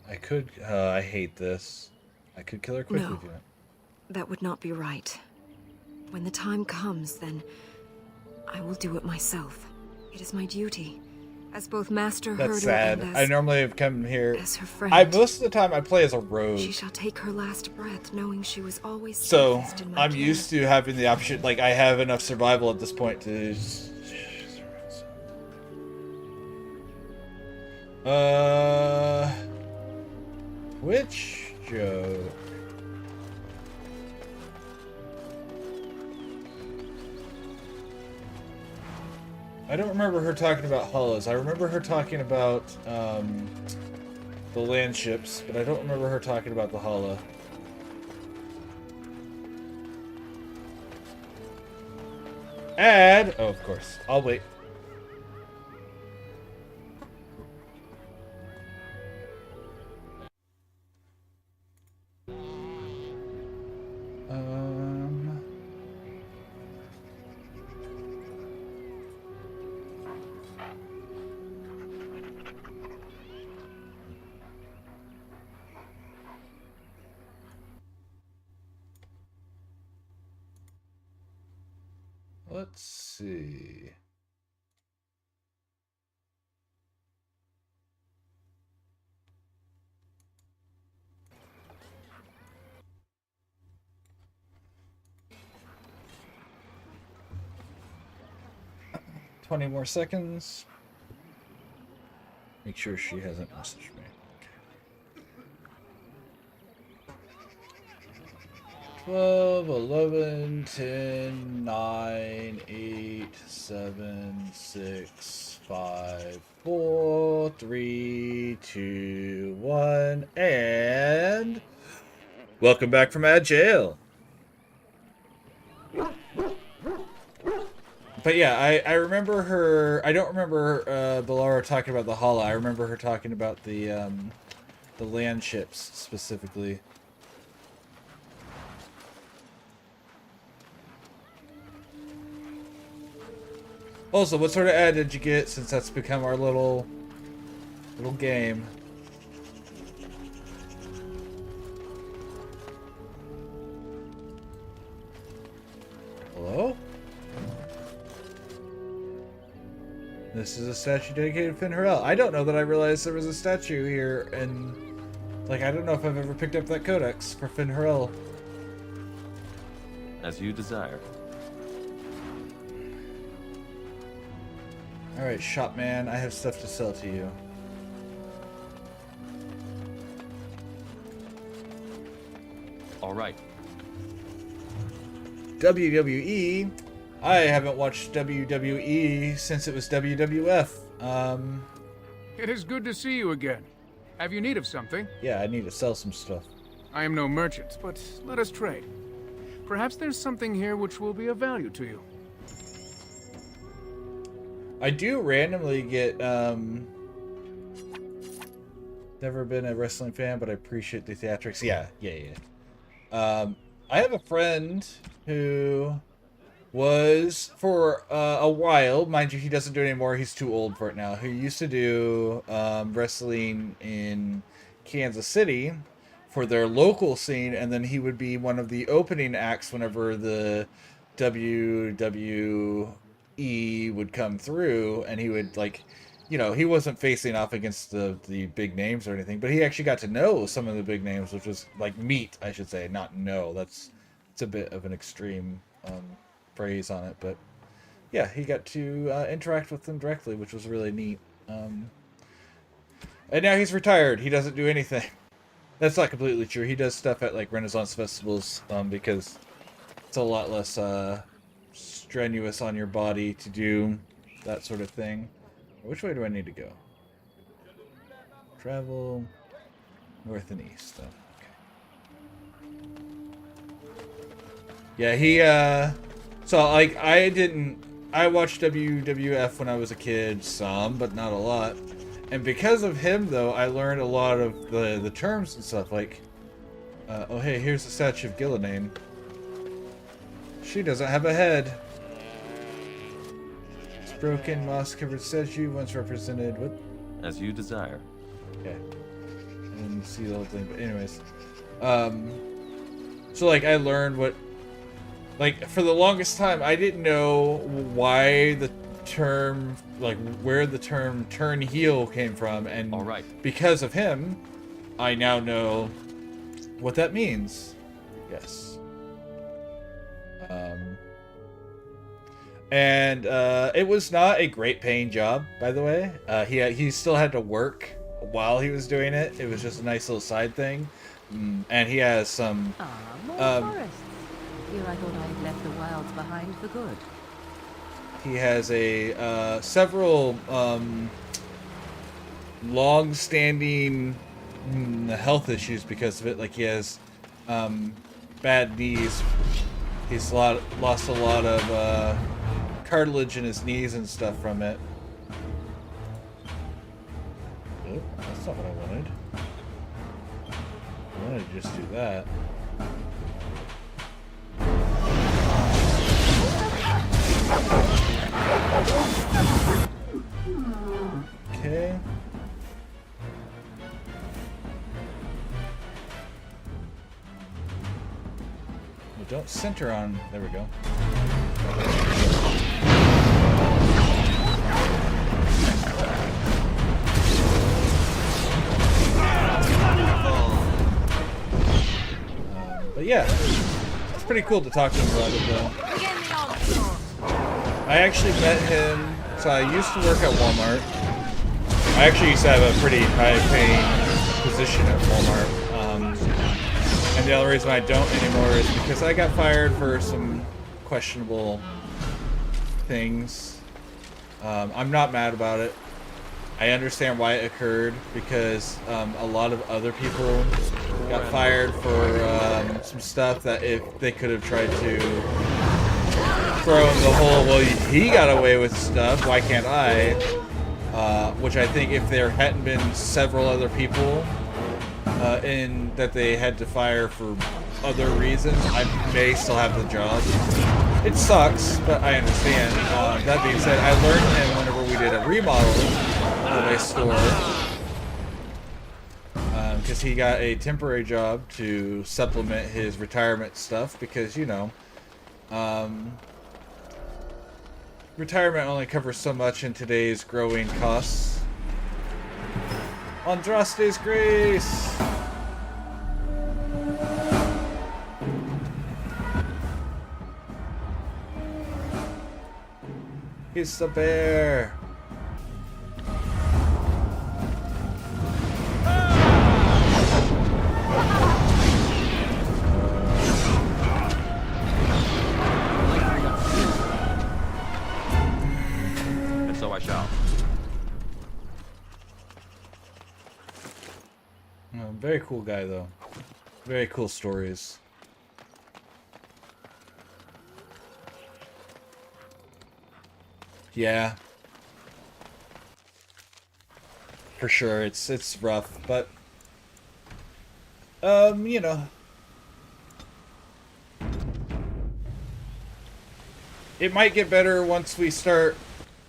I could... I hate this. I could kill her quickly No. if you want. That would not be right. When the time comes, then I will do it myself. It is my duty. As both Master That's Herder sad. and I normally have come here... as her friend. most of the time I play as a rogue. She shall take her last breath, knowing she was always So, safest in my I'm care. used to having the option... Like, I have enough survival at this point to... Which joke? I don't remember her talking about hollows. I remember her talking about the land ships, but I don't remember her talking about the hollow. Add! Oh, of course. I'll wait. Let's see. $20 more seconds. Make sure she hasn't messaged me. 12, 11, 10, 9, 8, 7, 6, 5, 4, 3, 2, 1, and... Welcome back from ad jail. But yeah, I remember her... I don't remember Bellara talking about the Hala. I remember her talking about the land ships, specifically. Also, what sort of ad did you get, since that's become our little game? Hello? This is a statue dedicated to Finn Harrell. I don't know that I realized there was a statue here, and like, I don't know if I've ever picked up that codex for Finn Harrell. As you desire. Alright, shopman, I have stuff to sell to you. Alright. WWE? I haven't watched WWE since it was WWF. It is good to see you again. Have you need of something? Yeah, I need to sell some stuff. I am no merchant, but let us trade. Perhaps there's something here which will be of value to you. I do randomly get, never been a wrestling fan, but I appreciate the theatrics. Yeah. I have a friend who was, for a while, mind you, he doesn't do it anymore, he's too old for it now, who used to do wrestling in Kansas City for their local scene, and then he would be one of the opening acts whenever the WWE would come through, and he would, like, you know, he wasn't facing off against the big names or anything, but he actually got to know some of the big names, which was, like, meet, I should say, not know. It's a bit of an extreme phrase on it, but yeah, he got to interact with them directly, which was really neat. And now he's retired. He doesn't do anything. That's not completely true. He does stuff at, like, Renaissance festivals, because it's a lot less strenuous on your body to do that sort of thing. Which way do I need to go? Travel north and east. Oh, okay. Yeah, he so, like, I watched WWF when I was a kid, some, but not a lot. And because of him, though, I learned a lot of the terms and stuff, like, oh hey, here's the statue of Gillenane. She doesn't have a head. This broken, moss-covered statue once represented what? As you desire. Yeah. I didn't see the whole thing, but anyways. So, like, I learned what... Like, for the longest time, I didn't know why the term... Like, where the term turn heel came from, and because of him, I now know what that means. Yes. And it was not a great paying job, by the way. He still had to work while he was doing it. It was just a nice little side thing. And he has some... more forests. Here I thought I had left the wilds behind for good. He has a several long-standing health issues because of it. Like, he has bad knees. He's lost a lot of cartilage in his knees and stuff from it. Oh, that's not what I wanted. I wanted to just do that. Okay. Well, don't center on. There we go. But yeah, it's pretty cool to talk to him about it, though. I actually met him, so I used to work at Walmart. I actually used to have a pretty high-paying position at Walmart. And the only reason I don't anymore is because I got fired for some questionable things. I'm not mad about it. I understand why it occurred, because a lot of other people got fired for some stuff that if they could have tried to throw in the whole, well, he got away with stuff, why can't I? Which I think if there hadn't been several other people in that they had to fire for other reasons, I may still have the job. It sucks, but I understand. That being said, I learned him whenever we did a remodel of my store, because he got a temporary job to supplement his retirement stuff, because, you know, retirement only covers so much in today's growing costs. Andraste's Grace! He's the bear! And so I shall. Very cool guy, though. Very cool stories. Yeah. For sure, it's rough, but you know, it might get better once we start.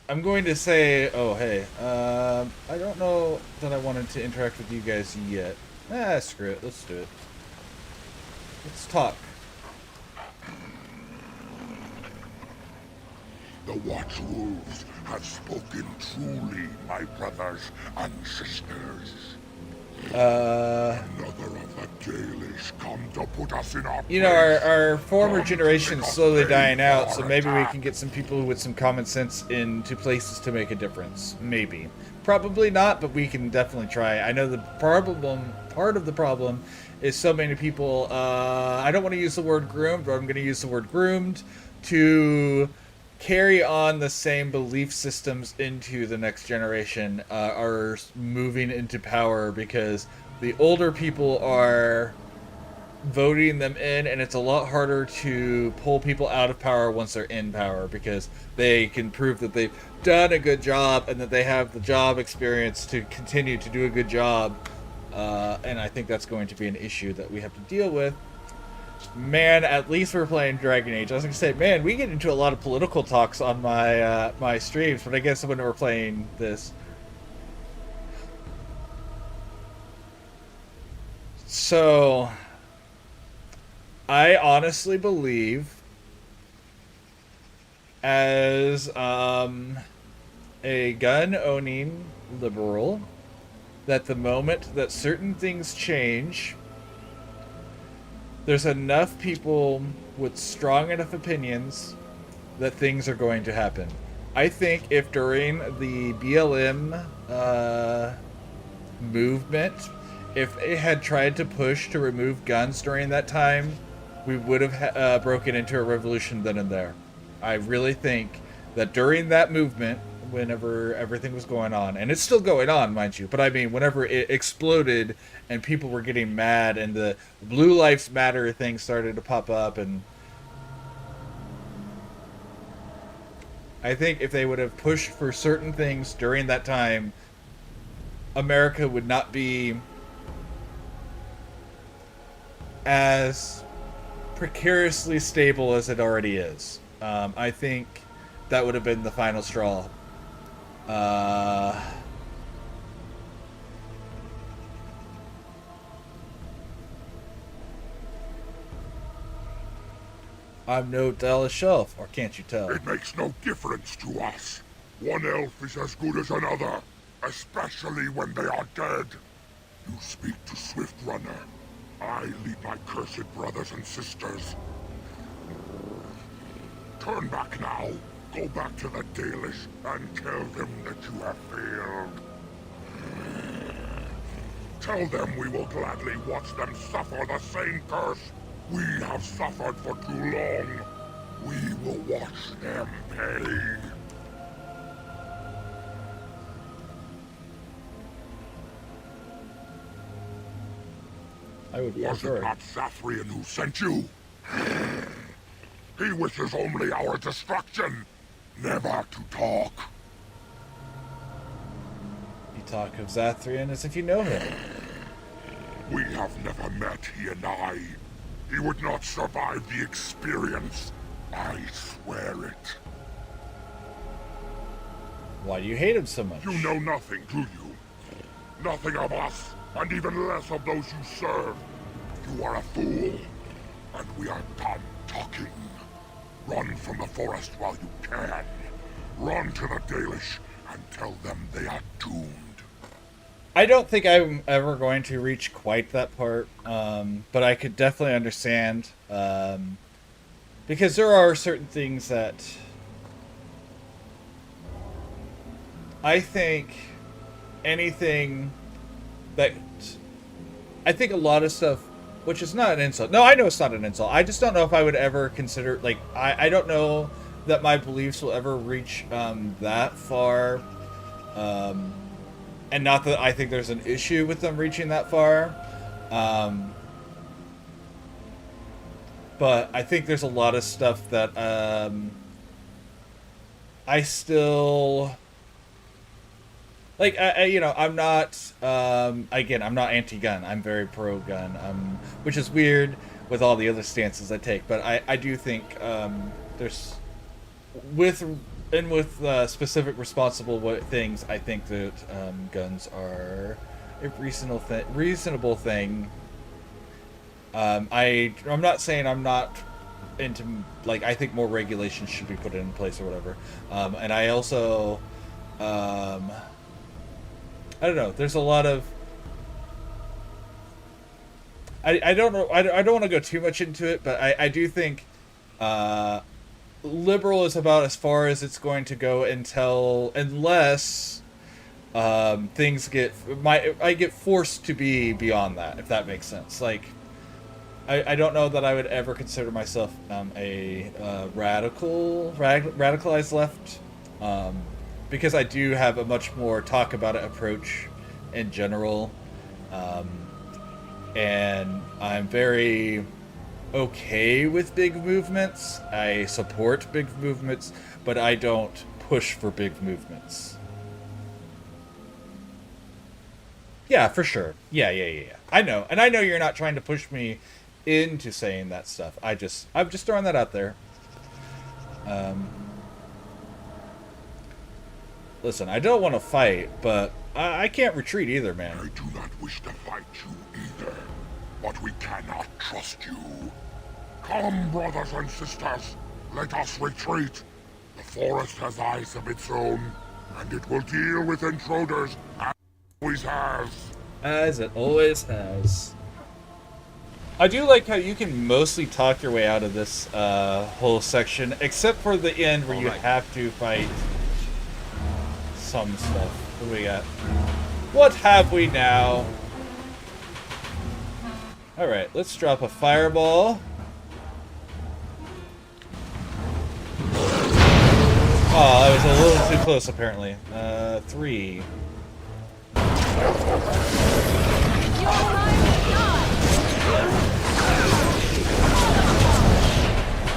I'm going to say, oh hey, I don't know that I wanted to interact with you guys yet. Screw it, let's do it. Let's talk. The Watchwolves have spoken truly, my brothers and sisters. Another of the Dalish come to put us in our You know, place. our former Come generation take is us slowly in dying out, for so maybe we attack. can get some people with some common sense into places to make a difference. Maybe. Probably not, but we can definitely try. I know the part of the problem is so many people, I don't want to use the word groomed, but I'm going to use the word groomed to carry on the same belief systems into the next generation, are moving into power because the older people are voting them in, and it's a lot harder to pull people out of power once they're in power because they can prove that they've done a good job and that they have the job experience to continue to do a good job. And I think that's going to be an issue that we have to deal with. Man, at least we're playing Dragon Age. I was gonna say, man, we get into a lot of political talks on my my streams, but I guess when we're playing this. So, I honestly believe, as a gun-owning liberal, that the moment that certain things change, there's enough people with strong enough opinions that things are going to happen. I think if during the BLM movement, if it had tried to push to remove guns during that time, we would have broken into a revolution then and there. I really think that during that movement, whenever everything was going on, and it's still going on, mind you, but I mean, whenever it exploded and people were getting mad and the Blue Lives Matter thing started to pop up, and I think if they would have pushed for certain things during that time, America would not be as precariously stable as it already is. I think that would have been the final straw. I'm no Dalish elf, or can't you tell? It makes no difference to us. One elf is as good as another, especially when they are dead. You speak to Swiftrunner. I lead my cursed brothers and sisters. Turn back now. Go back to the Dalish and tell them that you have failed. Tell them we will gladly watch them suffer the same curse we have suffered for too long. We will watch them pay. I would Was it not Sathrian who sent you? He wishes only our destruction, never to talk. You talk of Zathrian as if you know him. We have never met, he and I. He would not survive the experience. I swear it. Why do you hate him so much? You know nothing, do you? Nothing of us, and even less of those you serve. You are a fool, and we are done talking. Run from the forest while you can. Run to the Dalish and tell them they are doomed. I don't think I'm ever going to reach quite that part, but I could definitely understand, because there are certain things that I think anything that I think a lot of stuff, which is not an insult. No, I know it's not an insult. I just don't know if I would ever consider, like, I don't know that my beliefs will ever reach that far. And not that I think there's an issue with them reaching that far, But I think there's a lot of stuff that I still like. I'm not. Again, I'm not anti-gun. I'm very pro-gun. Which is weird with all the other stances I take. But I do think there's with specific responsible things. I think that guns are a reasonable thing. I'm not saying I'm not into, like, I think more regulations should be put in place or whatever. And I also, I don't know, there's a lot of, I don't know, I don't want to go too much into it, but I do think liberal is about as far as it's going to go unless things I get forced to be beyond that, if that makes sense. Like, I don't know that I would ever consider myself a radicalized left, because I do have a much more talk about it approach in general, and I'm very okay with big movements. I support big movements, but I don't push for big movements. Yeah, for sure. Yeah. I know, and I know you're not trying to push me into saying that stuff. I'm just throwing that out there. Listen, I don't want to fight, but I can't retreat either, man. I do not wish to fight you either, but we cannot trust you. Come, brothers and sisters, let us retreat. The forest has eyes of its own, and it will deal with intruders as it always has. As it always has. I do like how you can mostly talk your way out of this whole section, except for the end where you have to fight some stuff. What do we got? What have we now? Alright, let's drop a fireball. Oh, that was a little too close, apparently. 3.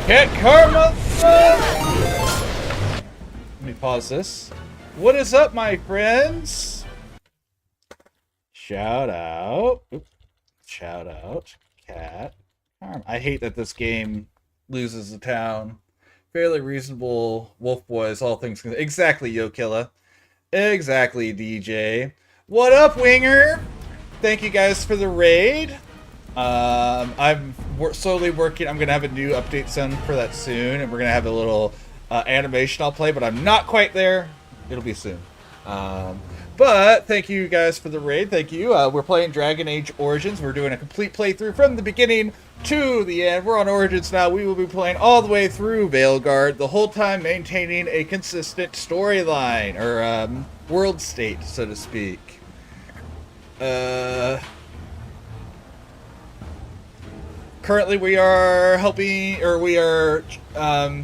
Cat Karma! Let me pause this. What is up, my friends? Shout out. Oops. Shout out. Cat Karma. I hate that this game loses the town. Fairly reasonable wolf boys, all things considered. Exactly, Yokilla. Exactly, DJ. What up, Winger? Thank you guys for the raid. I'm slowly working. I'm gonna have a new update soon for that soon, and we're gonna have a little animation I'll play, but I'm not quite there. It'll be soon. But thank you guys for the raid. Thank you. We're playing Dragon Age Origins. We're doing a complete playthrough from the beginning to the end. We're on Origins now. We will be playing all the way through Veilguard, the whole time maintaining a consistent storyline, or world state, so to speak. Currently we are helping, or we are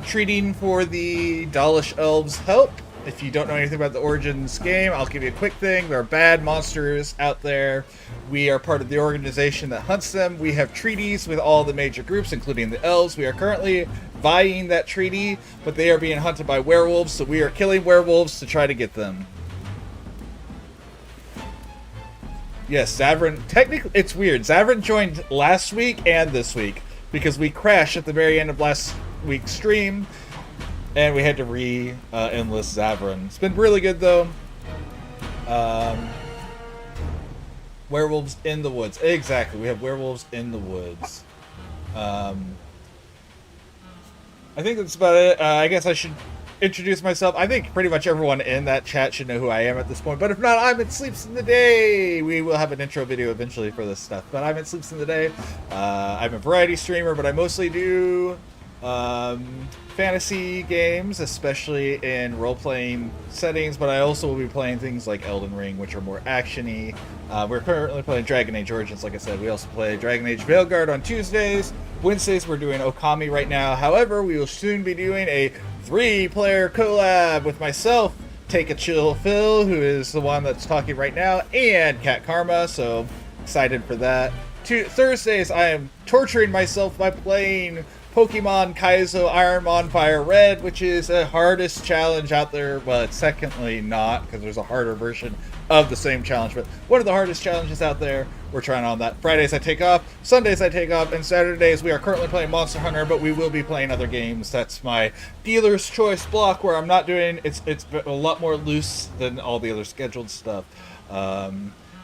treating for the Dalish Elves' help. If you don't know anything about the Origins game, I'll give you a quick thing. There are bad monsters out there. We are part of the organization that hunts them. We have treaties with all the major groups, including the Elves. We are currently vying that treaty, but they are being hunted by werewolves, so we are killing werewolves to try to get them. Yes, Zavrin, technically, it's weird. Zavrin joined last week and this week, because we crashed at the very end of last week's stream, and we had to enlist Zavrin. It's been really good, though. Werewolves in the woods. Exactly, we have werewolves in the woods. I think that's about it. I guess I should introduce myself. I think pretty much everyone in that chat should know who I am at this point, but if not, I'm at Sleeps in the Day. We will have an intro video eventually for this stuff, but I'm at Sleeps in the Day. I'm a variety streamer, but I mostly do fantasy games, especially in role-playing settings, but I also will be playing things like Elden Ring, which are more action-y. We're currently playing Dragon Age Origins, like I said. We also play Dragon Age Veilguard on Tuesdays. Wednesdays, we're doing Okami right now. However, we will soon be doing a 3-player collab with myself, Take a Chill Phil, who is the one that's talking right now, and Cat Karma, so excited for that. Thursdays, I am torturing myself by playing Pokemon Kaizo Ironmon Fire Red, which is the hardest challenge out there. Well, it's secondly not, because there's a harder version of the same challenge, but one of the hardest challenges out there. We're trying on that. Fridays I take off, Sundays I take off, and Saturdays we are currently playing Monster Hunter, but we will be playing other games. That's my dealer's choice block where I'm not doing, it's a lot more loose than all the other scheduled stuff.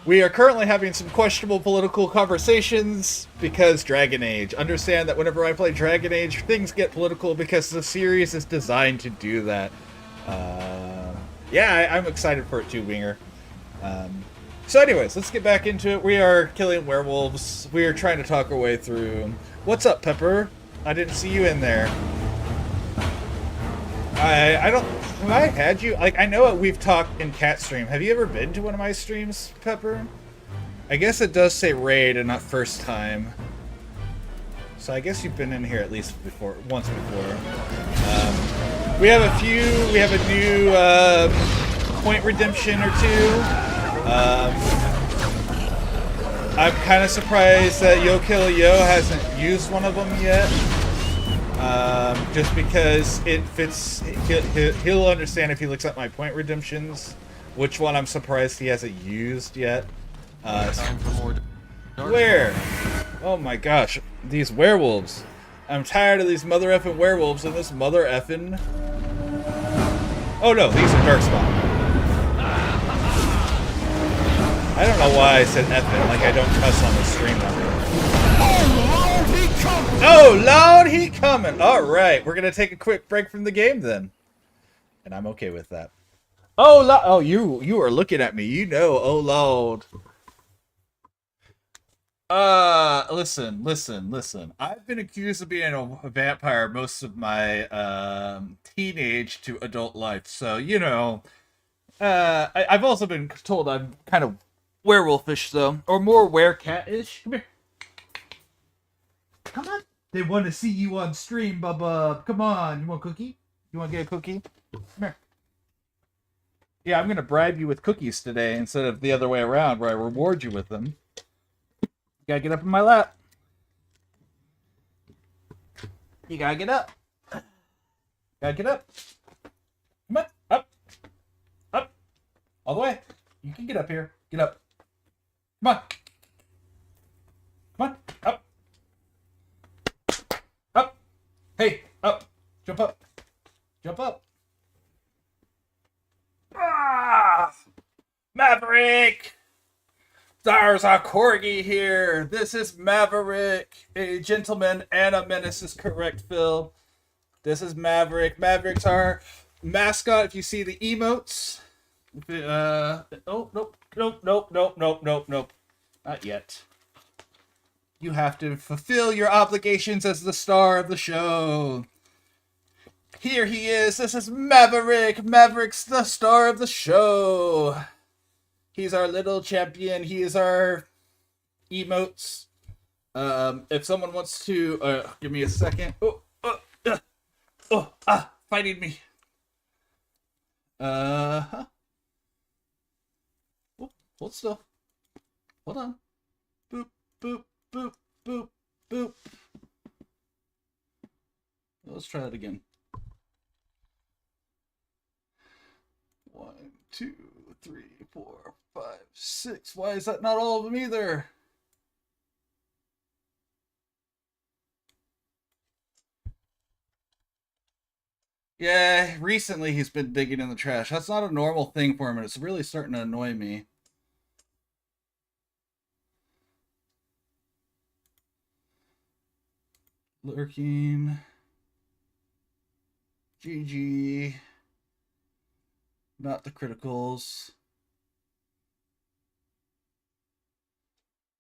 We are currently having some questionable political conversations because Dragon Age. Understand that whenever I play Dragon Age, things get political because the series is designed to do that. Yeah, I'm excited for it too, Winger. So anyways, let's get back into it. We are killing werewolves. We are trying to talk our way through. What's up, Pepper? I didn't see you in there. I don't... Have I had you? Like, I know we've talked in Cat Stream. Have you ever been to one of my streams, Pepper? I guess it does say raid and not first time. So I guess you've been in here at least once before. We have a new point redemption or two. I'm kind of surprised that Yo Kill Yo hasn't used one of them yet. Just because it fits, he'll understand if he looks at my point redemptions, which one I'm surprised he hasn't used yet. Where? Oh my gosh, these werewolves. I'm tired of these mother effing werewolves and this mother effing... Oh no, these are Darkspawn. I don't know why I said effing, like I don't cuss on the stream ever. Oh, Lord, he coming! Alright, we're gonna take a quick break from the game then. And I'm okay with that. Oh, Lord! Oh, you are looking at me. You know, oh, Lord. Listen. I've been accused of being a vampire most of my teenage to adult life. So, you know, I've also been told I'm kind of werewolfish, though. Or more werecat-ish. Come here. Come on. They want to see you on stream, Bubba. Come on. You want a cookie? You want to get a cookie? Come here. Yeah, I'm going to bribe you with cookies today instead of the other way around where I reward you with them. You got to get up in my lap. You got to get up. Got to get up. Come on. Up. Up. All the way. You can get up here. Get up. Come on. Come on. Up. Up. Hey, up. Jump up. Jump up. Ah! Maverick! There's a corgi here. This is Maverick. A gentleman and a menace is correct, Phil. This is Maverick. Maverick's our mascot. If you see the emotes. Oh, nope. Not yet. You have to fulfill your obligations as the star of the show. Here he is. This is Maverick. Maverick's the star of the show. He's our little champion. He is our emotes. If someone wants to give me a second. Fighting me. Hold still. Hold on. Boop, boop, boop, boop, boop. Let's try that again. 1, 2, 3, 4, 5, 6. Why is that not all of them either? Yeah, recently he's been digging in the trash. That's not a normal thing for him, and it's really starting to annoy me. Lurking. GG. Not the criticals.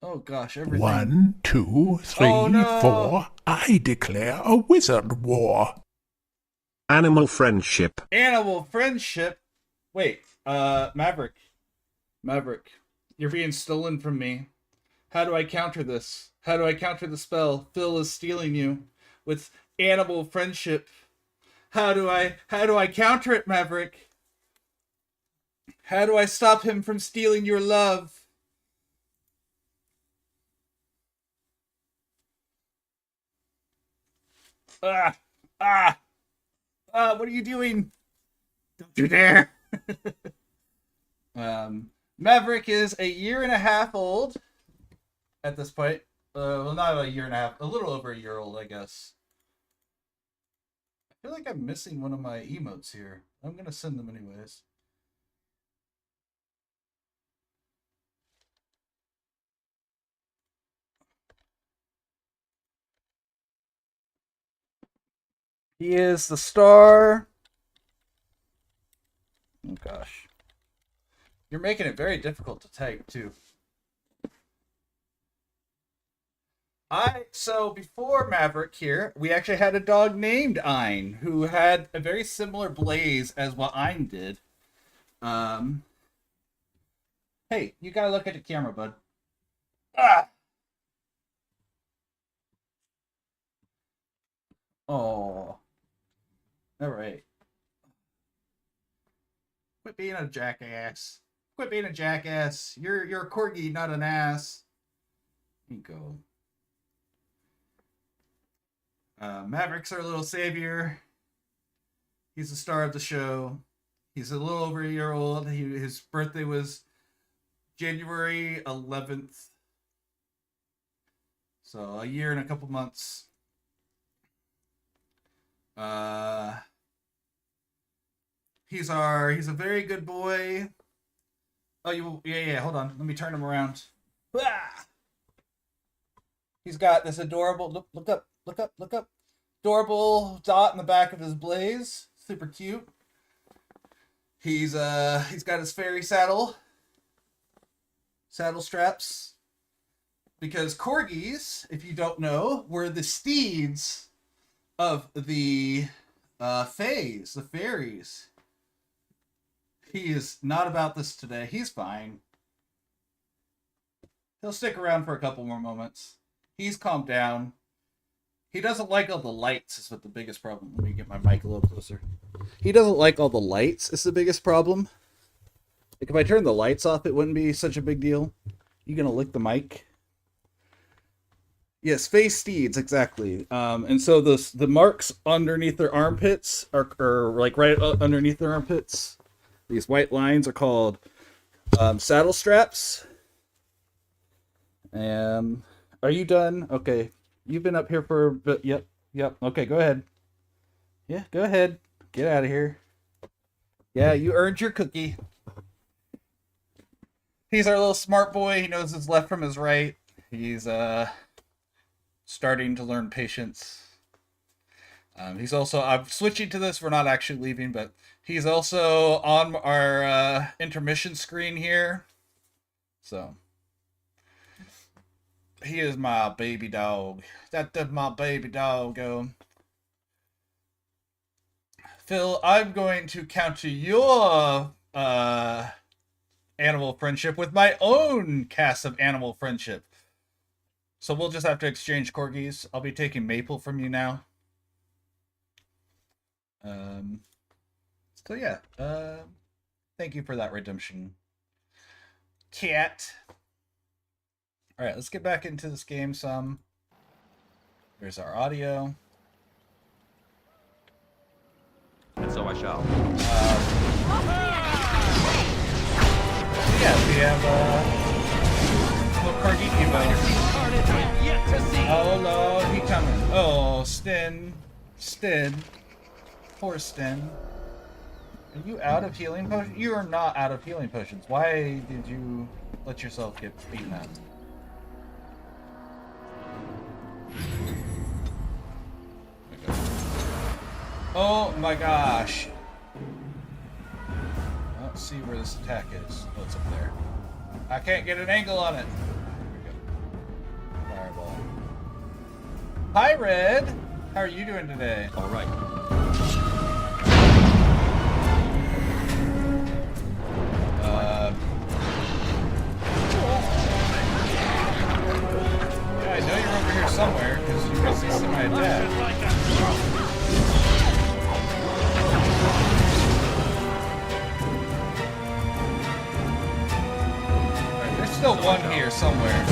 Oh gosh, everything. 1, 2, 3, Oh, no. 4. I declare a wizard war. Animal friendship. Animal friendship. Wait, Maverick. Maverick, you're being stolen from me. How do I counter this? How do I counter the spell? Phil is stealing you with animal friendship. How do I counter it, Maverick? How do I stop him from stealing your love? What are you doing? Don't you dare. Maverick is a year and a half old at this point. Well, not a year and a half, a little over a year old, I guess. I feel like I'm missing one of my emotes here. I'm gonna send them anyways. He is the star. Oh gosh. You're making it very difficult to type too. So before Maverick here, we actually had a dog named Ein who had a very similar blaze as what Ein did. Hey, you gotta look at the camera, bud. Oh. All right. Quit being a jackass. Quit being a jackass. You're a corgi, not an ass. Here you go. Maverick's our little savior. He's the star of the show. He's a little over a year old. His birthday was January 11th. So a year and a couple months. He's a very good boy. Oh, yeah. Hold on. Let me turn him around. He's got this adorable, look up. Adorable dot in the back of his blaze. Super cute. He's got his fairy saddle straps. Because corgis, if you don't know, were the steeds of the fays, the fairies. He is not about this today. He's fine. He'll stick around for a couple more moments. He's calmed down. He doesn't like all the lights is what the biggest problem. Let me get my mic a little closer. He doesn't like all the lights is the biggest problem. Like if I turn the lights off, it wouldn't be such a big deal. You gonna lick the mic? Yes, face steeds, exactly. And so the marks underneath their armpits are like right underneath their armpits. These white lines are called saddle straps. Are you done? Okay. You've been up here for a bit. Yep. Okay, go ahead. Yeah, go ahead. Get out of here. Yeah, you earned your cookie. He's our little smart boy. He knows his left from his right. He's starting to learn patience. He's also, I'm switching to this. We're not actually leaving, but he's also on our intermission screen here. So he is my baby dog. That's my baby doggo. Phil, I'm going to counter your animal friendship with my own cast of animal friendship. So we'll just have to exchange corgis. I'll be taking Maple from you now. So yeah, thank you for that redemption, cat. All right, let's get back into this game some. Here's our audio. And so I shall. Yeah, we have little corgi emotes. Oh Lord, he coming. Oh, Sten. Poor Sten. Are you out of healing potions? You are not out of healing potions. Why did you let yourself get beaten up? Oh my gosh. Let's see where this attack is. Oh, it's up there. I can't get an angle on it. There we go. Fireball. Hi, Red. How are you doing today? All right. Yeah, I know you're over here somewhere because you resisted my attack. Alright, there's still one here somewhere.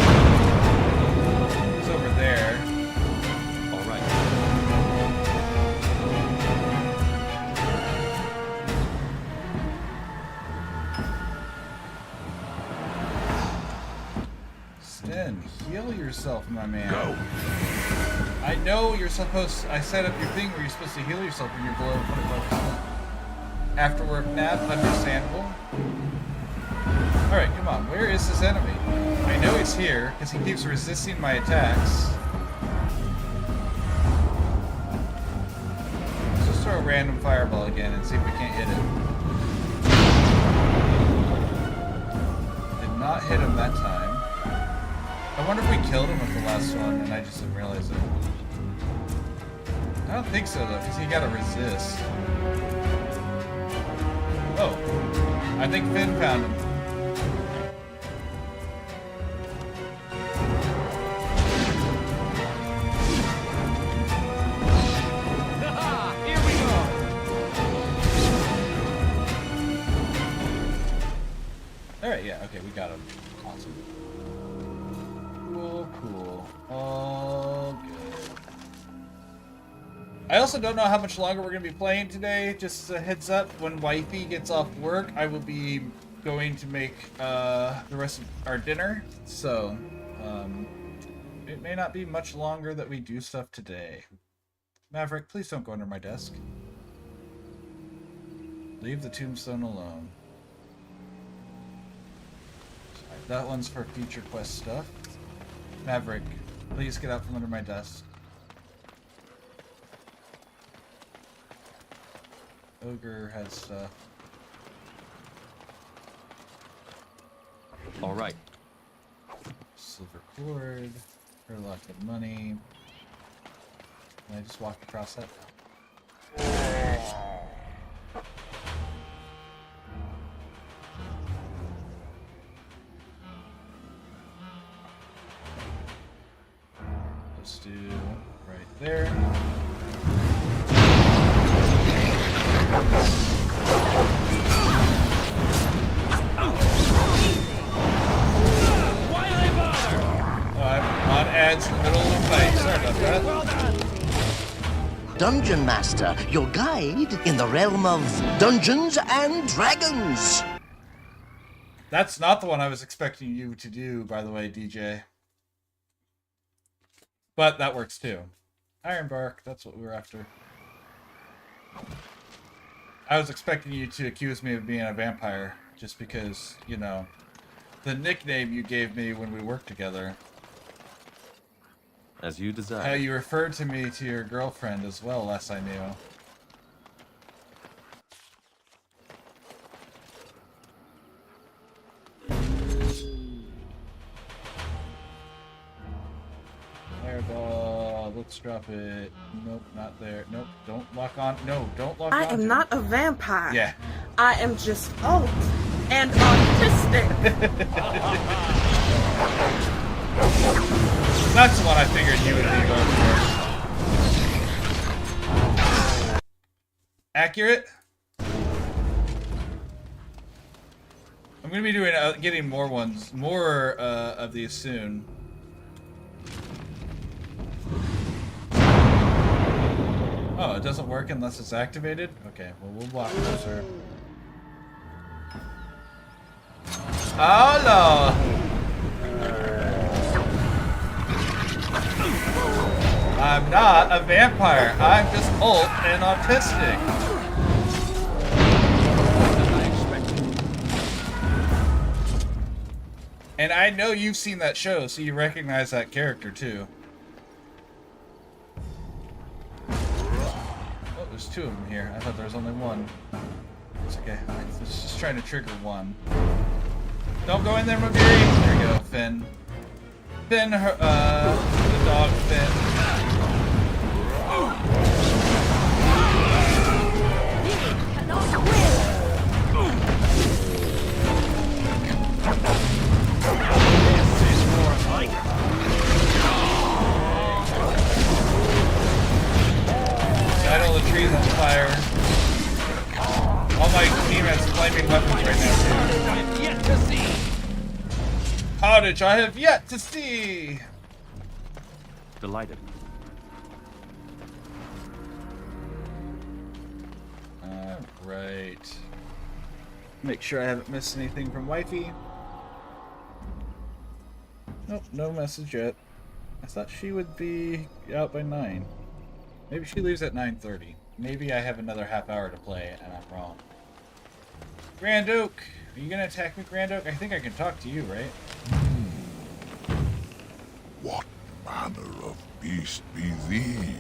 It's over there. All right. yourself, my man. Go. I know you're supposed to, I set up your thing where you're supposed to heal yourself when you're below 25%. After work nap, understandable. Alright, come on. Where is this enemy? I know he's here, because he keeps resisting my attacks. Let's just throw a random fireball again and see if we can't hit it. Did not hit him that time. I wonder if we killed him with the last one and I just didn't realize it. I don't think so though, because he gotta resist. Oh, I think Finn found him. Here we go. Alright, yeah, okay, we got him. Awesome. Cool. All good. I also don't know how much longer we're going to be playing today. Just a heads up, when Wifey gets off work, I will be going to make the rest of our dinner. So, it may not be much longer that we do stuff today. Maverick, please don't go under my desk. Leave the tombstone alone. Right, that one's for future quest stuff. Maverick, please get out from under my desk. Ogre has stuff. All right. Silver cord. Her lot of money. Can I just walk across that? Let's do right there. Why did I bother? I'm on ads in the middle of the fight. Sorry about that. Well done. Dungeon Master, your guide in the realm of Dungeons and Dragons. That's not the one I was expecting you to do, by the way, DJ. But that works too. Ironbark, that's what we were after. I was expecting you to accuse me of being a vampire, just because, you know, the nickname you gave me when we worked together. As you desire. How you referred to me to your girlfriend as well, last I knew. Fireball, let's drop it. Nope, not there. Nope, don't lock on. No, don't lock on. I am not a vampire. Yeah. I am just old and autistic. That's the one I figured you would be going for. Accurate? I'm gonna be doing getting more ones, more of these soon. Oh, it doesn't work unless it's activated? Okay, well, we'll walk closer. Oh, no! I'm not a vampire. I'm just old and autistic. And I know you've seen that show, so you recognize that character, too. There's two of them here. I thought there was only one. It's okay. I was just trying to trigger one. Don't go in there, Mabiri. There you go, Finn. Finn, the dog, Finn. Light all the trees on fire. All my team has flaming weapons right now, too. I have yet to see. Cottage, I have yet to see. Delighted. Alright. Make sure I haven't missed anything from Wifey. Nope, no message yet. I thought she would be out by 9. Maybe she leaves at 9:30. Maybe I have another half hour to play and I'm wrong. Grand Oak! Are you gonna attack me, Grand Oak? I think I can talk to you, right? What manner of beast be thee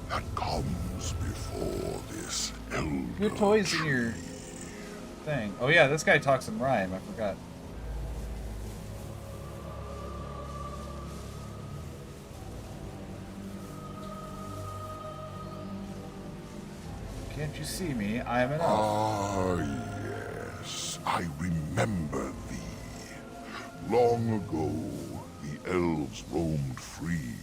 that comes before this elder? Your toys in your thing. Oh yeah, this guy talks in rhyme. I forgot. Can't you see me? I am an elf. Ah, yes, I remember thee. Long ago, the elves roamed free,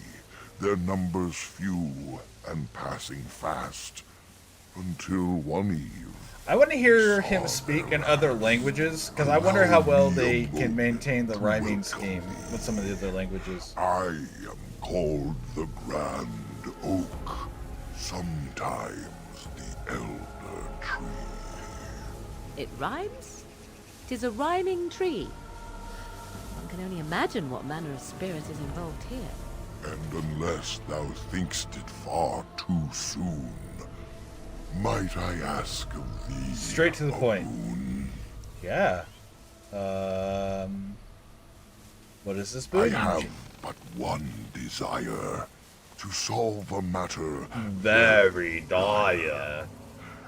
their numbers few and passing fast, until one eve. I want to hear him speak in other languages, because I wonder how well they can maintain the rhyming scheme with some of the other languages. I am called the Grand Oak, sometimes the Elder Tree. It rhymes? 'Tis a rhyming tree. One can only imagine what manner of spirit is involved here. And unless thou thinkst it far too soon, might I ask of thee Straight to the point. boon? Yeah. What is this boon? I have but one desire, to solve a matter very dire.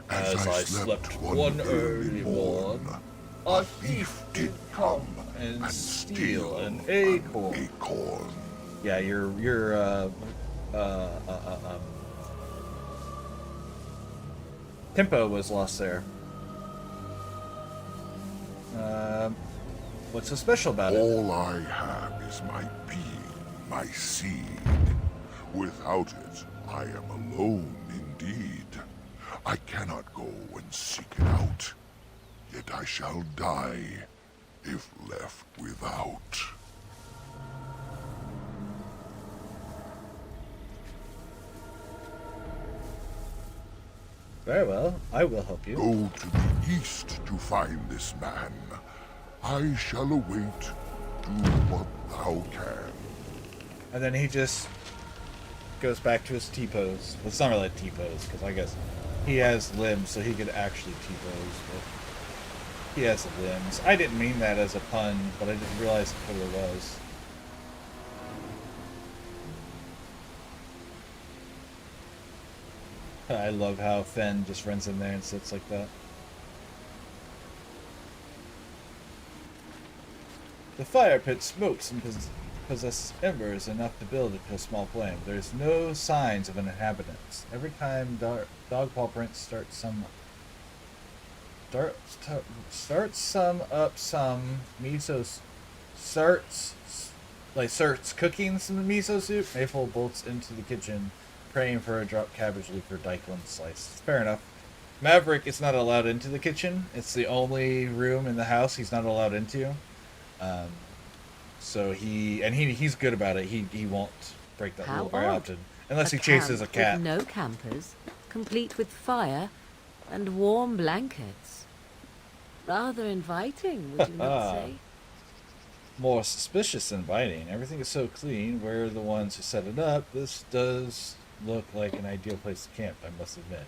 As I slept one early morn, a thief did come and steal an acorn. Yeah, your tempo was lost there. What's so special about it? All I have is my being, my seed. Without it, I am alone indeed. I cannot go and seek it out, yet I shall die if left without. Very well, I will help you. Go to the east to find this man. I shall await. Do what thou can. And then he just goes back to his T-pose. Well, it's not really a T-pose, because I guess he has limbs, so he could actually T-pose, but he has limbs. I didn't mean that as a pun, but I didn't realize what it was. I love how Fen just runs in there and sits like that. The fire pit smokes and possesses embers enough to build it to a small flame. There's no signs of an inhabitant. Every time dog paw prints start some starts cooking some miso soup. Maple bolts into the kitchen, praying for a dropped cabbage leaf or daikon slice. Fair enough. Maverick is not allowed into the kitchen. It's the only room in the house he's not allowed into. So he's good about it. He won't break that rule very often, unless he chases a cat. With no campers, complete with fire and warm blankets. Rather inviting, would you not say? More suspicious than inviting. Everything is so clean. We're the ones who set it up. This does look like an ideal place to camp, I must admit.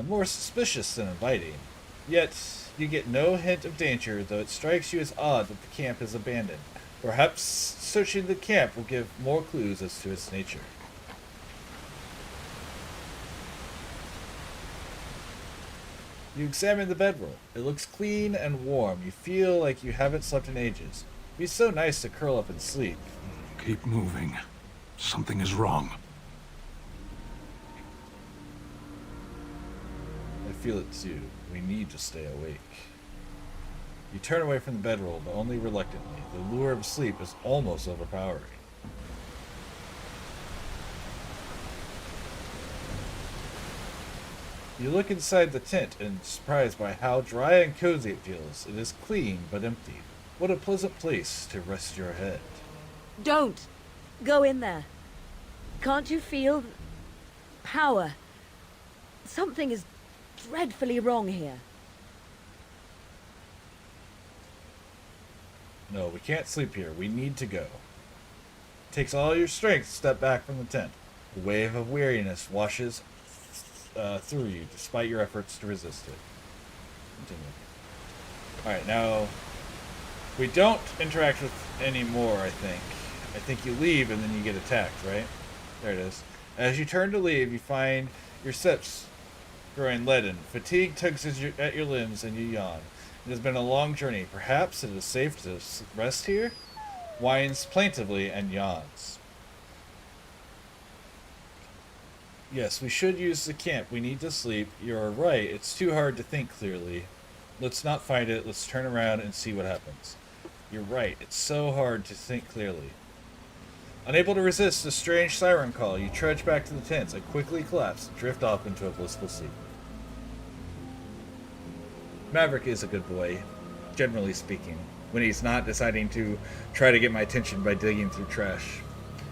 More suspicious than inviting. Yet, you get no hint of danger, though it strikes you as odd that the camp is abandoned. Perhaps searching the camp will give more clues as to its nature. You examine the bedroll. It looks clean and warm. You feel like you haven't slept in ages. It'd be so nice to curl up and sleep. Keep moving. Something is wrong. I feel it too. We need to stay awake. You turn away from the bedroll, but only reluctantly. The lure of sleep is almost overpowering. You look inside the tent and surprised by how dry and cozy it feels. It is clean but empty. What a pleasant place to rest your head. Don't go in there. Can't you feel power? Something is dreadfully wrong here. No, we can't sleep here. We need to go. It takes all your strength to step back from the tent. A wave of weariness washes through you, despite your efforts to resist it. Continue. Alright, now... we don't interact with any more, I think. I think you leave and then you get attacked, right? There it is. As you turn to leave, you find your steps growing leaden. Fatigue tugs at your limbs and you yawn. It has been a long journey. Perhaps it is safe to rest here? Whines plaintively and yawns. Yes, we should use the camp. We need to sleep. You're right. It's too hard to think clearly. Let's not fight it. Let's turn around and see what happens. You're right. It's so hard to think clearly. Unable to resist the strange siren call, you trudge back to the tents and quickly collapse and drift off into a blissful sleep. Maverick is a good boy, generally speaking, when he's not deciding to try to get my attention by digging through trash.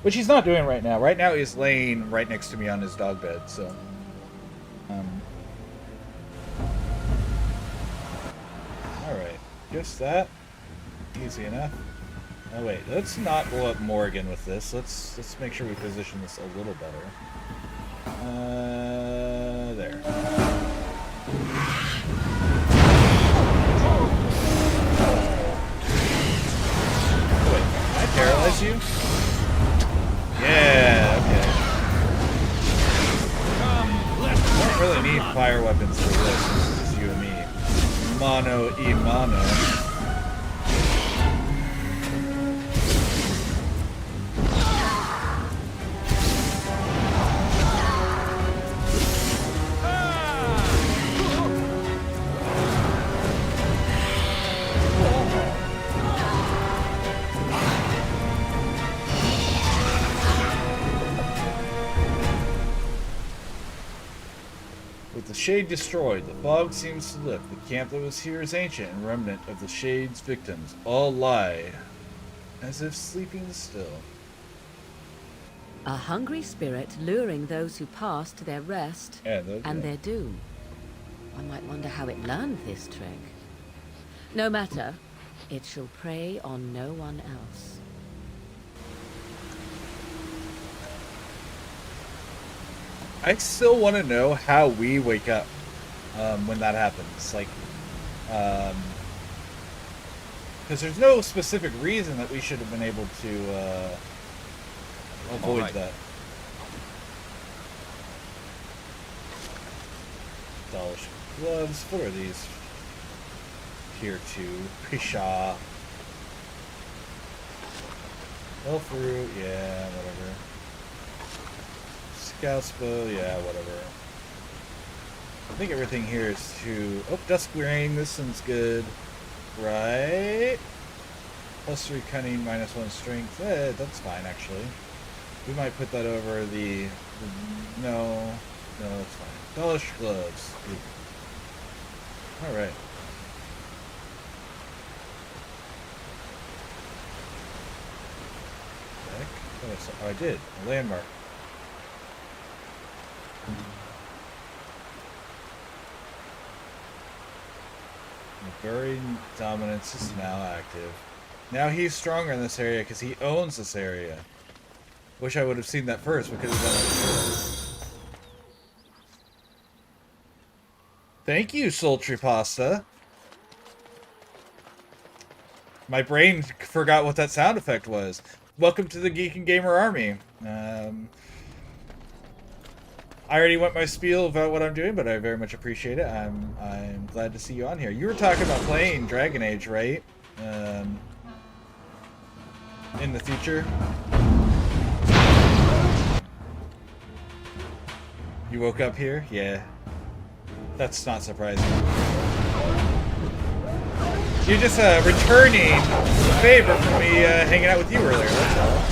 Which he's not doing right now. Right now he's laying right next to me on his dog bed, so... Alright, just that. Easy enough. Oh wait, let's not blow up Morgan with this. Let's make sure we position this a little better. There. Wait, can I paralyze you? Yeah, okay. I don't really need fire weapons for this. This is just you and me. Mono e mono. Shade destroyed, the fog seems to lift. The camp that was here is ancient and remnant of the Shade's victims. All lie, as if sleeping still. A hungry spirit luring those who pass to their rest and their doom. One might wonder how it learned this trick. No matter, it shall prey on no one else. I still want to know how we wake up when that happens. Like, because there's no specific reason that we should have been able to avoid that. Dalish gloves. What are these? Tier 2. Pisha. Elf root. Yeah, whatever. Scout's bow, yeah, whatever. I think everything here is too... Oh, Dusk Rain, this one's good. Right? +3 cunning, -1 strength. That's fine, actually. We might put that over the... No, that's fine. Dalish gloves. Alright. Oh, I did. A landmark. Buried dominance is now active. Now he's stronger in this area because he owns this area. Wish I would have seen that first. We could have done it. Thank you, Sultry Pasta. My brain forgot what that sound effect was. Welcome to the Geek and Gamer Army. I already went my spiel about what I'm doing, but I very much appreciate it. I'm glad to see you on here. You were talking about playing Dragon Age, right? In the future. You woke up here? Yeah. That's not surprising. You're just returning a favor from me hanging out with you earlier, that's all.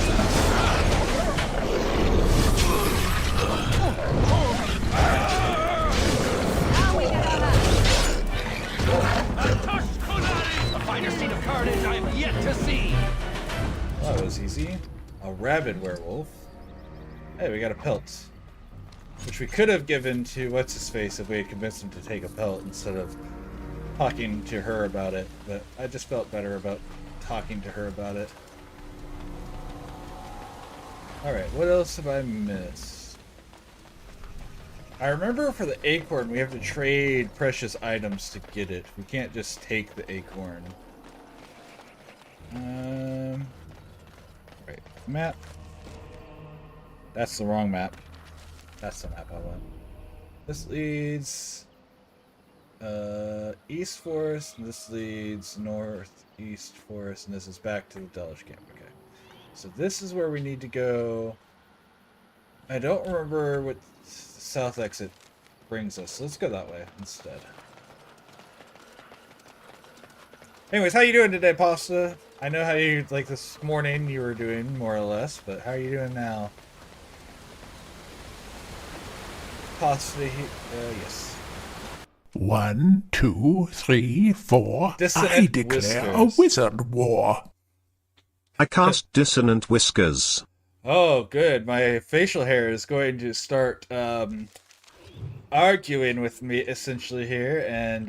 That was easy. A rabid werewolf. Hey, we got a pelt. Which we could have given to What's-His-Face if we had convinced him to take a pelt instead of talking to her about it. But I just felt better about talking to her about it. Alright, what else have I missed? I remember for the acorn, we have to trade precious items to get it. We can't just take the acorn. Right, map. That's the wrong map. That's the map I want. This leads East Forest, and this leads Northeast Forest, and this is back to the Dalish camp. Okay. So this is where we need to go. I don't remember what the south exit brings us. So let's go that way instead. Anyways, how you doing today, Pasta? I know how you, like this morning you were doing, more or less, but how are you doing now? Pasta, yes. 1, 2, 3, 4. Dissonant I declare a whiskers. wizard war. I cast Dissonant Whiskers. Oh, good. My facial hair is going to start arguing with me essentially here and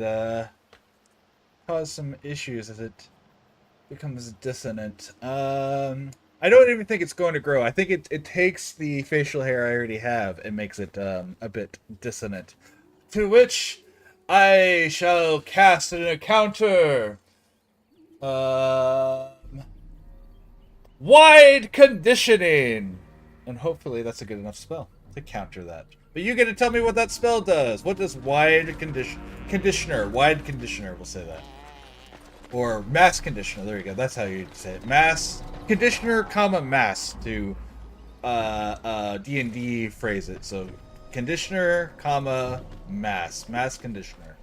cause some issues as it becomes dissonant. I don't even think it's going to grow. I think it takes the facial hair I already have and makes it a bit dissonant. To which I shall cast an encounter. Wide Conditioning! And hopefully that's a good enough spell to counter that. But you get to tell me what that spell does. What does Wide Conditioner, Wide Conditioner, we'll say that. Or Mass Conditioner, there you go, that's how you say it. Mass Conditioner, comma, Mass to D&D phrase it. So, Conditioner, comma, Mass. Mass Conditioner.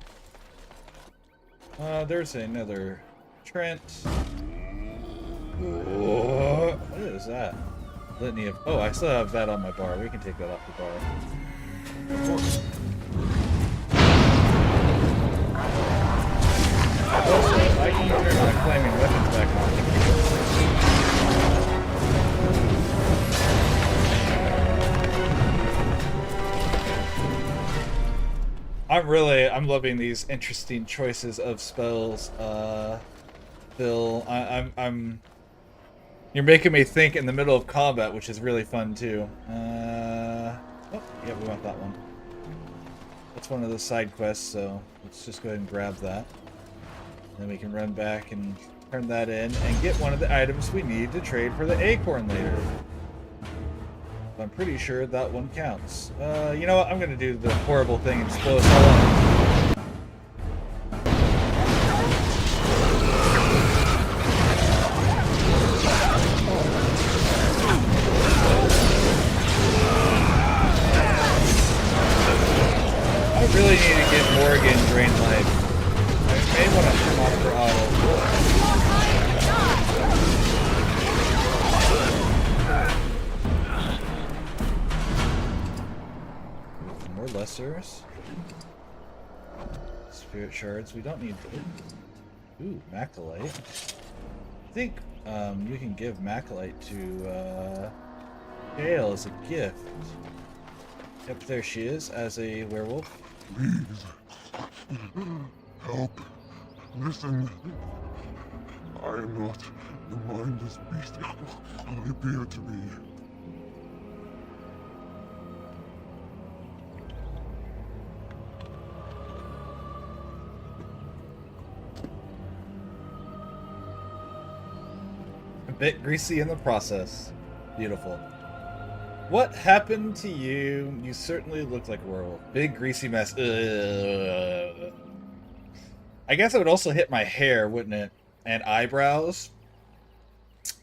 There's another Trent. What is that? Litany of... Oh, I still have that on my bar. We can take that off the bar. Of course. Also, I can turn my flaming weapons back on. I'm loving these interesting choices of spells, Bill. You're making me think in the middle of combat, which is really fun too. Oh, yeah, we want that one. That's one of the side quests, so let's just go ahead and grab that. Then we can run back and turn that in and get one of the items we need to trade for the acorn later. I'm pretty sure that one counts. You know what? I'm gonna do the horrible thing and just blow us all up. I really need to get Morgan drain life. I may want to come off for auto. More lessers. Spirit shards. We don't need. Ooh, Macalite. I think you can give Macalite to Gale as a gift. Yep, there she is as a werewolf. Please. Help. Listen. I am not the mindless beast I appear to be. A bit greasy in the process. Beautiful. What happened to you? You certainly look like a werewolf. Big greasy mess. Ugh. I guess it would also hit my hair, wouldn't it? And eyebrows.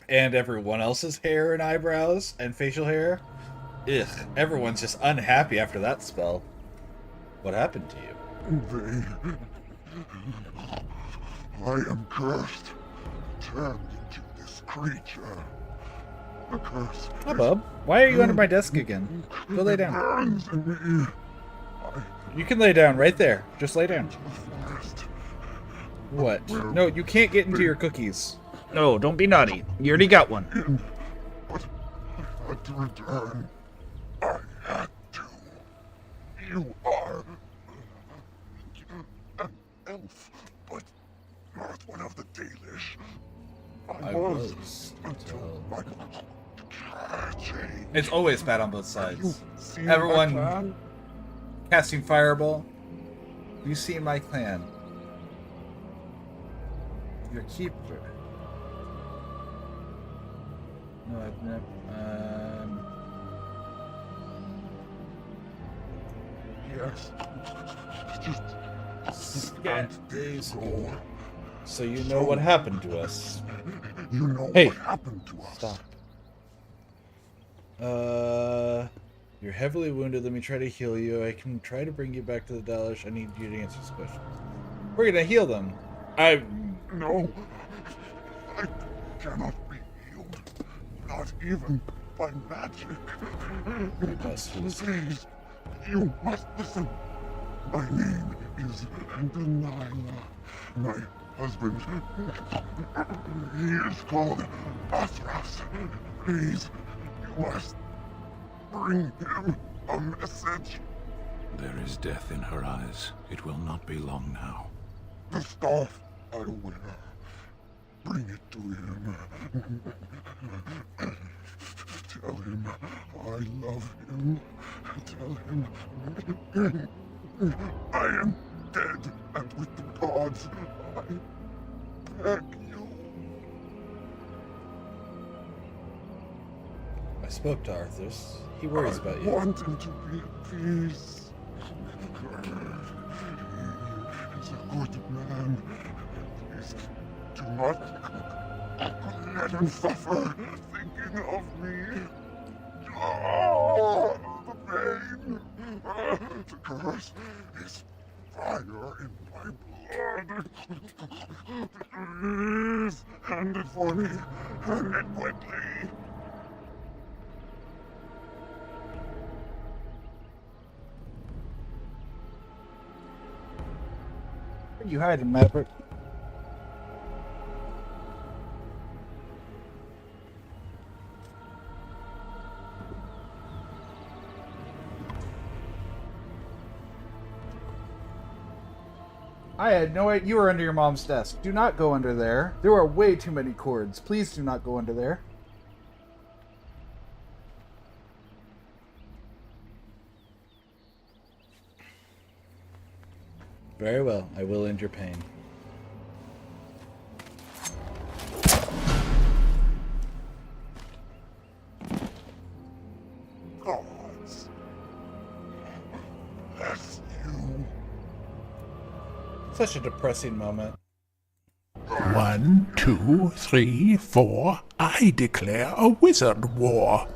And everyone else's hair and eyebrows and facial hair. Ugh. Everyone's just unhappy after that spell. What happened to you? I am cursed. Turned into this creature. The curse. Hi, Bub. Why are you under my desk again? Go lay down. You can lay down right there. Just lay down. What? No, you can't get into your cookies. No, don't be naughty. You already got one. But I had to return. I had to. You are an elf, but not one of the Dalish. I was until it's always bad on both sides. Everyone casting fireball. You see my clan. Your keeper. No, I've never. Yes. Just 5 days ago. So you know what happened to us. You know Hey. what happened to us. Stop. You're heavily wounded. Let me try to heal you. I can try to bring you back to the Dalish. I need you to answer this question. We're gonna heal them. No. I cannot be healed. Not even by magic. Please, you must listen. My name is Dalilah. My husband, he is called Athras. Please, you must bring him a message. There is death in her eyes. It will not be long now. The staff I wear. Bring it to him. Tell him I love him. Tell him I am dead, and with the gods, I beg you. I spoke to Arthas. He worries about you. I want him to be at peace. He's a good man. Please do not let him suffer thinking of me. Oh, the pain. The curse is fire in my blood. Please, hand it for me. Hand it quickly. Where are you hiding, Maverick? I had no idea you were under your mom's desk. Do not go under there. There are way too many cords. Please do not go under there. Very well. I will end your pain. Gods. Bless you. Such a depressing moment. 1, 2, 3, 4. I declare a wizard war.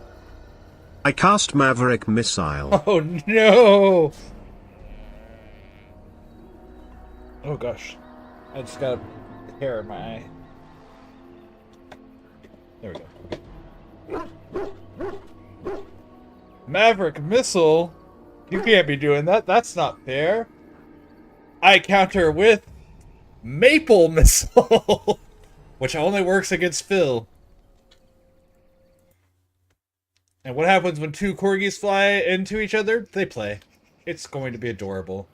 I cast Maverick Missile. Oh no! Oh gosh. I just got a hair in my eye. There we go. Maverick Missile? You can't be doing that. That's not fair. I counter with Maple Missile, which only works against Phil. And what happens when two corgis fly into each other? They play. It's going to be adorable.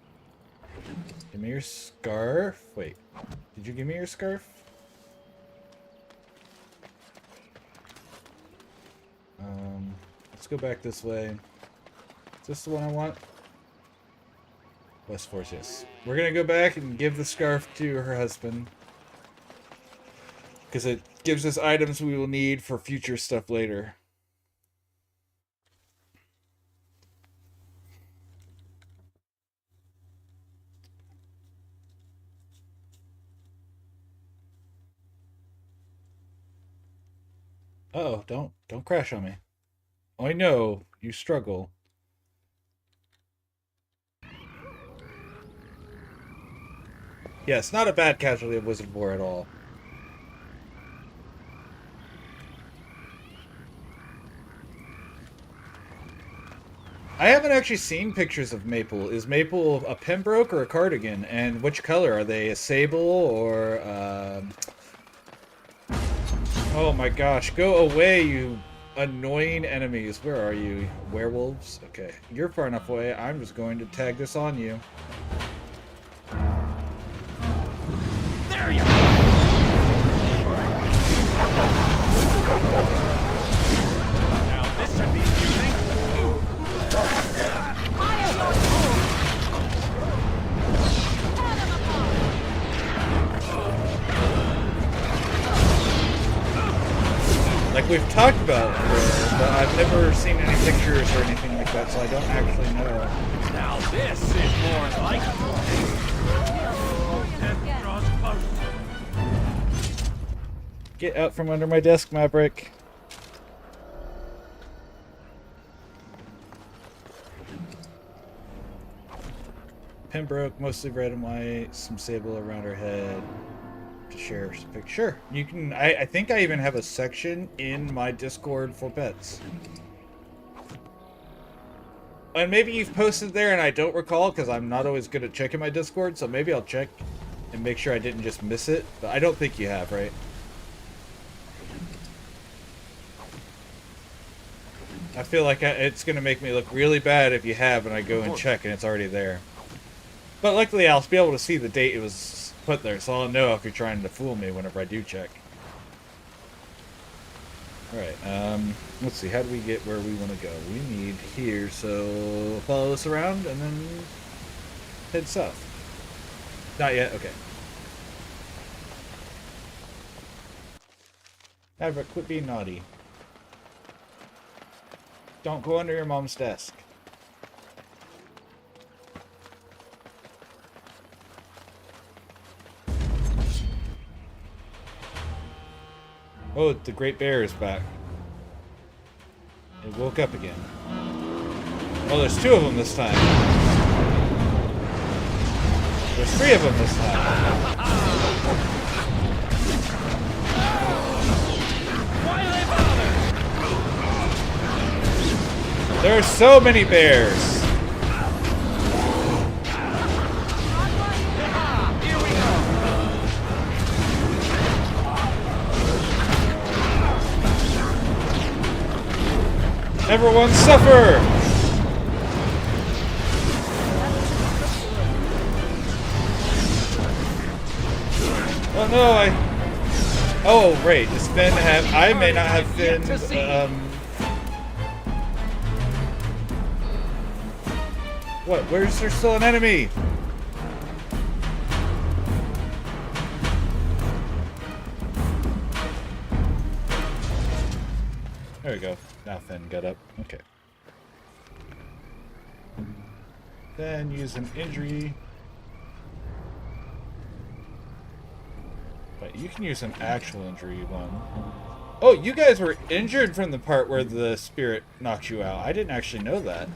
Give me your scarf. Wait, did you give me your scarf? Let's go back this way. Is this the one I want? West Force, yes. We're gonna go back and give the scarf to her husband. Because it gives us items we will need for future stuff later. Uh-oh, don't crash on me. I know you struggle. Yes, not a bad casualty of Wizard War at all. I haven't actually seen pictures of Maple. Is Maple a Pembroke or a Cardigan? And which color? Are they a sable or... Oh my gosh, go away, you annoying enemies. Where are you? Werewolves? Okay, you're far enough away. I'm just going to tag this on you. There you go! we've talked about it, but I've never seen any pictures or anything like that, so I don't actually know. Now this is more like Get out from under my desk, Maverick. Pembroke, mostly red and white, some sable around her head. To share some pictures. Sure, you can. I think I even have a section in my Discord for pets. And maybe you've posted there and I don't recall because I'm not always good at checking my Discord, so maybe I'll check and make sure I didn't just miss it. But I don't think you have, right? I feel like it's going to make me look really bad if you have and I go and check and it's already there. But luckily I'll be able to see the date it was put there, so I'll know if you're trying to fool me whenever I do check. Alright, let's see, how do we get where we want to go? We need here, so follow us around and then head south. Not yet? Okay. Maverick, quit being naughty. Don't go under your mom's desk. Oh, the Great Bear is back. It woke up again. Oh, there's 2 of them this time. There's 3 of them this time. There are so many bears. Everyone suffer! Oh no, oh, right, does Finn have... I may not have Finn, What? Where's there still an enemy? There we go. Now Finn got up. Okay. Then use an injury. Wait, you can use an actual injury one. Oh, you guys were injured from the part where the spirit knocked you out. I didn't actually know that.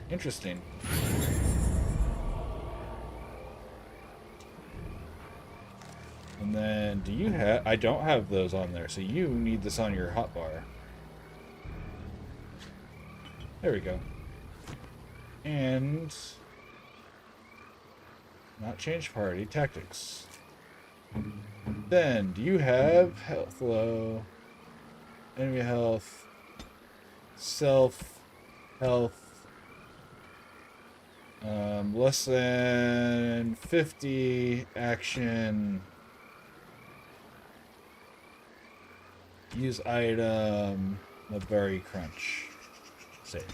Interesting. And then, do you have... I don't have those on there, so you need this on your hotbar. There we go. And... not change party tactics. Then, do you have health low? Enemy health. Self. Health. Less than 50 action. Use item. A berry crunch. Save.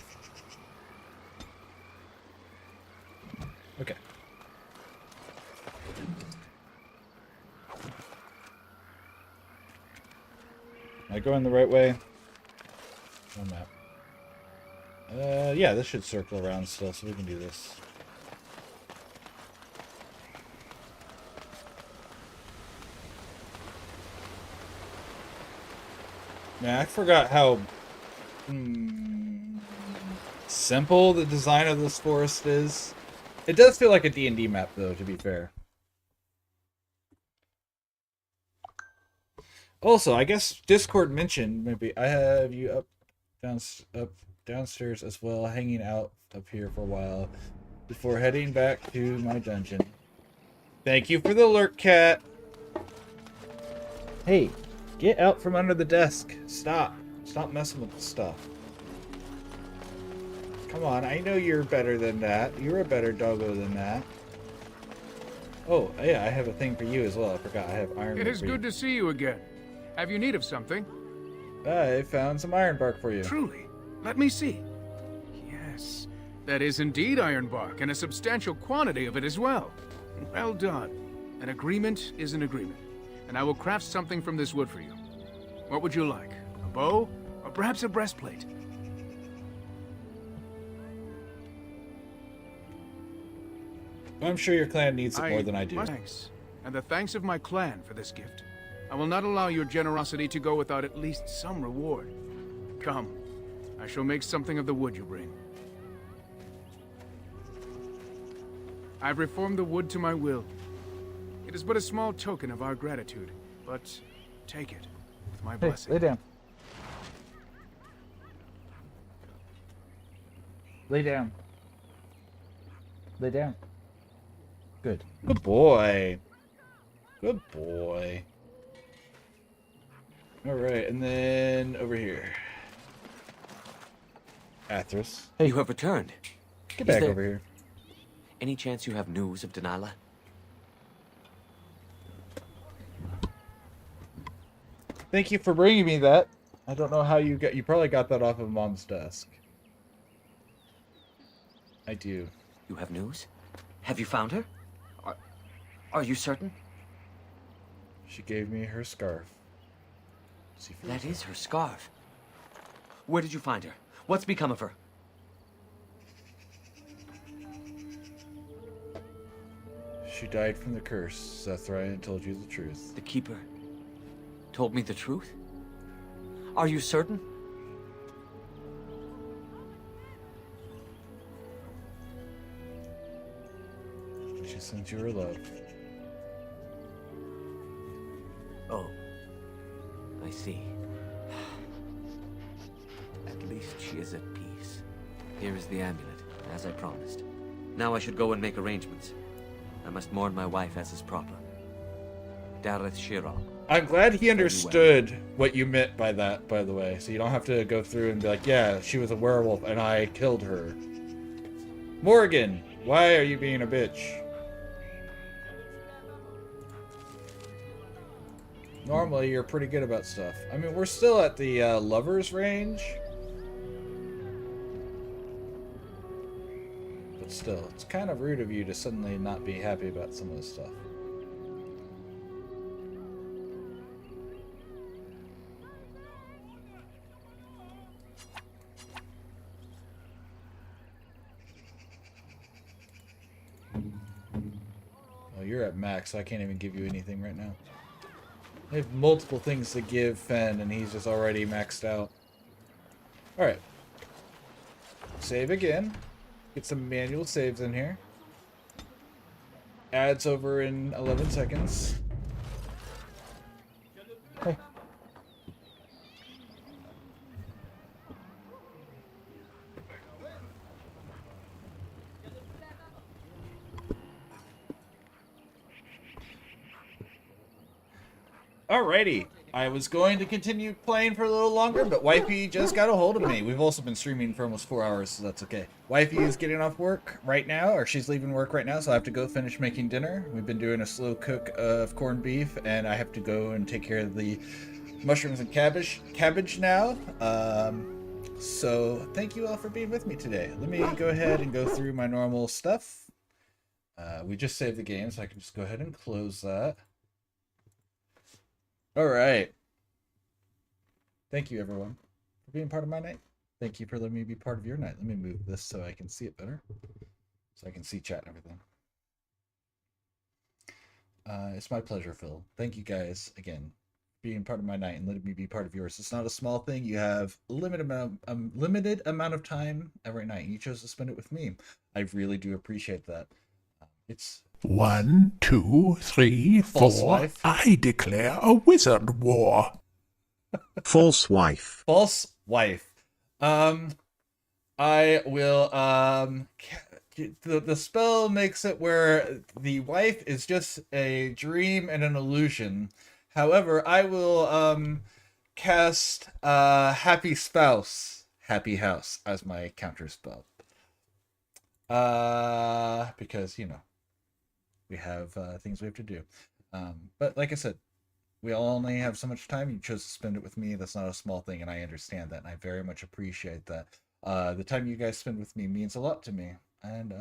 Okay. Am I going the right way? On map. Yeah, this should circle around still, so we can do this. Man, I forgot how simple the design of this forest is. It does feel like a D&D map, though, to be fair. Also, I guess Discord mentioned, maybe I have you up downstairs as well, hanging out up here for a while before heading back to my dungeon. Thank you for the alert, cat. Hey, get out from under the desk. Stop messing with the stuff. Come on, I know you're better than that. You're a better doggo than that. Oh, yeah, I have a thing for you as well. I forgot. I have iron. It is good to see you again. Have you need of something? I found some iron bark for you. Truly? Let me see. Yes, that is indeed iron bark, and a substantial quantity of it as well. Well done. An agreement is an agreement, and I will craft something from this wood for you. What would you like? A bow, or perhaps a breastplate. I'm sure your clan needs it more than I do. Thanks, and the thanks of my clan for this gift. I will not allow your generosity to go without at least some reward. Come, I shall make something of the wood you bring. I've reformed the wood to my will. It is but a small token of our gratitude, but take it with my blessing. Lay down. Lay down. Lay down. Good. Good boy. Good boy. Alright, and then over here. Athros. Hey. You have returned. Get back over here. Any chance you have news of Delilah? Thank you for bringing me that. I don't know how you got. You probably got that off of Mom's desk. I do. You have news? Have you found her? Are you certain? She gave me her scarf. That is her scarf. Where did you find her? What's become of her? She died from the curse. Seth Ryan told you the truth. The Keeper told me the truth? Are you certain? She sent you her love. Oh, I see. At least she is at peace. Here is the amulet, as I promised. Now I should go and make arrangements. I must mourn my wife as is proper. Dareth Shira. I'm glad he understood what you meant by that, by the way. So you don't have to go through and be like, yeah, she was a werewolf and I killed her. Morgan, why are you being a bitch? Normally, you're pretty good about stuff. I mean, we're still at the lover's range. But still, it's kind of rude of you to suddenly not be happy about some of this stuff. Oh, you're at max, so I can't even give you anything right now. I have multiple things to give Fen, and he's just already maxed out. Alright. Save again. Get some manual saves in here. Ads over in 11 seconds. Hey. Alrighty, I was going to continue playing for a little longer, but Wifey just got a hold of me. We've also been streaming for almost 4 hours, so that's okay. Wifey is getting off work right now, or she's leaving work right now, so I have to go finish making dinner. We've been doing a slow cook of corned beef, and I have to go and take care of the mushrooms and cabbage now. So thank you all for being with me today. Let me go ahead and go through my normal stuff. We just saved the game, so I can just go ahead and close that. All right. Thank you, everyone, for being part of my night. Thank you for letting me be part of your night. Let me move this so I can see it better, so I can see chat and everything. It's my pleasure, Phil. Thank you guys again for being part of my night and letting me be part of yours. It's not a small thing. You have a limited amount of time every night, and you chose to spend it with me. I really do appreciate that. It's 1, 2, 3, 4. I declare a wizard war. False wife. False wife. I will, the spell makes it where the wife is just a dream and an illusion. However, I will, cast, happy spouse, happy house as my counter spell. Because, you know, we have things we have to do. But like I said, we all only have so much time. You chose to spend it with me. That's not a small thing, and I understand that, and I very much appreciate that. The time you guys spend with me means a lot to me, and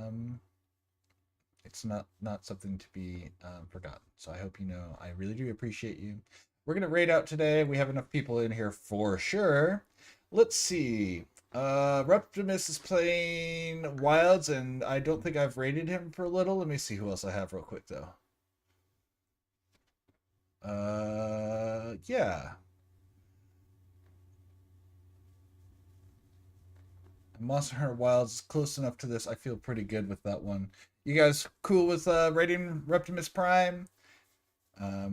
it's not something to be forgotten. So I hope you know I really do appreciate you. we're gonna raid out today. We have enough people in here for sure. Let's see. Reptimus is playing Wilds, and I don't think I've raided him for a little. Let me see who else I have real quick though. Yeah. Monster Hunter Wilds is close enough to this. I feel pretty good with that one. You guys cool with raiding Reptimus Prime? I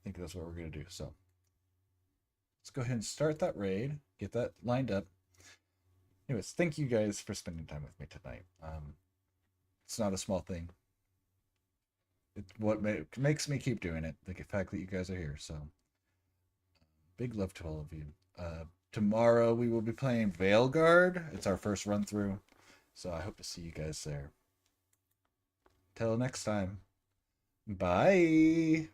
think that's what we're gonna do. So let's go ahead and start that raid. Get that lined up. Anyways, thank you guys for spending time with me tonight. It's not a small thing. It's what makes me keep doing it. The fact that you guys are here. So big love to all of you. Tomorrow we will be playing Veilguard. It's our first run through. So I hope to see you guys there. Till next time. Bye.